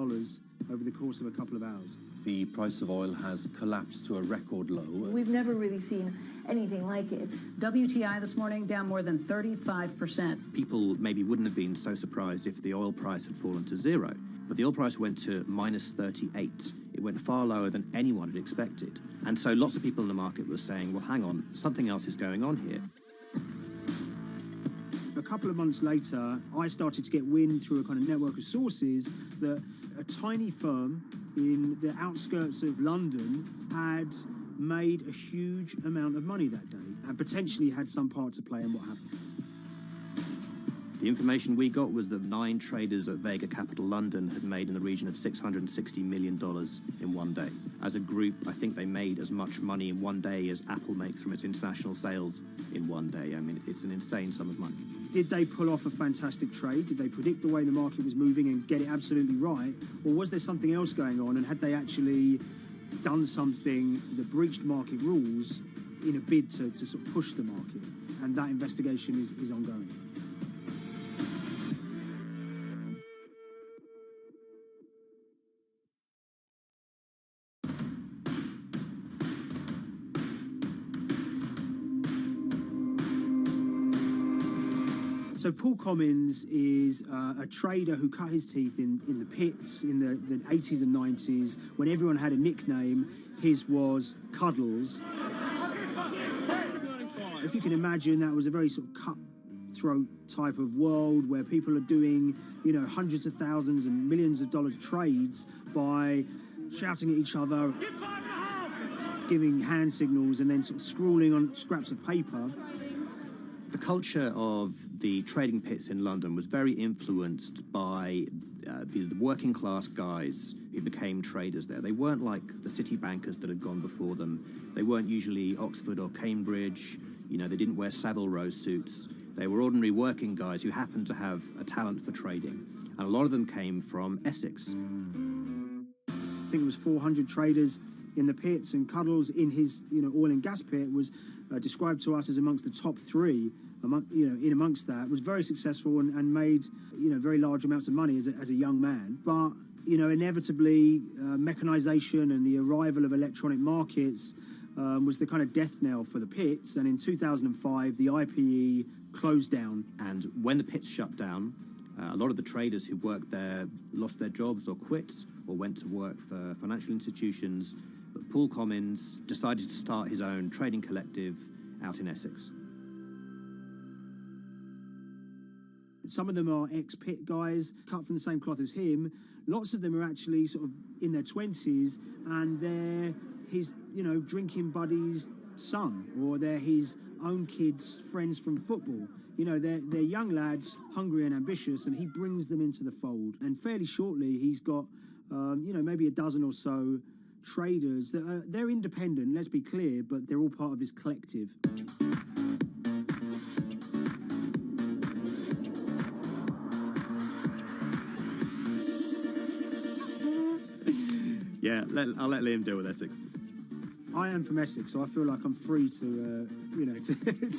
over the course of a couple of hours. The price of oil has collapsed to a record low. We've never really seen anything like it. WTI this morning down more than 35%. People maybe wouldn't have been so surprised if the oil price had fallen to zero, but the oil price went to minus 38. It went far lower than anyone had expected. And so lots of people in the market were saying, well, hang on, something else is going on here. A couple of months later, I started to get wind through a kind of network of sources that a tiny firm in the outskirts of London had made a huge amount of money that day and potentially had some part to play in what happened. The information we got was that 9 traders at Vega Capital London had made in the region of $660 million in one day. As a group, I think they made as much money in one day as Apple makes from its international sales in one day. I mean, it's an insane sum of money. Did they pull off a fantastic trade? Did they predict the way the market was moving and get it absolutely right? Or was there something else going on, and had they actually done something that breached market rules in a bid to sort of push the market? And that investigation is ongoing. So Paul Commins is a trader who cut his teeth in the pits in the 80s and 90s when everyone had a nickname. His was Cuddles. If you can imagine, that was a very sort of cutthroat type of world where people are doing, hundreds of thousands and millions of dollar trades by shouting at each other, giving hand signals, and then sort of scrawling on scraps of paper. The culture of the trading pits in London was very influenced by the working class guys who became traders there. They weren't like the city bankers that had gone before them. They weren't usually Oxford or Cambridge. They didn't wear Savile Row suits. They were ordinary working guys who happened to have a talent for trading. And a lot of them came from Essex. I think it was 400 traders in the pits, and Cuddles in his oil and gas pit was described to us as amongst the top 3. Amongst that, was very successful and made very large amounts of money as a young man. But inevitably, mechanization and the arrival of electronic markets was the kind of death knell for the pits. And in 2005, the IPE closed down. And when the pits shut down, a lot of the traders who worked there lost their jobs or quit or went to work for financial institutions. But Paul Commins decided to start his own trading collective out in Essex. Some of them are ex-pit guys, cut from the same cloth as him. Lots of them are actually sort of in their 20s, and they're his, drinking buddy's son, or they're his own kids' friends from football. They're young lads, hungry and ambitious, and he brings them into the fold. And fairly shortly, he's got, maybe a dozen or so traders that they're independent, let's be clear, but they're all part of this collective. Yeah, I'll let Liam deal with Essex. I am from Essex, so I feel like I'm free to, to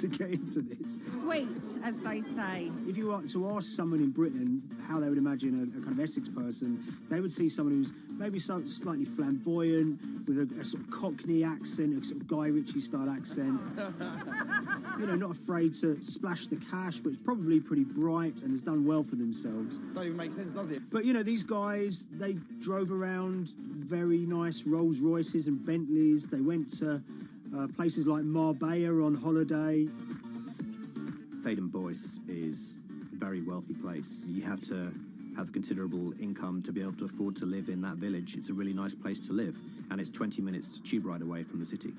get into this. Sweet, as they say. If you were to ask someone in Britain how they would imagine a kind of Essex person, they would see someone who's maybe slightly flamboyant, with a sort of Cockney accent, a sort of Guy Ritchie-style accent. Not afraid to splash the cash, but it's probably pretty bright and has done well for themselves. Don't even make sense, does it? But, these guys, they drove around very nice Rolls Royces and Bentleys. They went to places like Marbella on holiday. Baden-Boyce is a very wealthy place. You have to have considerable income to be able to afford to live in that village. It's a really nice place to live, and it's 20 minutes tube ride away from the city.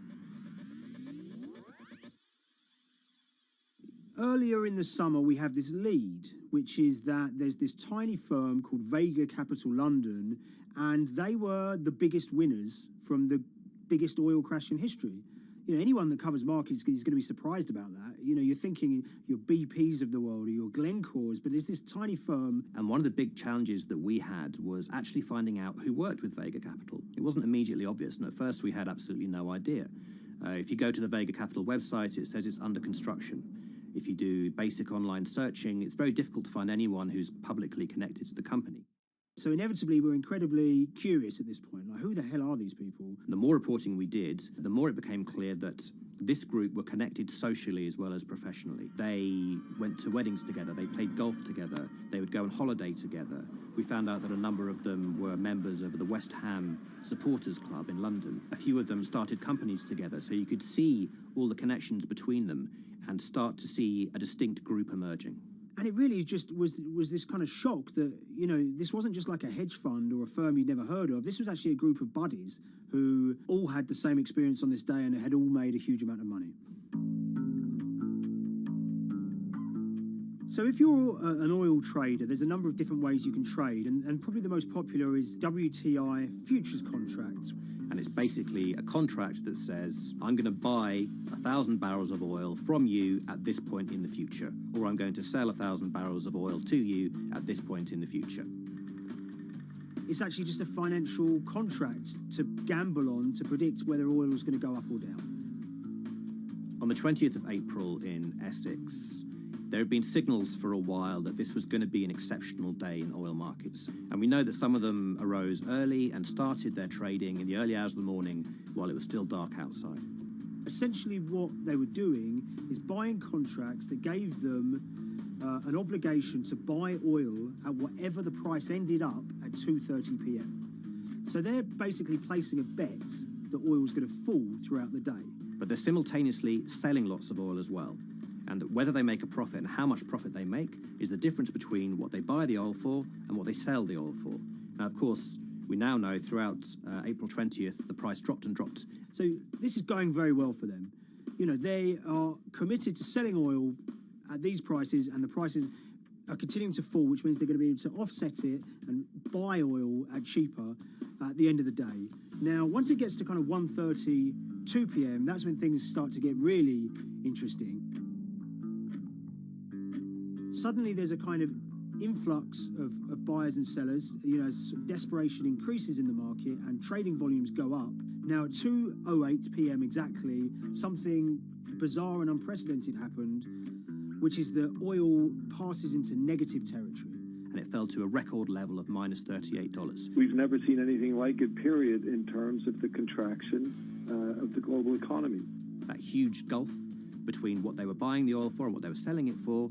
Earlier in the summer, we have this lead, which is that there's this tiny firm called Vega Capital London, and they were the biggest winners from the biggest oil crash in history. Anyone that covers markets is going to be surprised about that. You're thinking your BPs of the world or your Glencores, but there's this tiny firm. And one of the big challenges that we had was actually finding out who worked with Vega Capital. It wasn't immediately obvious, and at first we had absolutely no idea. If you go to the Vega Capital website, it says it's under construction. If you do basic online searching, it's very difficult to find anyone who's publicly connected to the company. So inevitably, we're incredibly curious at this point. Like, who the hell are these people? The more reporting we did, the more it became clear that this group were connected socially as well as professionally. They went to weddings together, they played golf together, they would go on holiday together. We found out that a number of them were members of the West Ham Supporters Club in London. A few of them started companies together, so you could see all the connections between them and start to see a distinct group emerging. And it really just was this kind of shock that, this wasn't just like a hedge fund or a firm you'd never heard of. This was actually a group of buddies who all had the same experience on this day and had all made a huge amount of money. So if you're an oil trader, there's a number of different ways you can trade, and probably the most popular is WTI futures contracts. And it's basically a contract that says, I'm going to buy 1,000 barrels of oil from you at this point in the future, or I'm going to sell 1,000 barrels of oil to you at this point in the future. It's actually just a financial contract to gamble on to predict whether oil is going to go up or down. On the 20th of April in Essex, there had been signals for a while that this was going to be an exceptional day in oil markets. And we know that some of them arose early and started their trading in the early hours of the morning while it was still dark outside. Essentially what they were doing is buying contracts that gave them an obligation to buy oil at whatever the price ended up at 2:30 p.m. So they're basically placing a bet that oil was going to fall throughout the day. But they're simultaneously selling lots of oil as well. And whether they make a profit and how much profit they make is the difference between what they buy the oil for and what they sell the oil for. Now, of course, we now know throughout April 20th, the price dropped and dropped. So this is going very well for them. They are committed to selling oil at these prices, and the prices are continuing to fall, which means they're going to be able to offset it and buy oil at cheaper at the end of the day. Now, once it gets to kind of 1:30, 2 p.m., that's when things start to get really interesting. Suddenly there's a kind of influx of buyers and sellers, as desperation increases in the market and trading volumes go up. Now at 2:08 p.m. exactly, something bizarre and unprecedented happened, which is that oil passes into negative territory. And it fell to a record level of minus $38. We've never seen anything like it, period, in terms of the contraction of the global economy. That huge gulf between what they were buying the oil for and what they were selling it for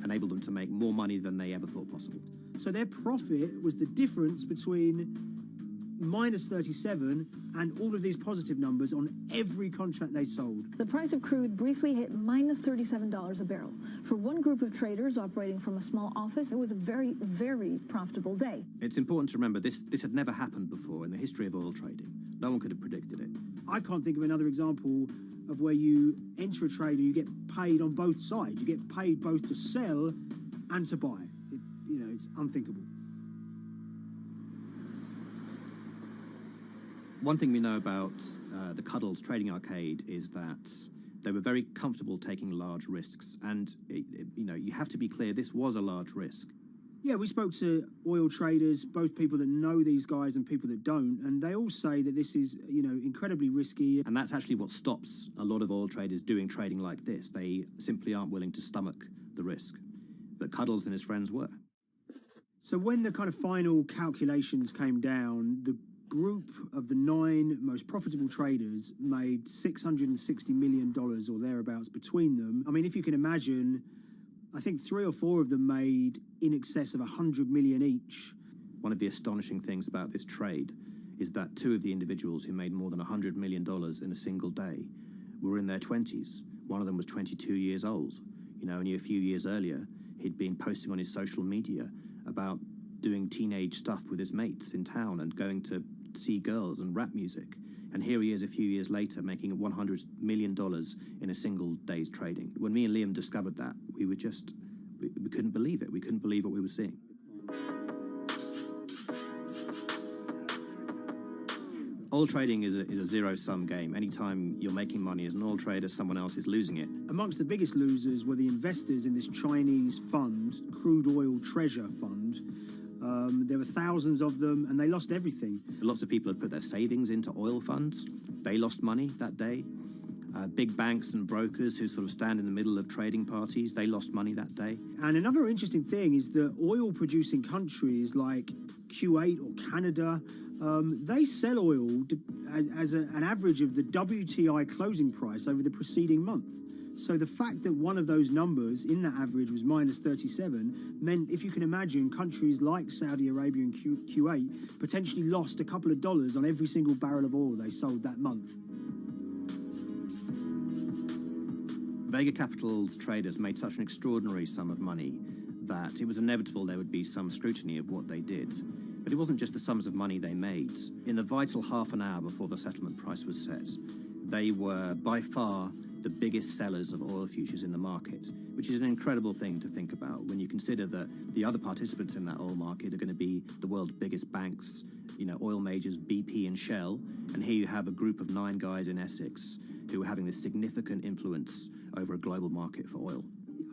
enabled them to make more money than they ever thought possible. So their profit was the difference between minus 37 and all of these positive numbers on every contract they sold. The price of crude briefly hit minus $37 a barrel. For one group of traders operating from a small office, it was a very, very profitable day. It's important to remember this had never happened before in the history of oil trading. No one could have predicted it. I can't think of another example of where you enter a trade and you get paid on both sides. You get paid both to sell and to buy. It's unthinkable. One thing we know about the Cuddles Trading Arcade is that they were very comfortable taking large risks. And, you have to be clear, this was a large risk. Yeah, we spoke to oil traders, both people that know these guys and people that don't, and they all say that this is, incredibly risky. And that's actually what stops a lot of oil traders doing trading like this. They simply aren't willing to stomach the risk. But Cuddles and his friends were. So when the kind of final calculations came down, the group of the 9 most profitable traders made $660 million or thereabouts between them. I mean, if you can imagine, I think 3 or 4 of them made in excess of 100 million each. One of the astonishing things about this trade is that 2 of the individuals who made more than $100 million in a single day were in their 20s. One of them was 22 years old. Only a few years earlier, he'd been posting on his social media about doing teenage stuff with his mates in town and going to see girls and rap music. And here he is a few years later making $100 million in a single day's trading. When me and Liam discovered that, we couldn't believe it. We couldn't believe what we were seeing. Oil trading is a zero-sum game. Anytime you're making money as an oil trader, someone else is losing it. Amongst the biggest losers were the investors in this Chinese fund, Crude Oil Treasure Fund. There were thousands of them, and they lost everything. Lots of people had put their savings into oil funds. They lost money that day. Big banks and brokers who sort of stand in the middle of trading parties, they lost money that day. And another interesting thing is that oil-producing countries like Kuwait or Canada, they sell oil as an average of the WTI closing price over the preceding month. So the fact that one of those numbers in that average was minus 37 meant, if you can imagine, countries like Saudi Arabia and Kuwait potentially lost a couple of dollars on every single barrel of oil they sold that month. Vega Capital's traders made such an extraordinary sum of money that it was inevitable there would be some scrutiny of what they did. But it wasn't just the sums of money they made. In the vital half an hour before the settlement price was set, they were by far the biggest sellers of oil futures in the market, which is an incredible thing to think about when you consider that the other participants in that oil market are going to be the world's biggest banks, oil majors, BP and Shell, and here you have a group of 9 guys in Essex who are having this significant influence over a global market for oil.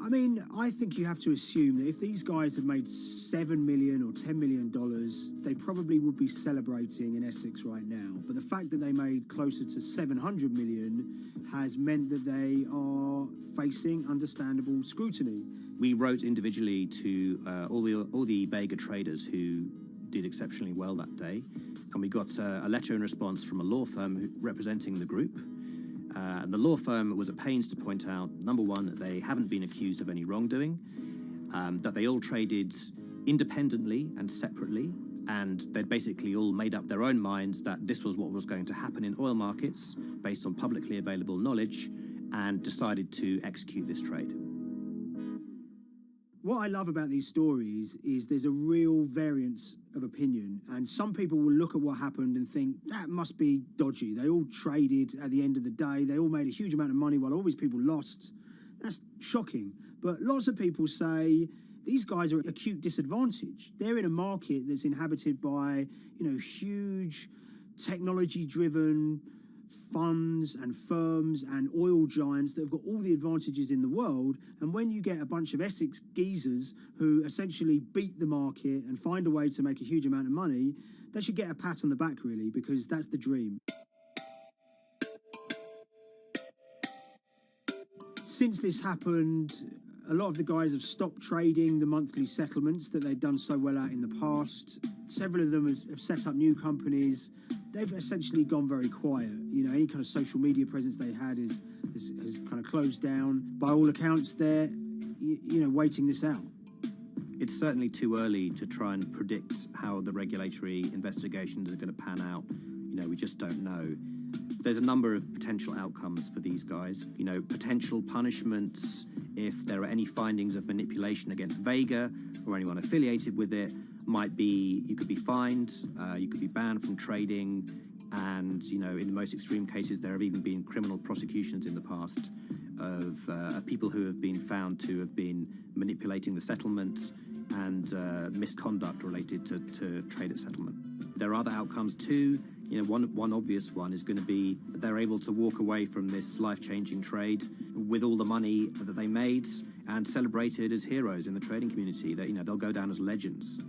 I mean, I think you have to assume that if these guys had made $7 million or $10 million, they probably would be celebrating in Essex right now. But the fact that they made closer to 700 million has meant that they are facing understandable scrutiny. We wrote individually to all the Vega traders who did exceptionally well that day, and we got a letter in response from a law firm representing the group. And the law firm was at pains to point out, number one, that they haven't been accused of any wrongdoing, that they all traded independently and separately, and they'd basically all made up their own minds that this was what was going to happen in oil markets based on publicly available knowledge, and decided to execute this trade. What I love about these stories is there's a real variance of opinion, and some people will look at what happened and think that must be dodgy. They all traded at the end of the day. They all made a huge amount of money while all these people lost. That's shocking. But lots of people say these guys are at acute disadvantage. They're in a market that's inhabited by, huge technology-driven funds and firms and oil giants that have got all the advantages in the world, and when you get a bunch of Essex geezers who essentially beat the market and find a way to make a huge amount of money, they should get a pat on the back, really, because that's the dream. Since this happened, a lot of the guys have stopped trading the monthly settlements that they'd done so well at in the past. Several of them have set up new companies. They've essentially gone very quiet. Any kind of social media presence they had has kind of closed down. By all accounts, they're, waiting this out. It's certainly too early to try and predict how the regulatory investigations are going to pan out. We just don't know. There's a number of potential outcomes for these guys. Potential punishments if there are any findings of manipulation against Vega or anyone affiliated with it might be you could be fined, you could be banned from trading, and in the most extreme cases there have even been criminal prosecutions in the past of people who have been found to have been manipulating the settlement and misconduct related to trade at settlement. There are other outcomes too. One obvious one is going to be they're able to walk away from this life-changing trade with all the money that they made and celebrated as heroes in the trading community. That they'll go down as legends.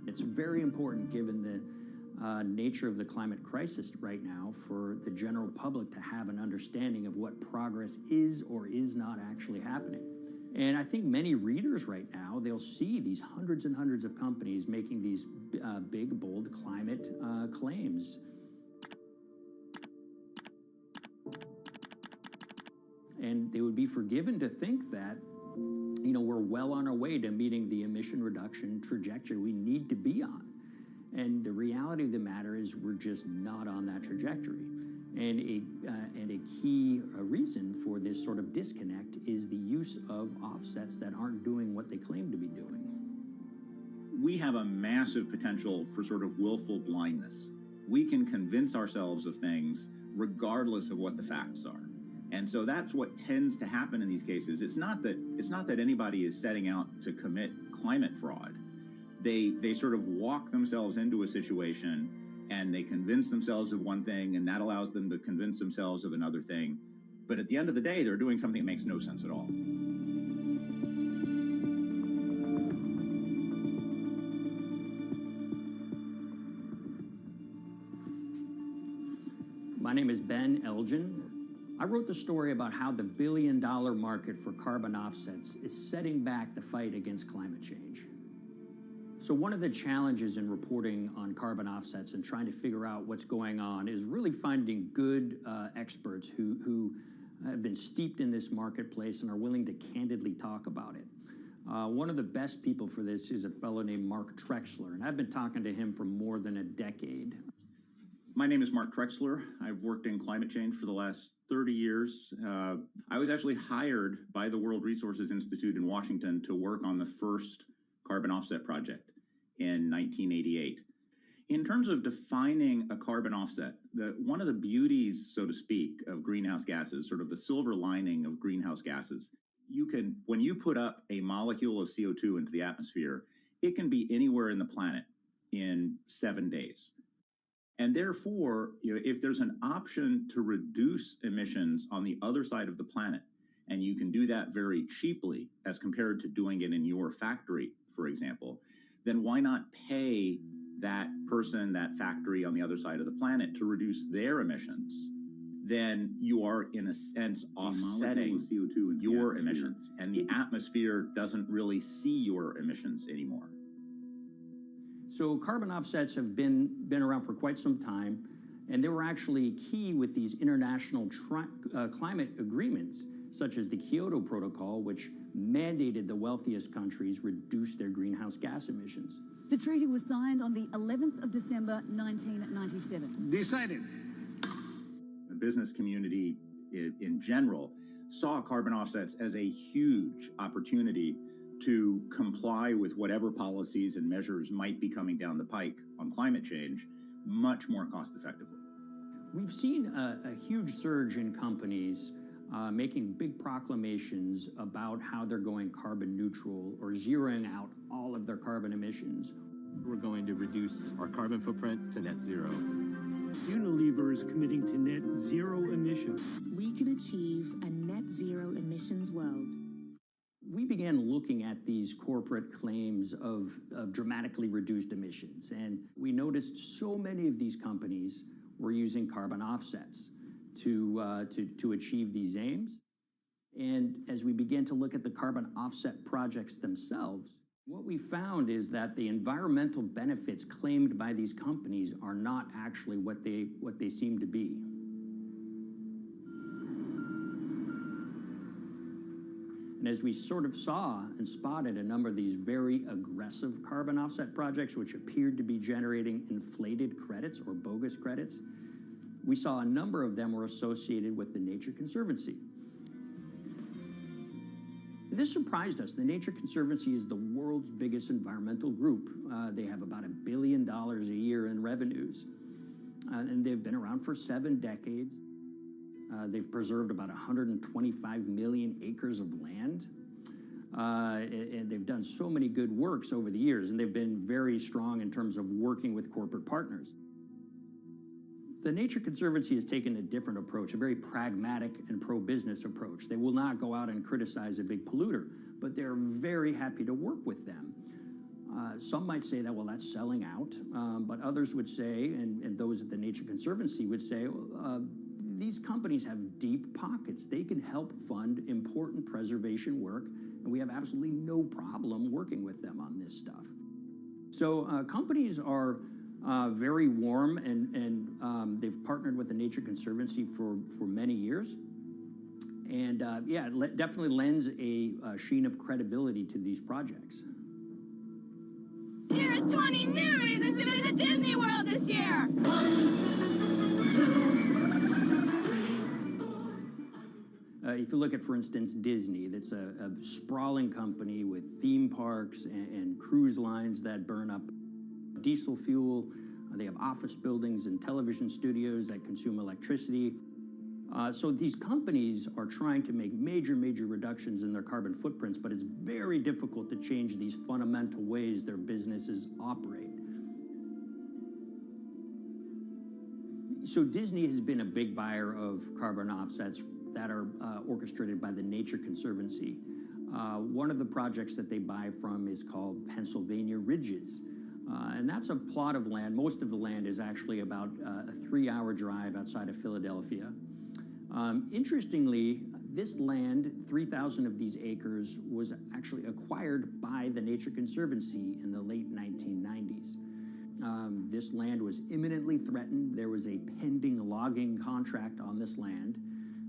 It's very important, given the nature of the climate crisis right now, for the general public to have an understanding of what progress is or is not actually happening. And I think many readers right now, they'll see these hundreds and hundreds of companies making these big, bold climate claims. And they would be forgiven to think that we're well on our way to meeting the emission reduction trajectory we need to be on. And the reality of the matter is we're just not on that trajectory. And a key reason for this sort of disconnect is the use of offsets that aren't doing what they claim to be doing. We have a massive potential for sort of willful blindness. We can convince ourselves of things regardless of what the facts are. And so that's what tends to happen in these cases. It's not that anybody is setting out to commit climate fraud. They sort of walk themselves into a situation and they convince themselves of one thing, and that allows them to convince themselves of another thing. But at the end of the day, they're doing something that makes no sense at all. My name is Ben Elgin. I wrote the story about how the billion-dollar market for carbon offsets is setting back the fight against climate change. So one of the challenges in reporting on carbon offsets and trying to figure out what's going on is really finding good experts who have been steeped in this marketplace and are willing to candidly talk about it. One of the best people for this is a fellow named Mark Trexler, and I've been talking to him for more than a decade. My name is Mark Trexler. I've worked in climate change for the last 30 years. I was actually hired by the World Resources Institute in Washington to work on the first carbon offset project in 1988. In terms of defining a carbon offset, one of the beauties, so to speak, of greenhouse gases, sort of the silver lining of greenhouse gases, when you put up a molecule of CO2 into the atmosphere, it can be anywhere in the planet in 7 days. And therefore, if there's an option to reduce emissions on the other side of the planet, and you can do that very cheaply as compared to doing it in your factory, for example, then why not pay that person, that factory on the other side of the planet to reduce their emissions? Then you are, in a sense, offsetting CO2 your emissions, and the atmosphere doesn't really see your emissions anymore. So carbon offsets have been around for quite some time, and they were actually key with these international climate agreements, such as the Kyoto Protocol, which mandated the wealthiest countries reduce their greenhouse gas emissions. The treaty was signed on the 11th of December, 1997. Decided. The business community in general saw carbon offsets as a huge opportunity to comply with whatever policies and measures might be coming down the pike on climate change much more cost effectively. We've seen a huge surge in companies making big proclamations about how they're going carbon neutral or zeroing out all of their carbon emissions. We're going to reduce our carbon footprint to net zero. Unilever is committing to net zero emissions. We can achieve a net zero emissions world. We began looking at these corporate claims of dramatically reduced emissions, and we noticed so many of these companies were using carbon offsets to achieve these aims. And as we began to look at the carbon offset projects themselves, what we found is that the environmental benefits claimed by these companies are not actually what they seem to be. And as we sort of saw and spotted a number of these very aggressive carbon offset projects, which appeared to be generating inflated credits or bogus credits, we saw a number of them were associated with the Nature Conservancy. This surprised us. The Nature Conservancy is the world's biggest environmental group. They have about $1 billion a year in revenues, and they've been around for 7 decades. They've preserved about 125 million acres of land, and they've done so many good works over the years, and they've been very strong in terms of working with corporate partners. The Nature Conservancy has taken a different approach, a very pragmatic and pro-business approach. They will not go out and criticize a big polluter, but they're very happy to work with them. Some might say that, well, that's selling out, but others would say, and those at the Nature Conservancy would say, these companies have deep pockets. They can help fund important preservation work, and we have absolutely no problem working with them on this stuff. So companies are very warm, and they've partnered with the Nature Conservancy for many years. And yeah, it definitely lends a sheen of credibility to these projects. Here's 20 new reasons to visit Disney World this year. 1, 2, 3. If you look at, for instance, Disney, that's a sprawling company with theme parks and cruise lines that burn up diesel fuel. They have office buildings and television studios that consume electricity. So these companies are trying to make major reductions in their carbon footprints, but it's very difficult to change these fundamental ways their businesses operate. So Disney has been a big buyer of carbon offsets that are orchestrated by the Nature Conservancy. One of the projects that they buy from is called Pennsylvania Ridges. And that's a plot of land. Most of the land is actually about a 3-hour drive outside of Philadelphia. Interestingly, this land, 3,000 of these acres, was actually acquired by the Nature Conservancy in the late 1990s. This land was imminently threatened. There was a pending logging contract on this land.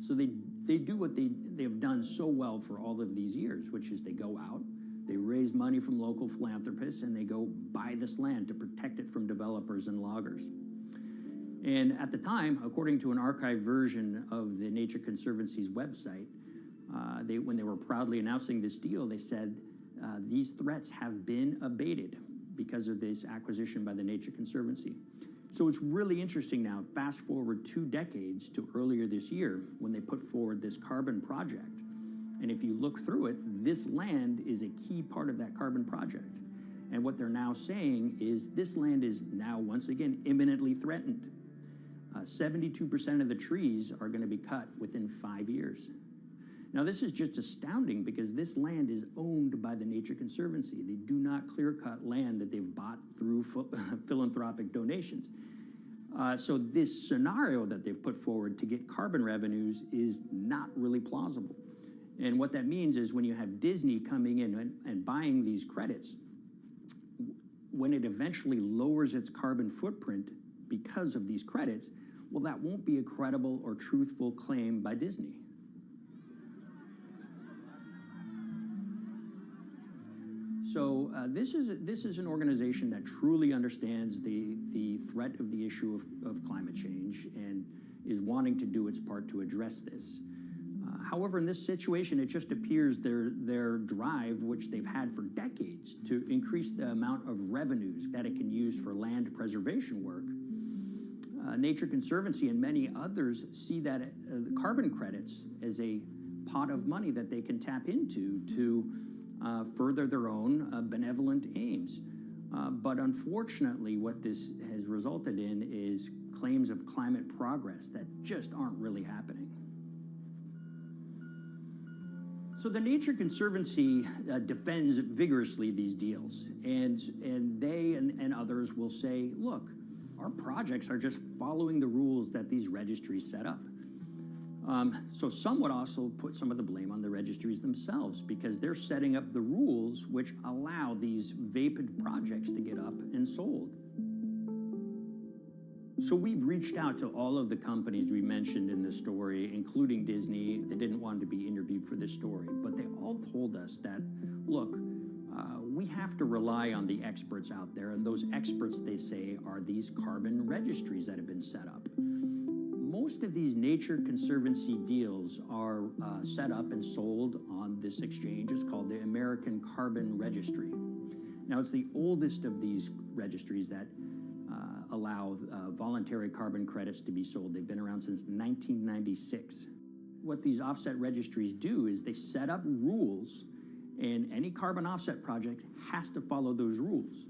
So they do what they've done so well for all of these years, which is they go out, they raise money from local philanthropists, and they go buy this land to protect it from developers and loggers. And at the time, according to an archived version of the Nature Conservancy's website, when they were proudly announcing this deal, they said, these threats have been abated because of this acquisition by the Nature Conservancy. So it's really interesting now, fast forward 2 decades to earlier this year when they put forward this carbon project. And if you look through it, this land is a key part of that carbon project. And what they're now saying is this land is now, once again, imminently threatened. 72% of the trees are going to be cut within 5 years. Now, this is just astounding because this land is owned by the Nature Conservancy. They do not clear-cut land that they've bought through philanthropic donations. So this scenario that they've put forward to get carbon revenues is not really plausible. And what that means is when you have Disney coming in and buying these credits, when it eventually lowers its carbon footprint because of these credits, well, that won't be a credible or truthful claim by Disney. So this is an organization that truly understands the threat of the issue of climate change and is wanting to do its part to address this. However, in this situation, it just appears their drive, which they've had for decades, to increase the amount of revenues that it can use for land preservation work, Nature Conservancy and many others see that the carbon credits as a pot of money that they can tap into to further their own benevolent aims. But unfortunately, what this has resulted in is claims of climate progress that just aren't really happening. So the Nature Conservancy defends vigorously these deals, and they and others will say, look, our projects are just following the rules that these registries set up. So some would also put some of the blame on the registries themselves because they're setting up the rules which allow these vapid projects to get up and sold. So we've reached out to all of the companies we mentioned in this story, including Disney. They didn't want to be interviewed for this story, but they all told us that, look, we have to rely on the experts out there, and those experts, they say, are these carbon registries that have been set up. Most of these Nature Conservancy deals are set up and sold on this exchange. It's called the American Carbon Registry. Now, it's the oldest of these registries that allow voluntary carbon credits to be sold. They've been around since 1996. What these offset registries do is they set up rules, and any carbon offset project has to follow those rules.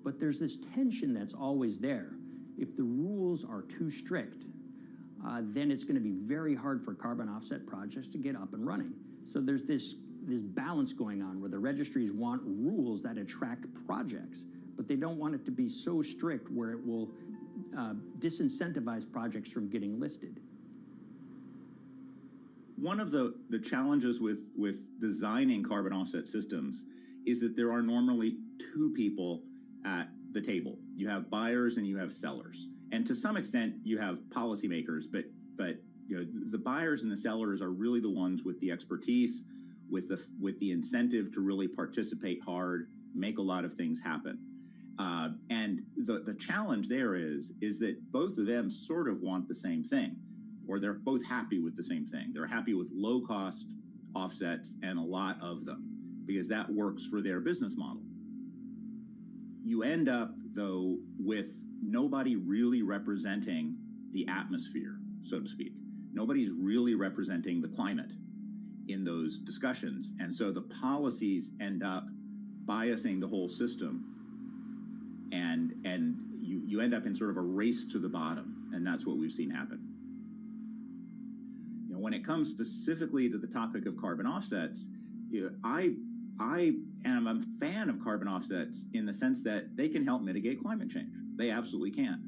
But there's this tension that's always there. If the rules are too strict, then it's going to be very hard for carbon offset projects to get up and running. So there's this balance going on where the registries want rules that attract projects, but they don't want it to be so strict where it will disincentivize projects from getting listed. One of the challenges with designing carbon offset systems is that there are normally two people at the table. You have buyers and you have sellers. And to some extent, you have policymakers, but you know, the buyers and the sellers are really the ones with the expertise, with the incentive to really participate hard, make a lot of things happen. And the challenge there is that both of them sort of want the same thing, or they're both happy with the same thing. They're happy with low-cost offsets and a lot of them, because that works for their business model. You end up, though, with nobody really representing the atmosphere, so to speak. Nobody's really representing the climate in those discussions. And so the policies end up biasing the whole system. And you end up in sort of a race to the bottom. And that's what we've seen happen. You know, when it comes specifically to the topic of carbon offsets, you know, I am a fan of carbon offsets in the sense that they can help mitigate climate change. They absolutely can.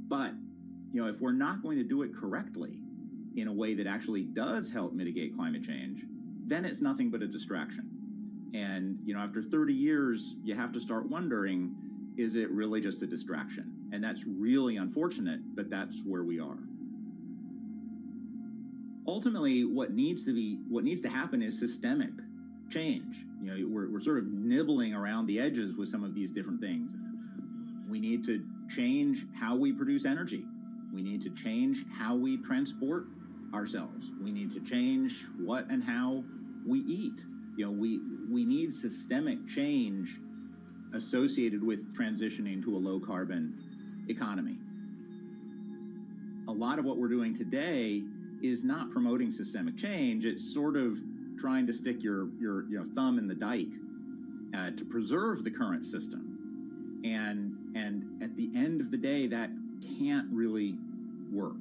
But, you know, if we're not going to do it correctly in a way that actually does help mitigate climate change, then it's nothing but a distraction. And, you know, after 30 years, you have to start wondering, is it really just a distraction? And that's really unfortunate, but that's where we are. Ultimately, what needs to happen is systemic change. You know, we're sort of nibbling around the edges with some of these different things. We need to change how we produce energy. We need to change how we transport ourselves. We need to change what and how we eat. You know, we need systemic change associated with transitioning to a low carbon economy. A lot of what we're doing today is not promoting systemic change. It's sort of trying to stick your thumb in the dike to preserve the current system. And at the end of the day, that can't really work.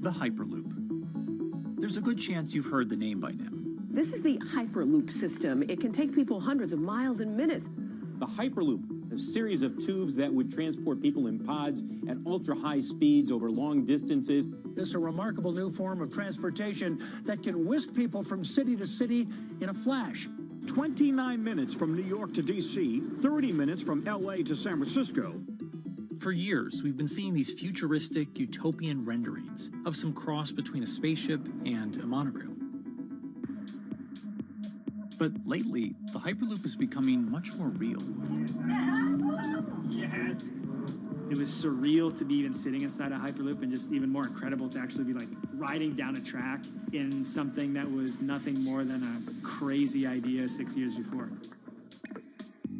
the Hyperloop. There's a good chance you've heard the name by now. This is the Hyperloop system. It can take people hundreds of miles in minutes. The Hyperloop, a series of tubes that would transport people in pods at ultra-high speeds over long distances. This is a remarkable new form of transportation that can whisk people from city to city in a flash. 29 minutes from New York to D.C., 30 minutes from L.A. to San Francisco. For years, we've been seeing these futuristic, utopian renderings of some cross between a spaceship and a monorail. But lately, the Hyperloop is becoming much more real. Yes. It was surreal to be even sitting inside a Hyperloop, and just even more incredible to actually be like riding down a track in something that was nothing more than a crazy idea 6 years before.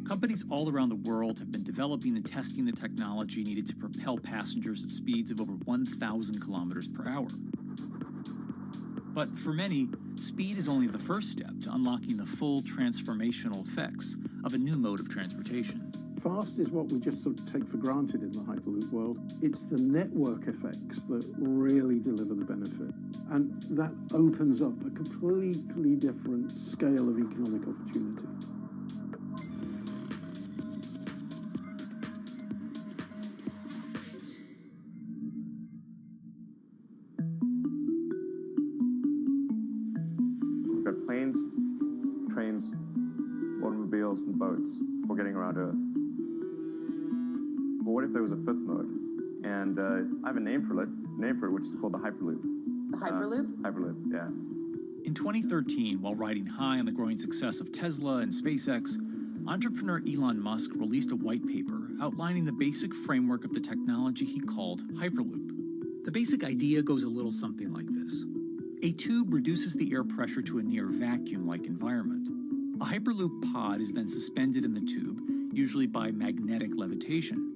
Companies all around the world have been developing and testing the technology needed to propel passengers at speeds of over 1,000 kilometers per hour. But for many, speed is only the first step to unlocking the full transformational effects of a new mode of transportation. Fast is what we just sort of take for granted in the Hyperloop world. It's the network effects that really deliver the benefit. And that opens up a completely different scale of economic opportunity. We've got planes, trains, automobiles, and boats for getting around Earth. But what if there was a fifth mode? And I have a name for it, which is called the Hyperloop. The Hyperloop? Hyperloop, yeah. In 2013, while riding high on the growing success of Tesla and SpaceX, entrepreneur Elon Musk released a white paper outlining the basic framework of the technology he called Hyperloop. The basic idea goes a little something like this. A tube reduces the air pressure to a near vacuum-like environment. A Hyperloop pod is then suspended in the tube, usually by magnetic levitation.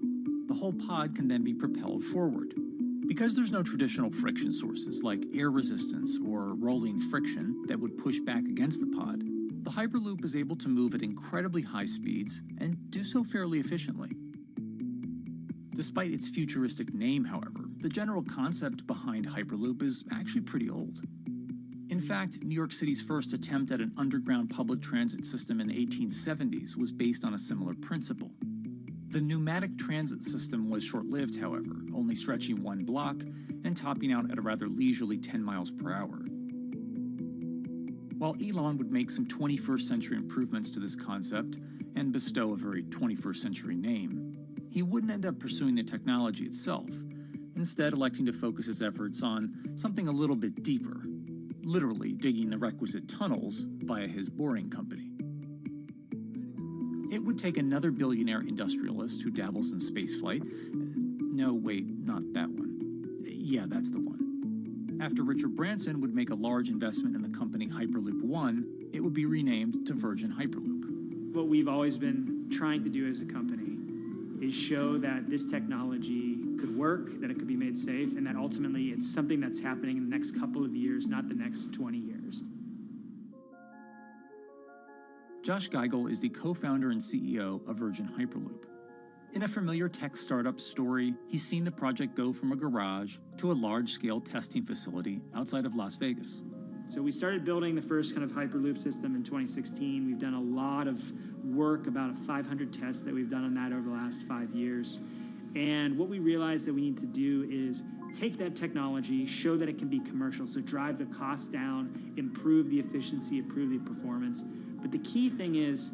The whole pod can then be propelled forward. Because there's no traditional friction sources like air resistance or rolling friction that would push back against the pod, the Hyperloop is able to move at incredibly high speeds and do so fairly efficiently. Despite its futuristic name, however, the general concept behind Hyperloop is actually pretty old. In fact, New York City's first attempt at an underground public transit system in the 1870s was based on a similar principle. The pneumatic transit system was short-lived, however, only stretching one block and topping out at a rather leisurely 10 miles per hour. While Elon would make some 21st century improvements to this concept and bestow a very 21st century name, he wouldn't end up pursuing the technology itself, instead electing to focus his efforts on something a little bit deeper, literally digging the requisite tunnels via his boring company. It would take another billionaire industrialist who dabbles in spaceflight. No, wait, not that one. Yeah, that's the one. After Richard Branson would make a large investment in the company Hyperloop One, it would be renamed to Virgin Hyperloop. What we've always been trying to do as a company is show that this technology could work, that it could be made safe, and that ultimately it's something that's happening in the next couple of years, not the next 20 years. Josh Geigel is the co-founder and CEO of Virgin Hyperloop. In a familiar tech startup story, he's seen the project go from a garage to a large-scale testing facility outside of Las Vegas. So we started building the first kind of Hyperloop system in 2016. We've done a lot of work, about 500 tests that we've done on that over the last 5 years. And what we realized that we need to do is take that technology, show that it can be commercial, so drive the cost down, improve the efficiency, improve the performance. But the key thing is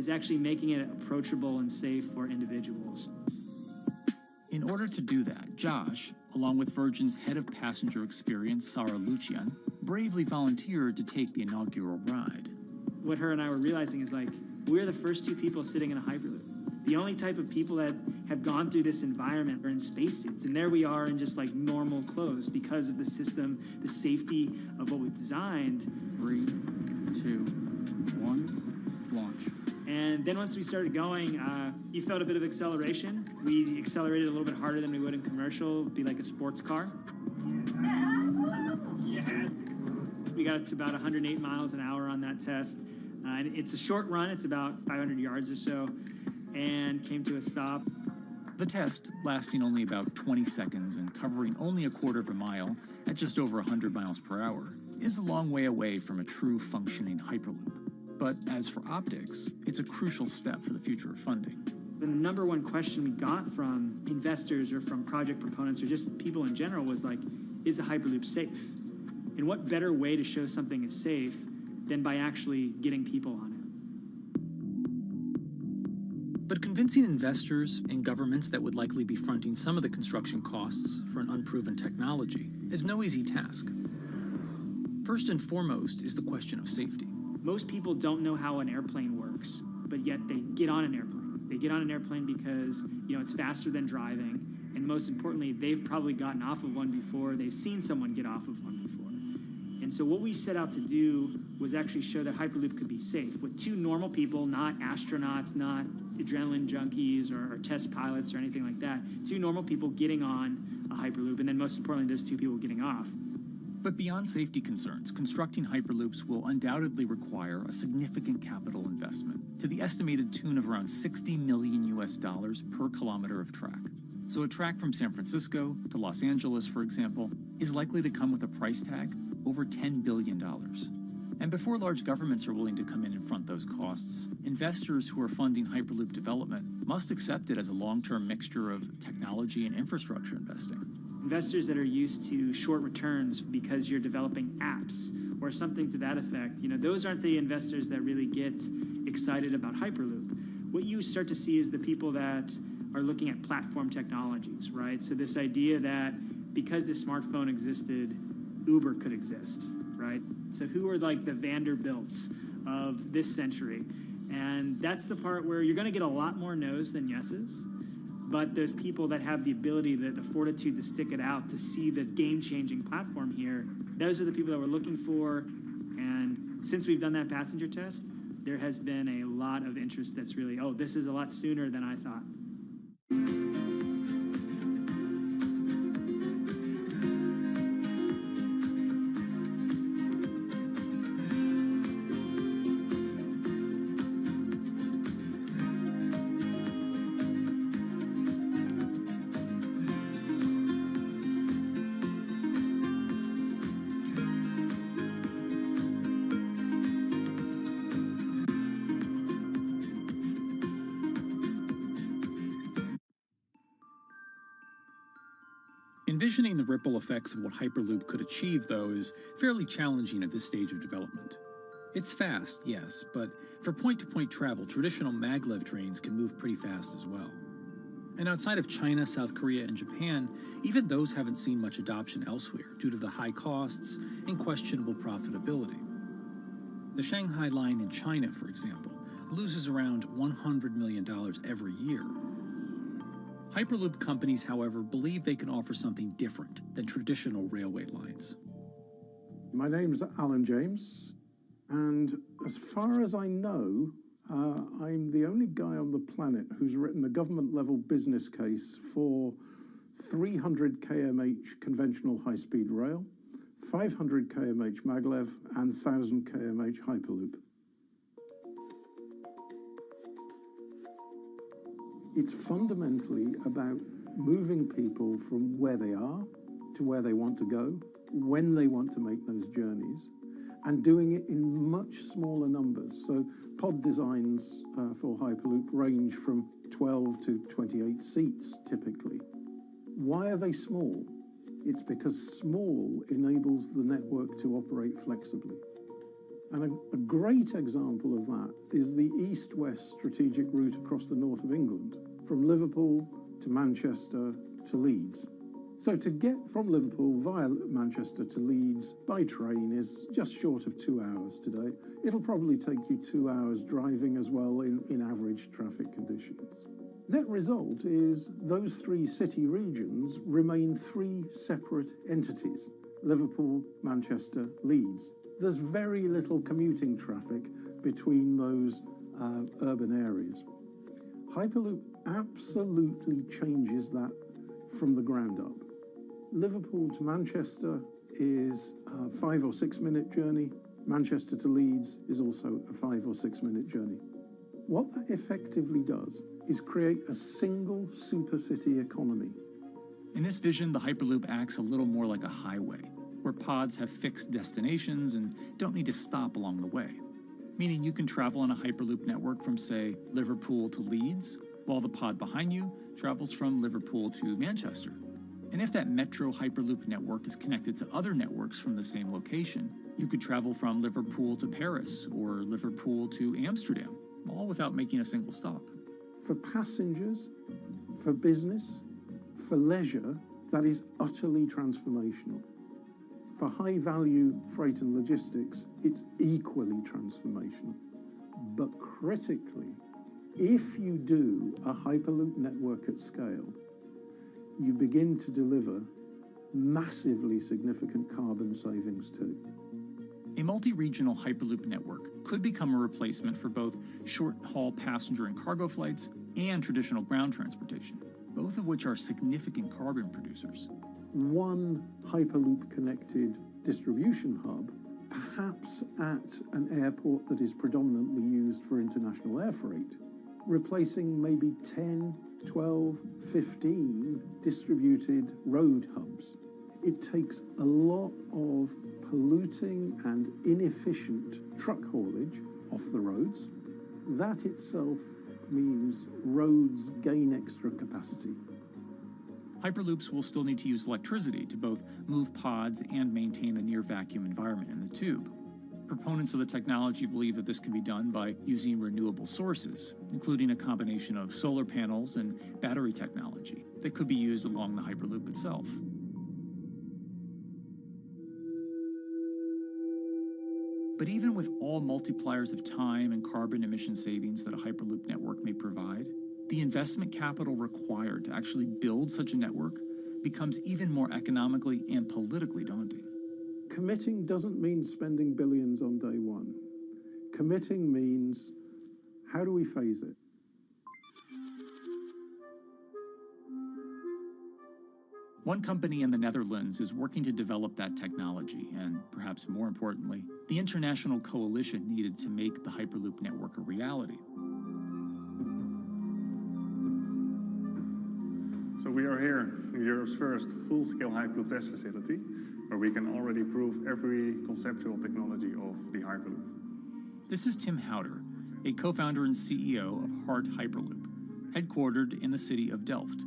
actually making it approachable and safe for individuals. In order to do that, Josh, along with Virgin's head of passenger experience, Sarah Lucian, bravely volunteered to take the inaugural ride. What her and I were realizing is we're the first two people sitting in a Hyperloop. The only type of people that have gone through this environment are in spacesuits, and there we are in just normal clothes because of the system, the safety of what we've designed. 3, 2, 1, launch. And then once we started going, you felt a bit of acceleration. We accelerated a little bit harder than we would in commercial. It'd be like a sports car. Yes. We got up to about 108 miles an hour on that test. And it's a short run. It's about 500 yards or so. And came to a stop. The test, lasting only about 20 seconds and covering only a quarter of a mile at just over 100 miles per hour, is a long way away from a true functioning Hyperloop. But as for optics, it's a crucial step for the future of funding. The number one question we got from investors or from project proponents or just people in general was like, is a Hyperloop safe? And what better way to show something is safe than by actually getting people on it? But convincing investors and governments that would likely be fronting some of the construction costs for an unproven technology is no easy task. First and foremost is the question of safety. Most people don't know how an airplane works, but yet they get on an airplane. They get on an airplane because, it's faster than driving, and most importantly, they've probably gotten off of one before, they've seen someone get off of one before. And so what we set out to do was actually show that Hyperloop could be safe with two normal people, not astronauts, not adrenaline junkies or test pilots or anything like that. Two normal people getting on a Hyperloop, and then most importantly, those two people getting off. But beyond safety concerns, constructing Hyperloops will undoubtedly require a significant capital investment to the estimated tune of around $60 million per kilometer of track. So a track from San Francisco to Los Angeles, for example, is likely to come with a price tag over $10 billion. And before large governments are willing to come in and front those costs, investors who are funding Hyperloop development must accept it as a long-term mixture of technology and infrastructure investing. Investors that are used to short returns because you're developing apps or something to that effect, those aren't the investors that really get excited about Hyperloop. What you start to see is the people that are looking at platform technologies, right? So this idea that because the smartphone existed, Uber could exist, right? So who are like the Vanderbilts of this century? And that's the part where you're going to get a lot more no's than yeses. But those people that have the ability, the fortitude to stick it out, to see the game-changing platform here, those are the people that we're looking for. And since we've done that passenger test, there has been a lot of interest that's really, this is a lot sooner than I thought. Envisioning the ripple effects of what Hyperloop could achieve, though, is fairly challenging at this stage of development. It's fast, yes, but for point-to-point travel, traditional maglev trains can move pretty fast as well. And outside of China, South Korea, and Japan, even those haven't seen much adoption elsewhere due to the high costs and questionable profitability. The Shanghai line in China, for example, loses around $100 million every year. Hyperloop companies, however, believe they can offer something different than traditional railway lines. My name's Alan James, and as far as I know, I'm the only guy on the planet who's written a government-level business case for 300 kmh conventional high-speed rail, 500 kmh maglev, and 1,000 kmh Hyperloop. It's fundamentally about moving people from where they are to where they want to go, when they want to make those journeys, and doing it in much smaller numbers. So pod designs for Hyperloop range from 12 to 28 seats, typically. Why are they small? It's because small enables the network to operate flexibly. And a great example of that is the east-west strategic route across the north of England, from Liverpool to Manchester to Leeds. So to get from Liverpool via Manchester to Leeds by train is just short of 2 hours today. It'll probably take you 2 hours driving as well in average traffic conditions. Net result is those three city regions remain three separate entities: Liverpool, Manchester, Leeds. There's very little commuting traffic between those urban areas. Hyperloop absolutely changes that from the ground up. Liverpool to Manchester is a 5 or 6 minute journey. Manchester to Leeds is also a 5 or 6 minute journey. What that effectively does is create a single supercity economy. In this vision, the Hyperloop acts a little more like a highway, where pods have fixed destinations and don't need to stop along the way. Meaning you can travel on a Hyperloop network from, say, Liverpool to Leeds, while the pod behind you travels from Liverpool to Manchester. And if that metro Hyperloop network is connected to other networks from the same location, you could travel from Liverpool to Paris or Liverpool to Amsterdam, all without making a single stop. For passengers, for business, for leisure, that is utterly transformational. For high-value freight and logistics, it's equally transformational. But critically, if you do a Hyperloop network at scale, you begin to deliver massively significant carbon savings too. A multi-regional Hyperloop network could become a replacement for both short-haul passenger and cargo flights and traditional ground transportation, both of which are significant carbon producers. One Hyperloop-connected distribution hub, perhaps at an airport that is predominantly used for international air freight, replacing maybe 10, 12, 15 distributed road hubs. It takes a lot of polluting and inefficient truck haulage off the roads. That itself means roads gain extra capacity. Hyperloops will still need to use electricity to both move pods and maintain the near-vacuum environment in the tube. Proponents of the technology believe that this can be done by using renewable sources, including a combination of solar panels and battery technology that could be used along the Hyperloop itself. But even with all multipliers of time and carbon emission savings that a Hyperloop network may provide, the investment capital required to actually build such a network becomes even more economically and politically daunting. Committing doesn't mean spending billions on day one. Committing means, how do we phase it? One company in the Netherlands is working to develop that technology, and perhaps more importantly, the international coalition needed to make the Hyperloop network a reality. So we are here in Europe's first full-scale Hyperloop test facility, where we can already prove every conceptual technology of the Hyperloop. This is Tim Houter, a co-founder and CEO of Hart Hyperloop, headquartered in the city of Delft.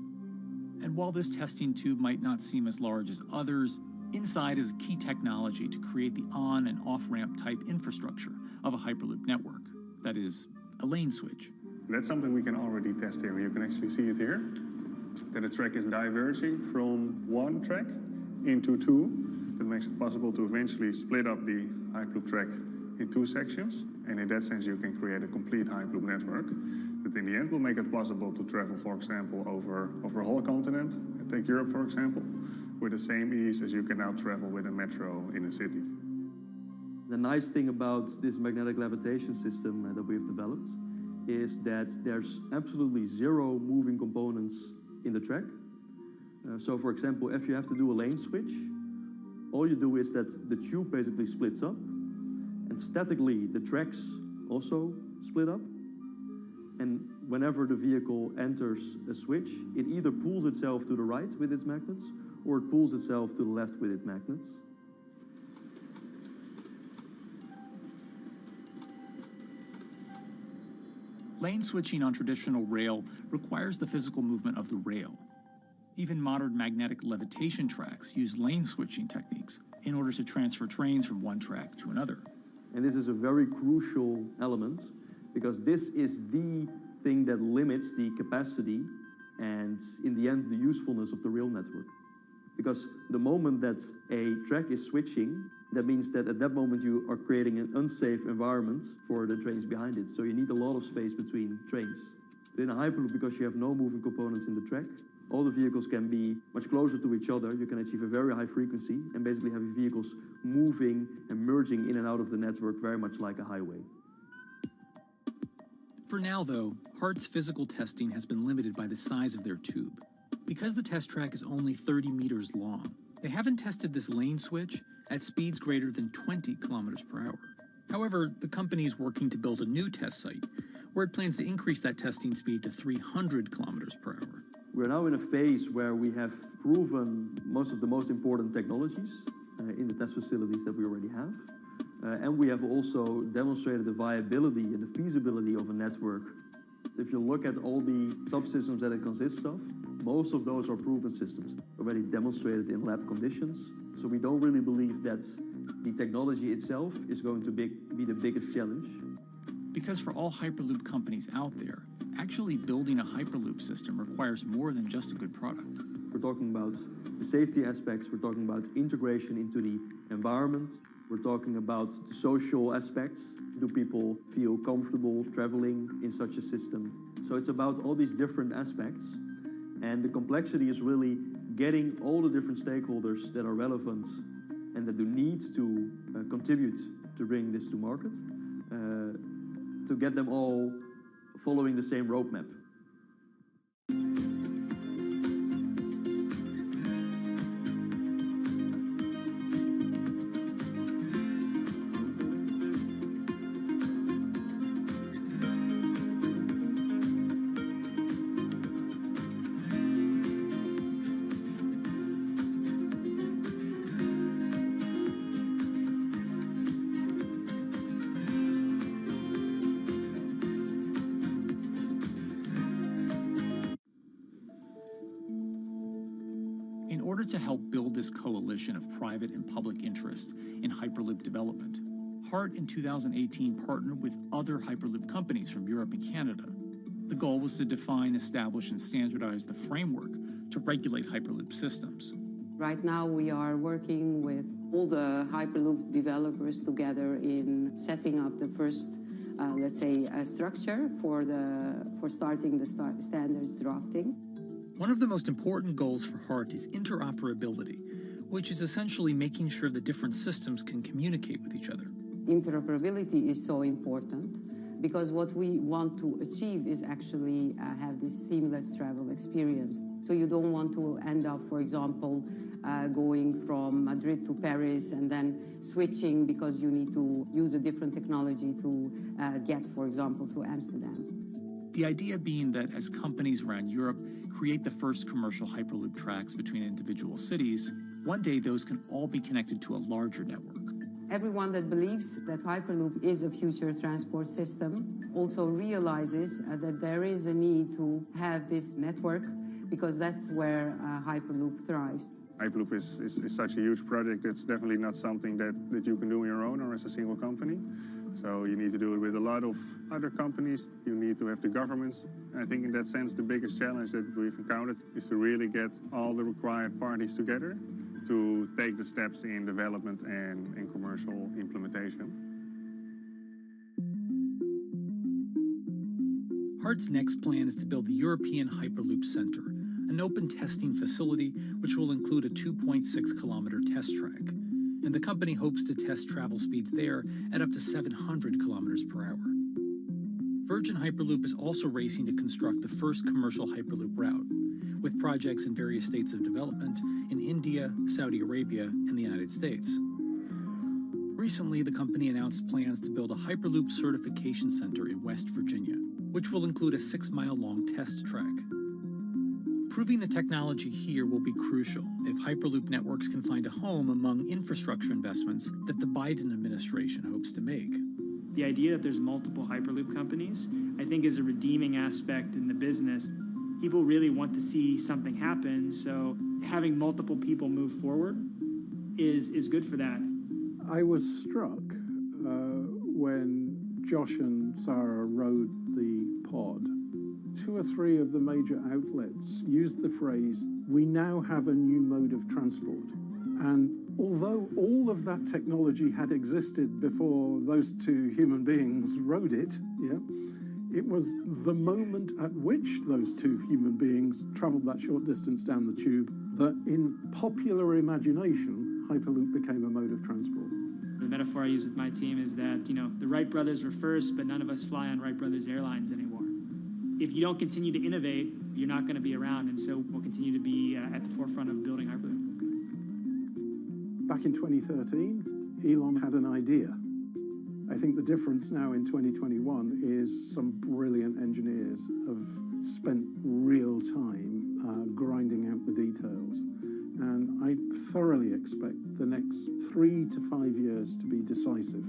And while this testing tube might not seem as large as others, inside is a key technology to create the on- and off-ramp type infrastructure of a Hyperloop network. That is, a lane switch. That's something we can already test here. You can actually see it here, that the track is diverging from one track into two. That makes it possible to eventually split up the Hyperloop track in two sections. And in that sense, you can create a complete Hyperloop network that in the end will make it possible to travel, for example, over a whole continent. Take Europe, for example, with the same ease as you can now travel with a metro in a city. The nice thing about this magnetic levitation system that we've developed is that there's absolutely zero moving components in the track. So for example, if you have to do a lane switch, all you do is that the tube basically splits up, and statically the tracks also split up. And whenever the vehicle enters a switch, it either pulls itself to the right with its magnets, or it pulls itself to the left with its magnets. Lane switching on traditional rail requires the physical movement of the rail. Even modern magnetic levitation tracks use lane switching techniques in order to transfer trains from one track to another. And this is a very crucial element, because this is the thing that limits the capacity and, in the end, the usefulness of the rail network. Because the moment that a track is switching, that means that at that moment you are creating an unsafe environment for the trains behind it. So you need a lot of space between trains. But in a Hyperloop, because you have no moving components in the track, all the vehicles can be much closer to each other. You can achieve a very high frequency and basically have your vehicles moving and merging in and out of the network very much like a highway. For now, though, Hart's physical testing has been limited by the size of their tube. Because the test track is only 30 meters long, they haven't tested this lane switch at speeds greater than 20 kilometers per hour. However, the company is working to build a new test site where it plans to increase that testing speed to 300 kilometers per hour. We're now in a phase where we have proven most of the most important technologies in the test facilities that we already have. And we have also demonstrated the viability and the feasibility of a network. If you look at all the subsystems that it consists of, most of those are proven systems, already demonstrated in lab conditions. So we don't really believe that the technology itself is going to be the biggest challenge. Because for all Hyperloop companies out there, actually building a Hyperloop system requires more than just a good product. We're talking about the safety aspects, we're talking about integration into the environment, we're talking about the social aspects. Do people feel comfortable traveling in such a system? So it's about all these different aspects, and the complexity is really getting all the different stakeholders that are relevant and that do need to contribute to bring this to market, to get them all following the same roadmap. In order to help build this coalition of private and public interest in Hyperloop development, HART in 2018 partnered with other Hyperloop companies from Europe and Canada. The goal was to define, establish, and standardize the framework to regulate Hyperloop systems. Right now we are working with all the Hyperloop developers together in setting up the first, let's say, structure for starting the standards drafting. One of the most important goals for HART is interoperability, which is essentially making sure the different systems can communicate with each other. Interoperability is so important because what we want to achieve is actually have this seamless travel experience. So you don't want to end up, for example, going from Madrid to Paris and then switching because you need to use a different technology to get, for example, to Amsterdam. The idea being that as companies around Europe create the first commercial Hyperloop tracks between individual cities, one day those can all be connected to a larger network. Everyone that believes that Hyperloop is a future transport system also realizes that there is a need to have this network because that's where Hyperloop thrives. Hyperloop is such a huge project. It's definitely not something that you can do on your own or as a single company. So you need to do it with a lot of other companies. You need to have the governments. And I think in that sense, the biggest challenge that we've encountered is to really get all the required parties together to take the steps in development and in commercial implementation. HART's next plan is to build the European Hyperloop Center, an open testing facility which will include a 2.6-kilometer test track. And the company hopes to test travel speeds there at up to 700 kilometers per hour. Virgin Hyperloop is also racing to construct the first commercial Hyperloop route, with projects in various states of development in India, Saudi Arabia, and the United States. Recently, the company announced plans to build a Hyperloop certification center in West Virginia, which will include a 6-mile-long test track. Proving the technology here will be crucial if Hyperloop networks can find a home among infrastructure investments that the Biden administration hopes to make. The idea that there's multiple Hyperloop companies, I think, is a redeeming aspect in the business. People really want to see something happen, so having multiple people move forward is good for that. I was struck when Josh and Sarah rode the pod. 2 or 3 of the major outlets used the phrase, "We now have a new mode of transport." And although all of that technology had existed before those 2 human beings rode it, it was the moment at which those 2 human beings traveled that short distance down the tube that in popular imagination, Hyperloop became a mode of transport. The metaphor I use with my team is that, the Wright brothers were first, but none of us fly on Wright brothers airlines anymore. If you don't continue to innovate, you're not going to be around, and so we'll continue to be at the forefront of building Hyperloop. Back in 2013, Elon had an idea. I think the difference now in 2021 is some brilliant engineers have spent real time grinding out the details. And I thoroughly expect the next 3 to 5 years to be decisive.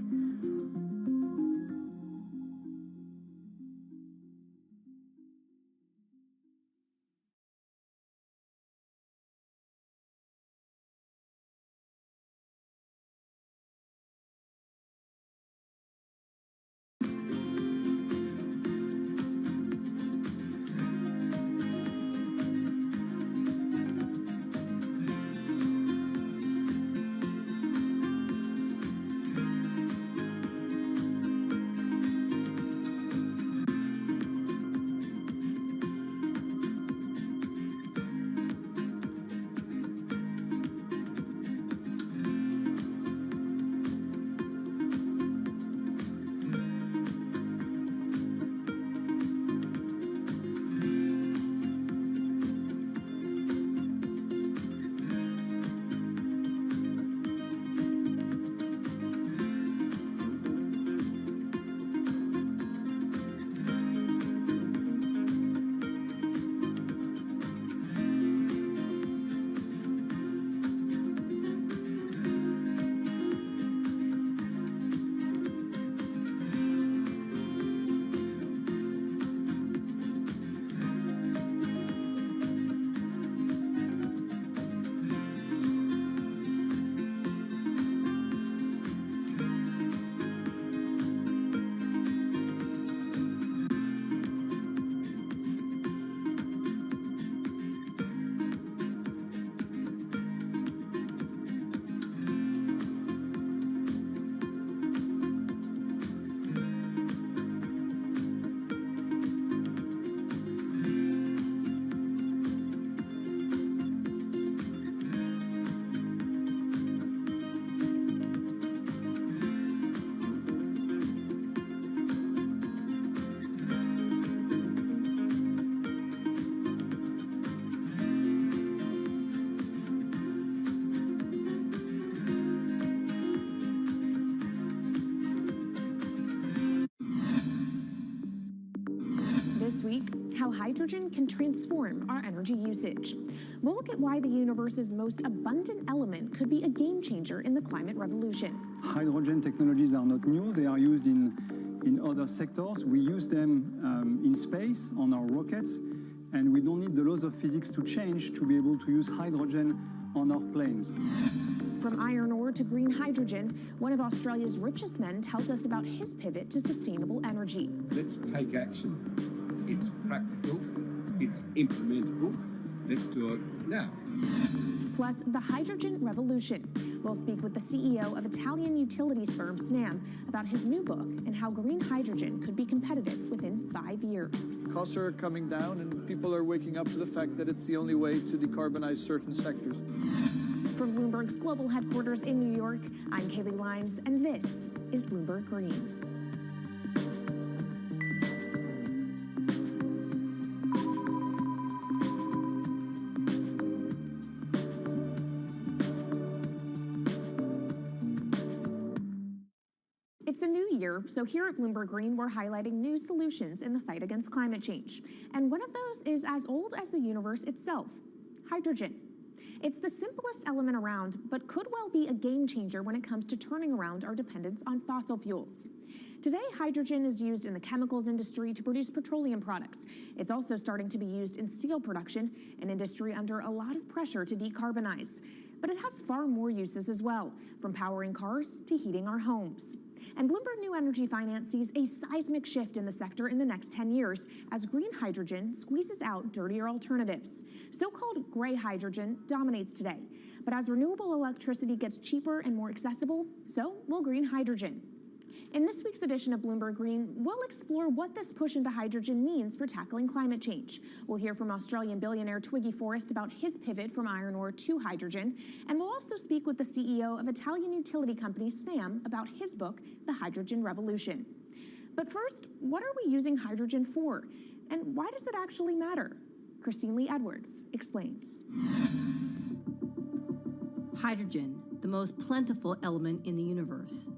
This week, how hydrogen can transform our energy usage. We'll look at why the universe's most abundant element could be a game changer in the climate revolution. Hydrogen technologies are not new. They are used in other sectors. We use them in space, on our rockets, and we don't need the laws of physics to change to be able to use hydrogen on our planes. From iron ore to green hydrogen, one of Australia's richest men tells us about his pivot to sustainable energy. Let's take action. It's practical, it's implementable. Let's do it now. Plus, the hydrogen revolution. We'll speak with the CEO of Italian utilities firm Snam about his new book and how green hydrogen could be competitive within 5 years. Costs are coming down and people are waking up to the fact that it's the only way to decarbonize certain sectors. From Bloomberg's global headquarters in New York, I'm Kaylee Lyons, and this is Bloomberg Green. It's a new year, so here at Bloomberg Green, we're highlighting new solutions in the fight against climate change. And one of those is as old as the universe itself, hydrogen. It's the simplest element around, but could well be a game changer when it comes to turning around our dependence on fossil fuels. Today, hydrogen is used in the chemicals industry to produce petroleum products. It's also starting to be used in steel production, an industry under a lot of pressure to decarbonize. But it has far more uses as well, from powering cars to heating our homes. And Bloomberg New Energy Finance sees a seismic shift in the sector in the next 10 years as green hydrogen squeezes out dirtier alternatives. So-called gray hydrogen dominates today. But as renewable electricity gets cheaper and more accessible, so will green hydrogen. In this week's edition of Bloomberg Green, we'll explore what this push into hydrogen means for tackling climate change. We'll hear from Australian billionaire Twiggy Forrest about his pivot from iron ore to hydrogen, and we'll also speak with the CEO of Italian utility company Snam about his book, The Hydrogen Revolution. But first, what are we using hydrogen for? And why does it actually matter? Christine Lee Edwards explains. Hydrogen, the most plentiful element in the universe.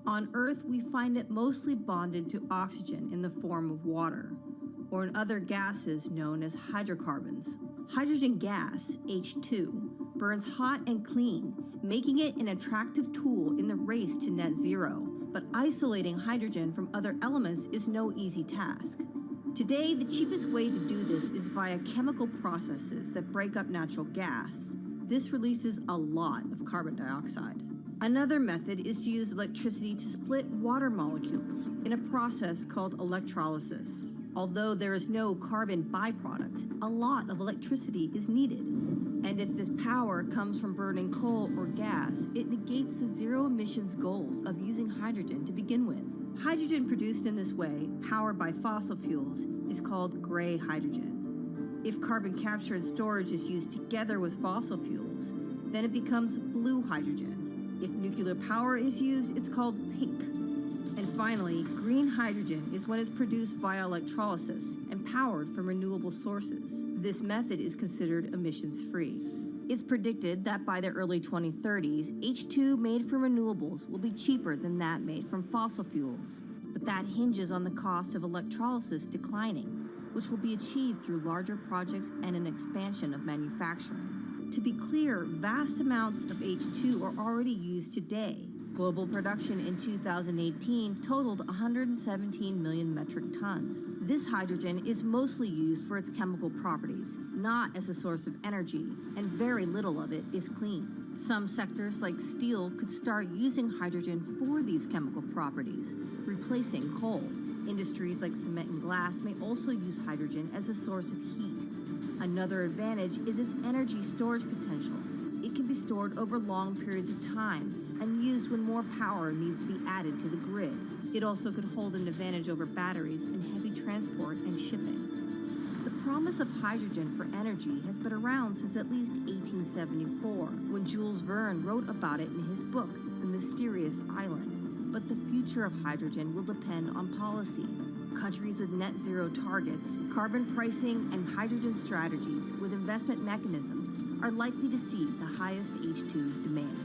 On Earth, we find it mostly bonded to oxygen in the form of water, or in other gases known as hydrocarbons. Hydrogen gas, H2, burns hot and clean, making it an attractive tool in the race to net zero. But isolating hydrogen from other elements is no easy task. Today, the cheapest way to do this is via chemical processes that break up natural gas. This releases a lot of carbon dioxide. Another method is to use electricity to split water molecules in a process called electrolysis. Although there is no carbon byproduct, a lot of electricity is needed. And if this power comes from burning coal or gas, it negates the zero emissions goals of using hydrogen to begin with. Hydrogen produced in this way, powered by fossil fuels, is called gray hydrogen. If carbon capture and storage is used together with fossil fuels, then it becomes blue hydrogen. If nuclear power is used, it's called pink. And finally, green hydrogen is when it's produced via electrolysis and powered from renewable sources. This method is considered emissions-free. It's predicted that by the early 2030s, H2 made from renewables will be cheaper than that made from fossil fuels. But that hinges on the cost of electrolysis declining, which will be achieved through larger projects and an expansion of manufacturing. To be clear, vast amounts of H2 are already used today. Global production in 2018 totaled 117 million metric tons. This hydrogen is mostly used for its chemical properties, not as a source of energy, and very little of it is clean. Some sectors like steel could start using hydrogen for these chemical properties, replacing coal. Industries like cement and glass may also use hydrogen as a source of heat. Another advantage is its energy storage potential. It can be stored over long periods of time and used when more power needs to be added to the grid. It also could hold an advantage over batteries in heavy transport and shipping. The promise of hydrogen for energy has been around since at least 1874, when Jules Verne wrote about it in his book, The Mysterious Island. But the future of hydrogen will depend on policy. Countries with net zero targets, carbon pricing, and hydrogen strategies with investment mechanisms are likely to see the highest H2 demand.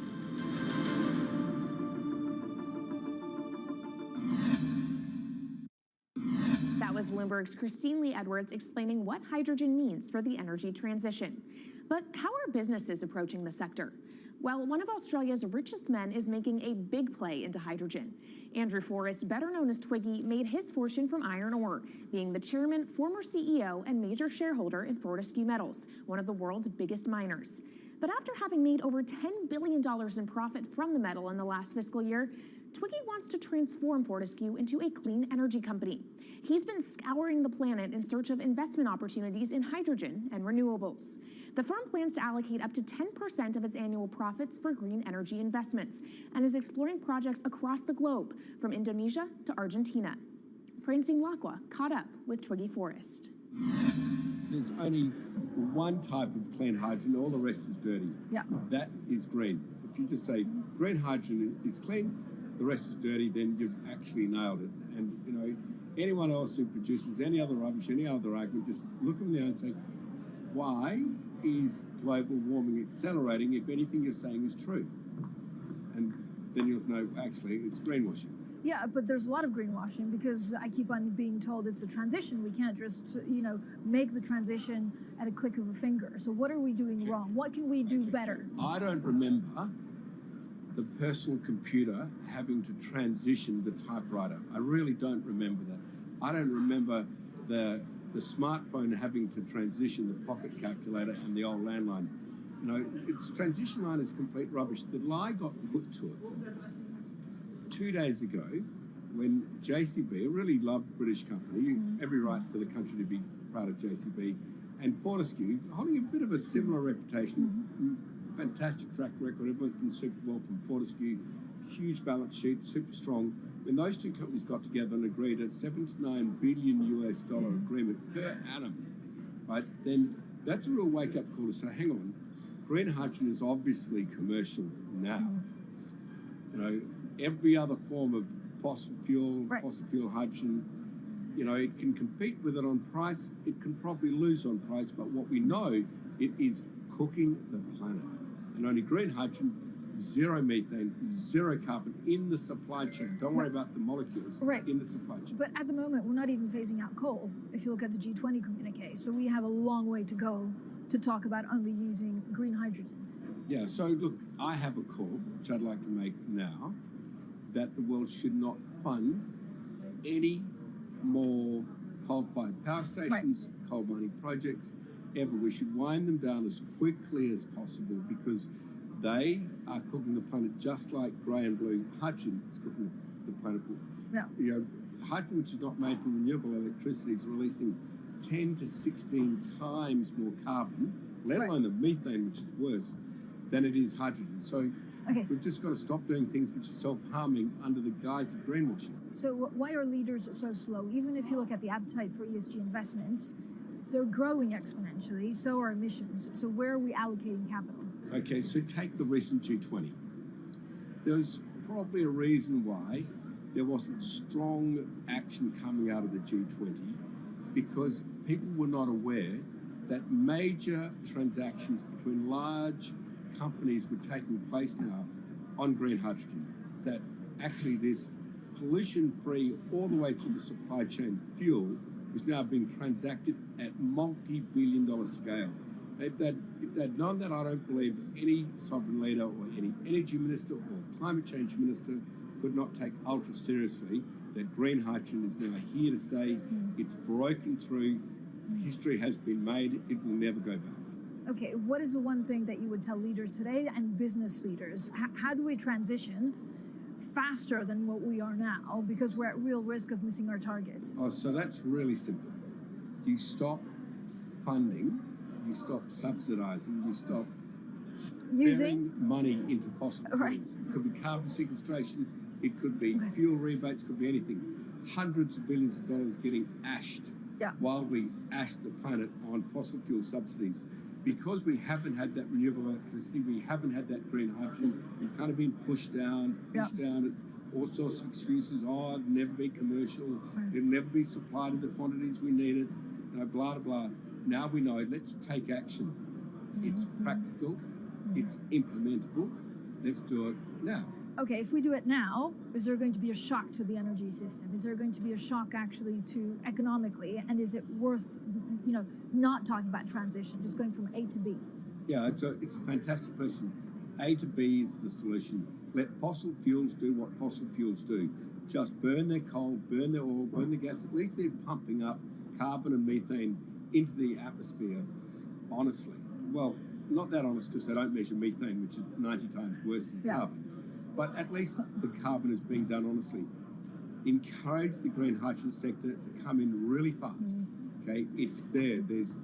That was Bloomberg's Christine Lee Edwards explaining what hydrogen means for the energy transition. But how are businesses approaching the sector? Well, one of Australia's richest men is making a big play into hydrogen. Andrew Forrest, better known as Twiggy, made his fortune from iron ore, being the chairman, former CEO, and major shareholder in Fortescue Metals, one of the world's biggest miners. But after having made over $10 billion in profit from the metal in the last fiscal year, Twiggy wants to transform Fortescue into a clean energy company. He's been scouring the planet in search of investment opportunities in hydrogen and renewables. The firm plans to allocate up to 10% of its annual profits for green energy investments and is exploring projects across the globe, from Indonesia to Argentina. Francine Lacqua caught up with Twiggy Forrest. There's only one type of clean hydrogen, all the rest is dirty. Yeah. That is green. If you just say green hydrogen is clean, the rest is dirty, then you've actually nailed it. And, you know, anyone else who produces any other rubbish, any other argument, just look them in the eye and say, why is global warming accelerating if anything you're saying is true? And then you'll know, actually, it's greenwashing. Yeah, but there's a lot of greenwashing because I keep on being told it's a transition. We can't just, make the transition at a click of a finger. So what are we doing wrong? What can we do better? I don't remember the personal computer having to transition the typewriter. I really don't remember that. I don't remember the smartphone having to transition the pocket calculator and the old landline. You know, its transition line is complete rubbish. The lie got put to it 2 days ago when JCB, a really loved British company, every right for the country to be proud of JCB, and Fortescue, holding a bit of a similar reputation, fantastic track record, everyone's been super well from Fortescue, huge balance sheet, super strong. When those two companies got together and agreed a $79 billion US agreement per annum, right, then that's a real wake-up call to say, hang on, green hydrogen is obviously commercial now. You know, every other form of fossil fuel hydrogen, you know, it can compete with it on price, it can probably lose on price, but what we know, it is cooking the planet. And only green hydrogen zero methane, zero carbon in the supply chain. Don't worry about the molecules in the supply chain. But at the moment, we're not even phasing out coal, if you look at the G20 communique. So we have a long way to go to talk about only using green hydrogen. Yeah, so look, I have a call, which I'd like to make now, that the world should not fund any more coal-fired power stations, coal mining projects, ever. We should wind them down as quickly as possible because they are cooking the planet just like grey and blue hydrogen is cooking the planet. Yeah. You know, hydrogen, which is not made from renewable electricity, is releasing 10 to 16 times more carbon, let alone the methane, which is worse, than it is hydrogen. So we've just got to stop doing things which are self-harming under the guise of greenwashing. So why are leaders so slow? Even if you look at the appetite for ESG investments, they're growing exponentially, so are emissions. So where are we allocating capital? Okay, so take the recent G20. There's probably a reason why there wasn't strong action coming out of the G20 because people were not aware that major transactions between large companies were taking place now on green hydrogen, that actually this pollution-free all the way to the supply chain fuel is now being transacted at multi-billion-dollar scale. If they'd known that, I don't believe any sovereign leader or any energy minister or climate change minister could not take ultra seriously that green hydrogen is now here to stay. It's broken through. History has been made. It will never go back. Okay, what is the one thing that you would tell leaders today and business leaders? How do we transition faster than what we are now because we're at real risk of missing our targets? Oh, so that's really simple. You stop funding, you stop subsidizing, you stop using money into fossil fuels. It could be carbon sequestration, it could be fuel rebates, it could be anything. Hundreds of billions of dollars getting ashed while we ash the planet on fossil fuel subsidies. Because we haven't had that renewable electricity, we haven't had that green hydrogen, we've kind of been pushed down. It's all sorts of excuses. Oh, it'll never be commercial. It'll never be supplied in the quantities we need it. You know, blah, blah, blah. Now we know, let's take action. It's practical. It's implementable. Let's do it now. Okay, if we do it now, is there going to be a shock to the energy system? Is there going to be a shock actually to economically? And is it worth, not talking about transition, just going from A to B? Yeah, it's a fantastic question. A to B is the solution. Let fossil fuels do what fossil fuels do. Just burn their coal, burn their oil, burn the gas. At least they're pumping up carbon and methane into the atmosphere honestly. Well, not that honest because they don't measure methane, which is 90 times worse than carbon. But at least the carbon is being done honestly. Encourage the green hydrogen sector to come in really fast. Okay, it's there. There's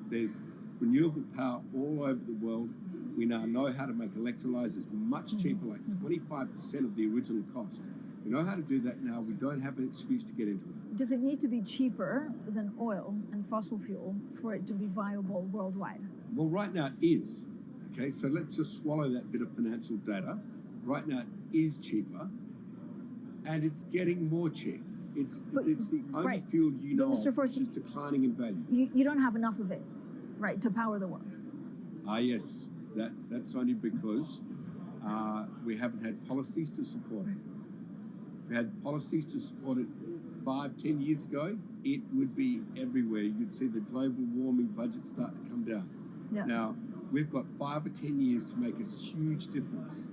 renewable power all over the world. We now know how to make electrolyzers much cheaper, like 25% of the original cost. We know how to do that now. We don't have an excuse to get into it. Does it need to be cheaper than oil and fossil fuel for it to be viable worldwide? Well, right now it is. Okay, so let's just swallow that bit of financial data. Right now it is cheaper, and it's getting more cheap. It's the only fuel you know Mr. Force, which is declining in value. You don't have enough of it, right, to power the world? Yes. That's only because we haven't had policies to support it. If we had policies to support it 5-10 years ago, it would be everywhere. You'd see the global warming budget start to come down. Now, we've got 5 or 10 years to make a huge difference.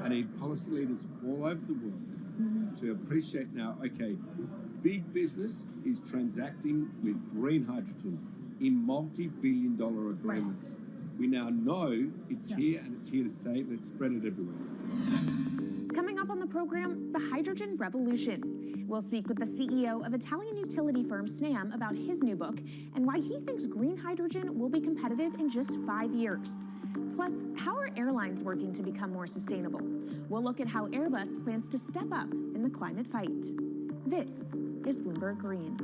I need policy leaders all over the world to appreciate now, okay, big business is transacting with green hydrogen in multi-billion-dollar agreements. We now know it's here and it's here to stay. Let's spread it everywhere. Coming up on the program, the hydrogen revolution. We'll speak with the CEO of Italian utility firm Snam about his new book and why he thinks green hydrogen will be competitive in just 5 years. Plus, how are airlines working to become more sustainable? We'll look at how Airbus plans to step up in the climate fight. This is Bloomberg Green.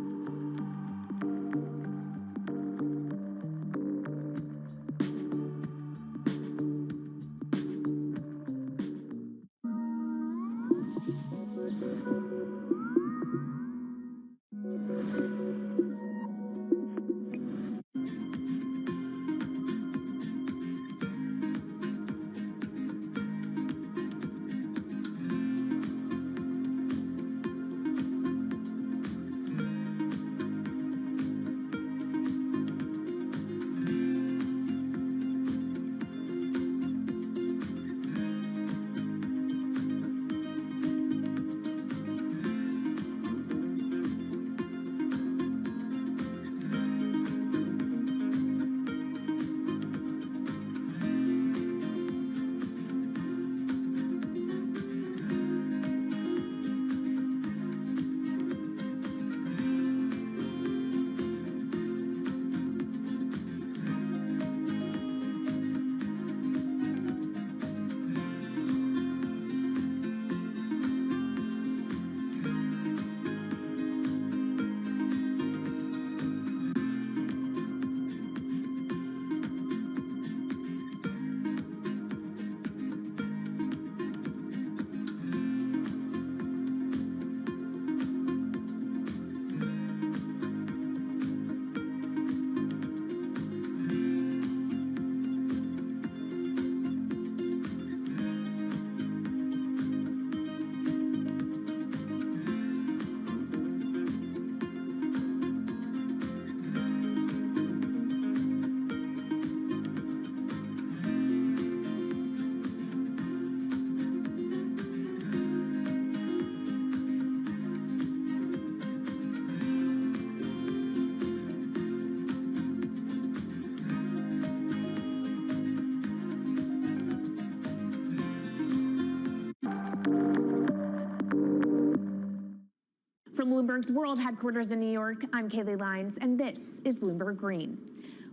Bloomberg's world headquarters in New York, I'm Kaylee Lines, and this is Bloomberg Green.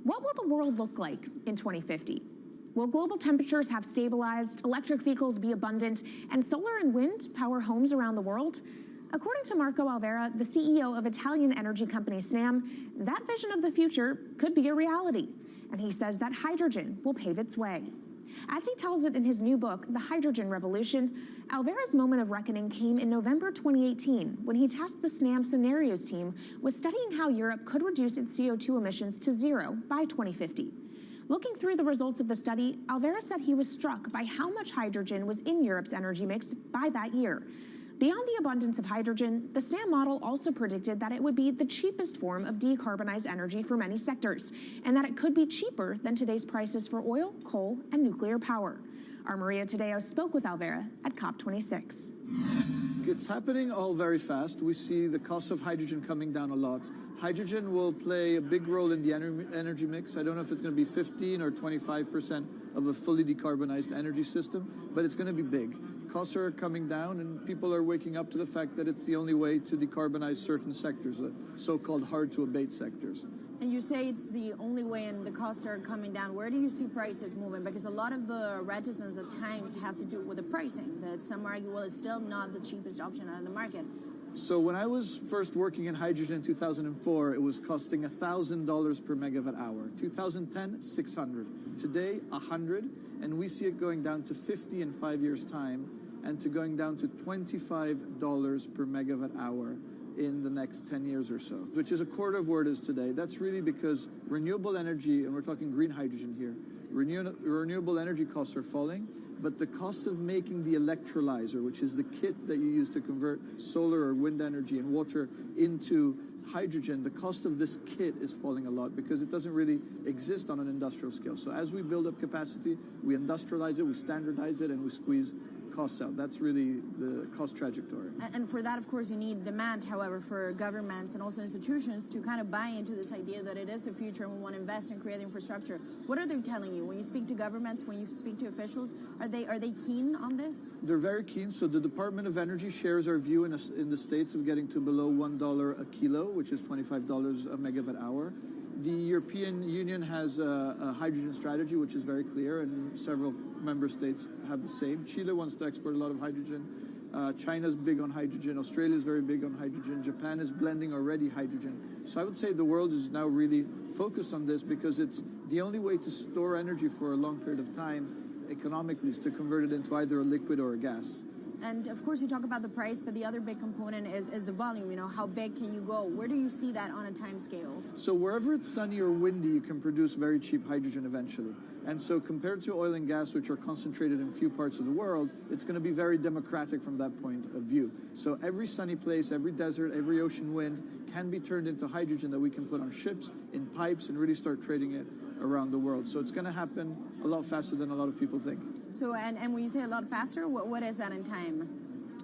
What will the world look like in 2050? Will global temperatures have stabilized, electric vehicles be abundant, and solar and wind power homes around the world? According to Marco Alvera, the CEO of Italian energy company Snam, that vision of the future could be a reality. And he says that hydrogen will pave its way. As he tells it in his new book, The Hydrogen Revolution, Alvera's moment of reckoning came in November 2018 when he tasked the Snam Scenarios team with studying how Europe could reduce its CO2 emissions to zero by 2050. Looking through the results of the study, Alvera said he was struck by how much hydrogen was in Europe's energy mix by that year. Beyond the abundance of hydrogen, the SNAM model also predicted that it would be the cheapest form of decarbonized energy for many sectors, and that it could be cheaper than today's prices for oil, coal, and nuclear power. Our Maria Tadeo spoke with Alvera at COP26. It's happening all very fast. We see the cost of hydrogen coming down a lot. Hydrogen will play a big role in the energy mix. I don't know if it's going to be 15 or 25% of a fully decarbonized energy system, but it's going to be big. Costs are coming down, and people are waking up to the fact that it's the only way to decarbonize certain sectors, so-called hard-to-abate sectors. And you say it's the only way and the costs are coming down. Where do you see prices moving? Because a lot of the reticence at times has to do with the pricing, that some argue, well, it's still not the cheapest option on the market. So when I was first working in hydrogen in 2004, it was costing $1,000 per megawatt hour. 2010, $600. Today, $100, and we see it going down to $50 in 5 years' time, and to going down to $25 per megawatt hour in the next 10 years or so, which is a quarter of where it is today. That's really because renewable energy, and we're talking green hydrogen here, renewable energy costs are falling, but the cost of making the electrolyzer, which is the kit that you use to convert solar or wind energy and water into hydrogen, the cost of this kit is falling a lot because it doesn't really exist on an industrial scale. So as we build up capacity, we industrialize it, we standardize it, and we squeeze costs out. That's really the cost trajectory. And for that, of course, you need demand, however, for governments and also institutions to kind of buy into this idea that it is the future and we want to invest and create infrastructure. What are they telling you? When you speak to governments, when you speak to officials, are they keen on this? They're very keen. So the Department of Energy shares our view in the States of getting to below $1 a kilo, which is $25 a megawatt hour. The European Union has a hydrogen strategy, which is very clear, and several member states have the same. Chile wants to export a lot of hydrogen. China's big on hydrogen. Australia's very big on hydrogen. Japan is blending already hydrogen. So I would say the world is now really focused on this because it's the only way to store energy for a long period of time economically is to convert it into either a liquid or a gas. And of course, you talk about the price, but the other big component is the volume. You know, how big can you go? Where do you see that on a time scale? So wherever it's sunny or windy, you can produce very cheap hydrogen eventually. And so compared to oil and gas, which are concentrated in few parts of the world, it's going to be very democratic from that point of view. So every sunny place, every desert, every ocean wind can be turned into hydrogen that we can put on ships, in pipes, and really start trading it around the world. So it's going to happen a lot faster than a lot of people think. So, and when you say a lot faster, what is that in time?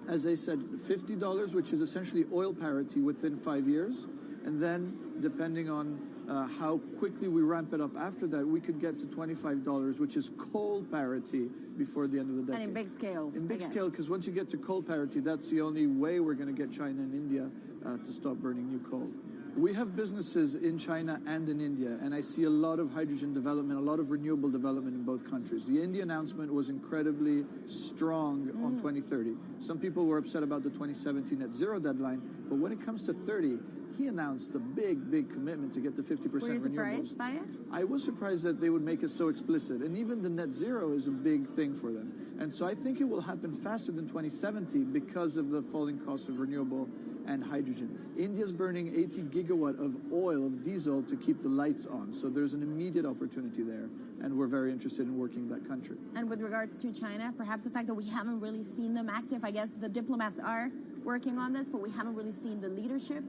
As I said, $50, which is essentially oil parity within 5 years. And then, depending on how quickly we ramp it up after that, we could get to $25, which is coal parity before the end of the decade. And in big scale. In big scale, because once you get to coal parity, that's the only way we're going to get China and India to stop burning new coal. We have businesses in China and in India, and I see a lot of hydrogen development, a lot of renewable development in both countries. The India announcement was incredibly strong on 2030. Some people were upset about the 2017 net zero deadline, but when it comes to 30, he announced a big commitment to get to 50% renewables. Were you surprised by it? I was surprised that they would make it so explicit, and even the net zero is a big thing for them. And so I think it will happen faster than 2070 because of the falling cost of renewable and hydrogen. India's burning 80 gigawatt of oil, of diesel, to keep the lights on. So there's an immediate opportunity there, and we're very interested in working in that country. And with regards to China, perhaps the fact that we haven't really seen them active, I guess the diplomats are working on this, but we haven't really seen the leadership.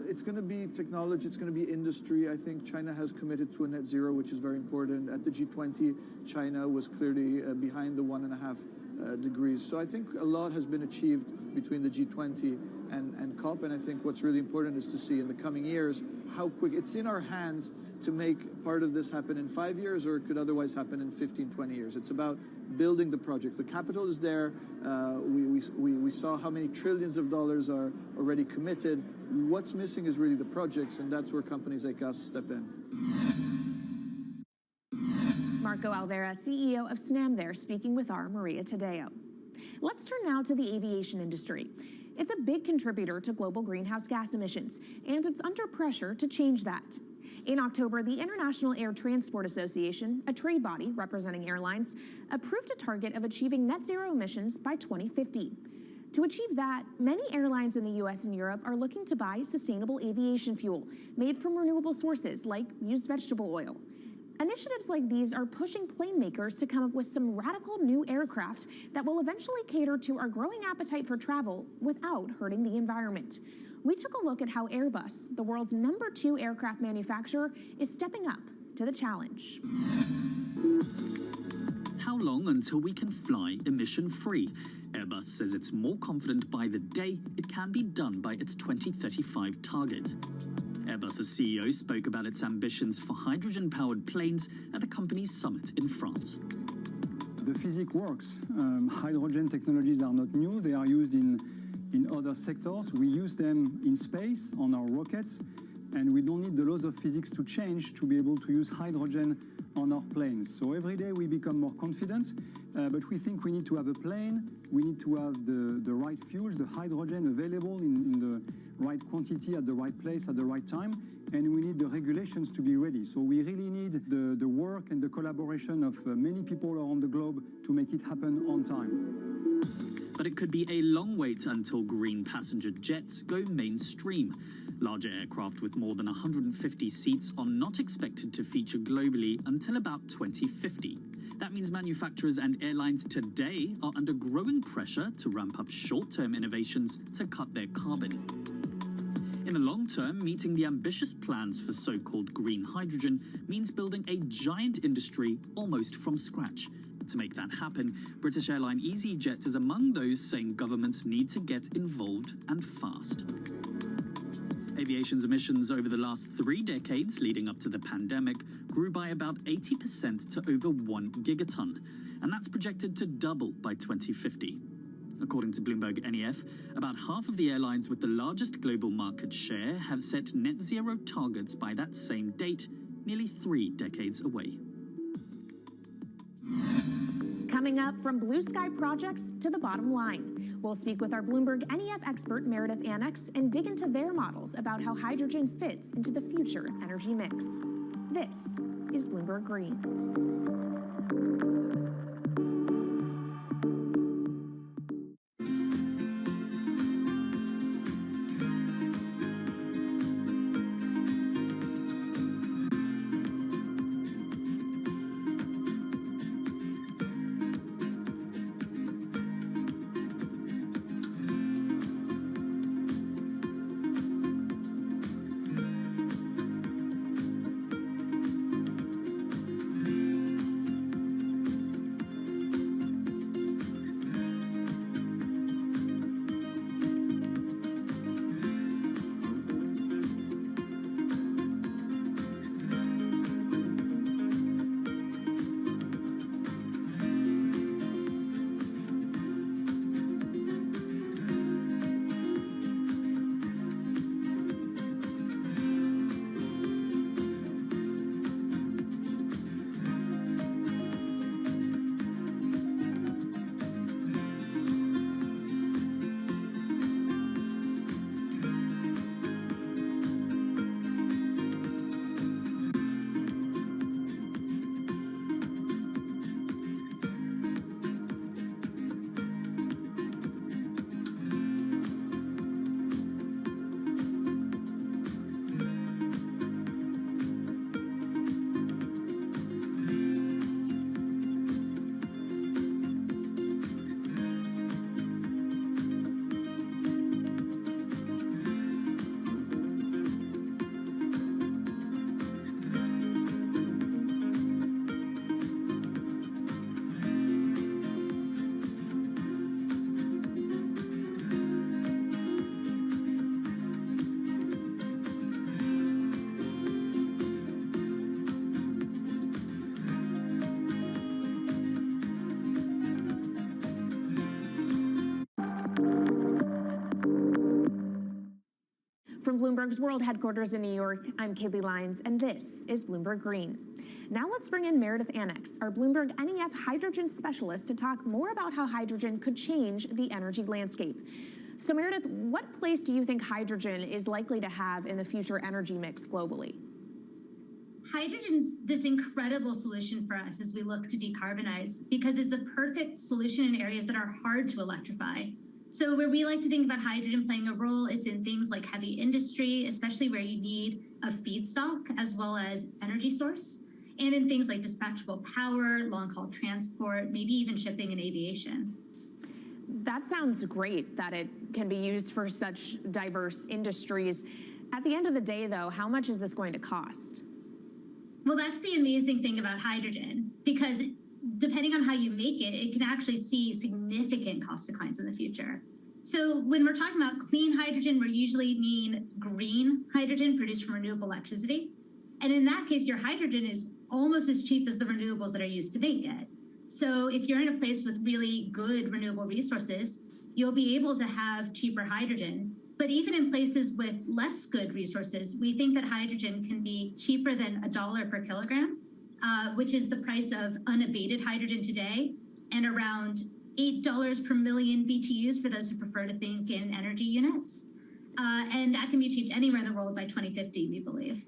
It's going to be technology, it's going to be industry. I think China has committed to a net zero, which is very important. At the G20, China was clearly behind the 1.5 degrees. So I think a lot has been achieved between the G20 and COP, and I think what's really important is to see in the coming years how quick. It's in our hands to make part of this happen in 5 years, or it could otherwise happen in 15, 20 years. It's about building the project. The capital is there. We saw how many trillions of dollars are already committed. What's missing is really the projects, and that's where companies like us step in. Marco Alvera, CEO of SNAM there, speaking with our Maria Tadeo. Let's turn now to the aviation industry. It's a big contributor to global greenhouse gas emissions, and it's under pressure to change that. In October, the International Air Transport Association, a trade body representing airlines, approved a target of achieving net zero emissions by 2050. To achieve that, many airlines in the US and Europe are looking to buy sustainable aviation fuel made from renewable sources like used vegetable oil. Initiatives like these are pushing plane makers to come up with some radical new aircraft that will eventually cater to our growing appetite for travel without hurting the environment. We took a look at how Airbus, the world's #2 aircraft manufacturer, is stepping up to the challenge. How long until we can fly emission-free? Airbus says it's more confident by the day it can be done by its 2035 target. Airbus's CEO spoke about its ambitions for hydrogen-powered planes at the company's summit in France. The physics works. Hydrogen technologies are not new. They are used in other sectors. We use them in space on our rockets, and we don't need the laws of physics to change to be able to use hydrogen on our planes. So every day we become more confident, but we think we need to have a plane, we need to have the right fuels, the hydrogen available in the right quantity at the right place at the right time, and we need the regulations to be ready. So we really need the work and the collaboration of many people around the globe to make it happen on time. But it could be a long wait until green passenger jets go mainstream. Larger aircraft with more than 150 seats are not expected to feature globally until about 2050. That means manufacturers and airlines today are under growing pressure to ramp up short-term innovations to cut their carbon. In the long term, meeting the ambitious plans for so-called green hydrogen means building a giant industry almost from scratch. To make that happen, British airline EasyJet is among those saying governments need to get involved and fast. Aviation's emissions over the last 3 decades leading up to the pandemic grew by about 80% to over 1 gigaton, and that's projected to double by 2050. According to Bloomberg NEF, about half of the airlines with the largest global market share have set net zero targets by that same date, nearly 3 decades away. Coming up, from blue sky projects to the bottom line. We'll speak with our Bloomberg NEF expert Meredith Annex and dig into their models about how hydrogen fits into the future energy mix. This is Bloomberg Green. Bloomberg's World Headquarters in New York, I'm Kaylee Lyons, and this is Bloomberg Green. Now let's bring in Meredith Annex, our Bloomberg NEF hydrogen specialist, to talk more about how hydrogen could change the energy landscape. So Meredith, what place do you think hydrogen is likely to have in the future energy mix globally? Hydrogen's this incredible solution for us as we look to decarbonize because it's a perfect solution in areas that are hard to electrify. So where we like to think about hydrogen playing a role, it's in things like heavy industry, especially where you need a feedstock as well as energy source, and in things like dispatchable power, long-haul transport, maybe even shipping and aviation. That sounds great that it can be used for such diverse industries. At the end of the day, though, how much is this going to cost? Well, that's the amazing thing about hydrogen, because depending on how you make it, it can actually see significant cost declines in the future. So when we're talking about clean hydrogen, we usually mean green hydrogen produced from renewable electricity. And in that case, your hydrogen is almost as cheap as the renewables that are used to make it. So if you're in a place with really good renewable resources, you'll be able to have cheaper hydrogen. But even in places with less good resources, we think that hydrogen can be cheaper than $1 per kilogram, which is the price of unabated hydrogen today, and around $8 per million BTUs for those who prefer to think in energy units. And that can be achieved anywhere in the world by 2050, we believe.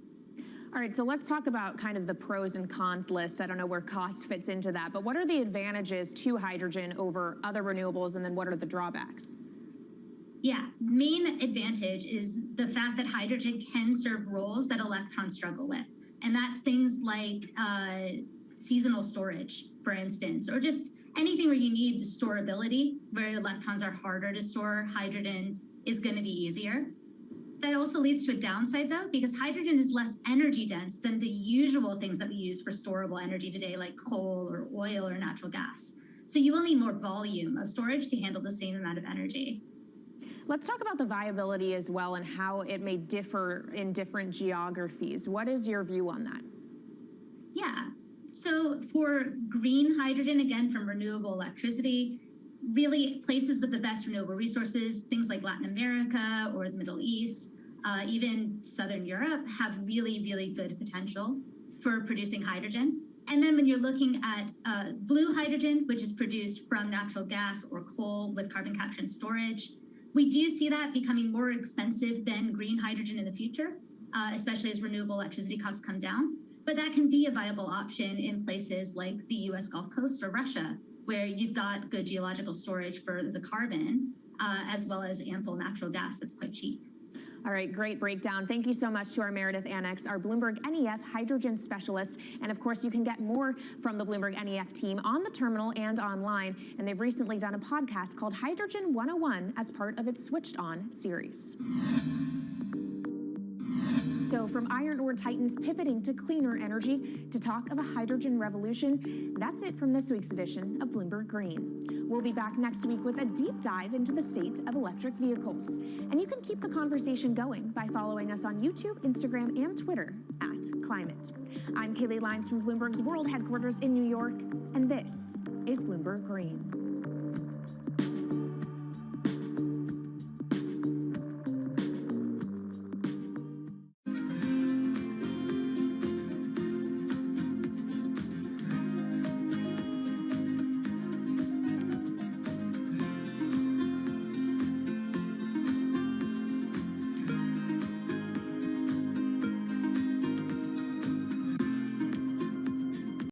All right, so let's talk about kind of the pros and cons list. I don't know where cost fits into that, but what are the advantages to hydrogen over other renewables, and then what are the drawbacks? Yeah, main advantage is the fact that hydrogen can serve roles that electrons struggle with. And that's things like seasonal storage, for instance, or just anything where you need storability, where electrons are harder to store, hydrogen is going to be easier. That also leads to a downside, though, because hydrogen is less energy dense than the usual things that we use for storable energy today, like coal or oil or natural gas. So you will need more volume of storage to handle the same amount of energy. Let's talk about the viability as well and how it may differ in different geographies. What is your view on that? Yeah, so for green hydrogen, again, from renewable electricity, really places with the best renewable resources, things like Latin America or the Middle East, even Southern Europe, have really, really good potential for producing hydrogen. And then when you're looking at blue hydrogen, which is produced from natural gas or coal with carbon capture and storage, we do see that becoming more expensive than green hydrogen in the future, especially as renewable electricity costs come down. But that can be a viable option in places like the US Gulf Coast or Russia, where you've got good geological storage for the carbon, as well as ample natural gas that's quite cheap. All right, great breakdown. Thank you so much to our Meredith Annex, our Bloomberg NEF hydrogen specialist. And of course, you can get more from the Bloomberg NEF team on the terminal and online. And they've recently done a podcast called Hydrogen 101 as part of its Switched On series. So from iron ore titans pivoting to cleaner energy to talk of a hydrogen revolution, that's it from this week's edition of Bloomberg Green. We'll be back next week with a deep dive into the state of electric vehicles. And you can keep the conversation going by following us on YouTube, Instagram, and Twitter @Climate. I'm Kaylee Lyons from Bloomberg's World Headquarters in New York, and this is Bloomberg Green.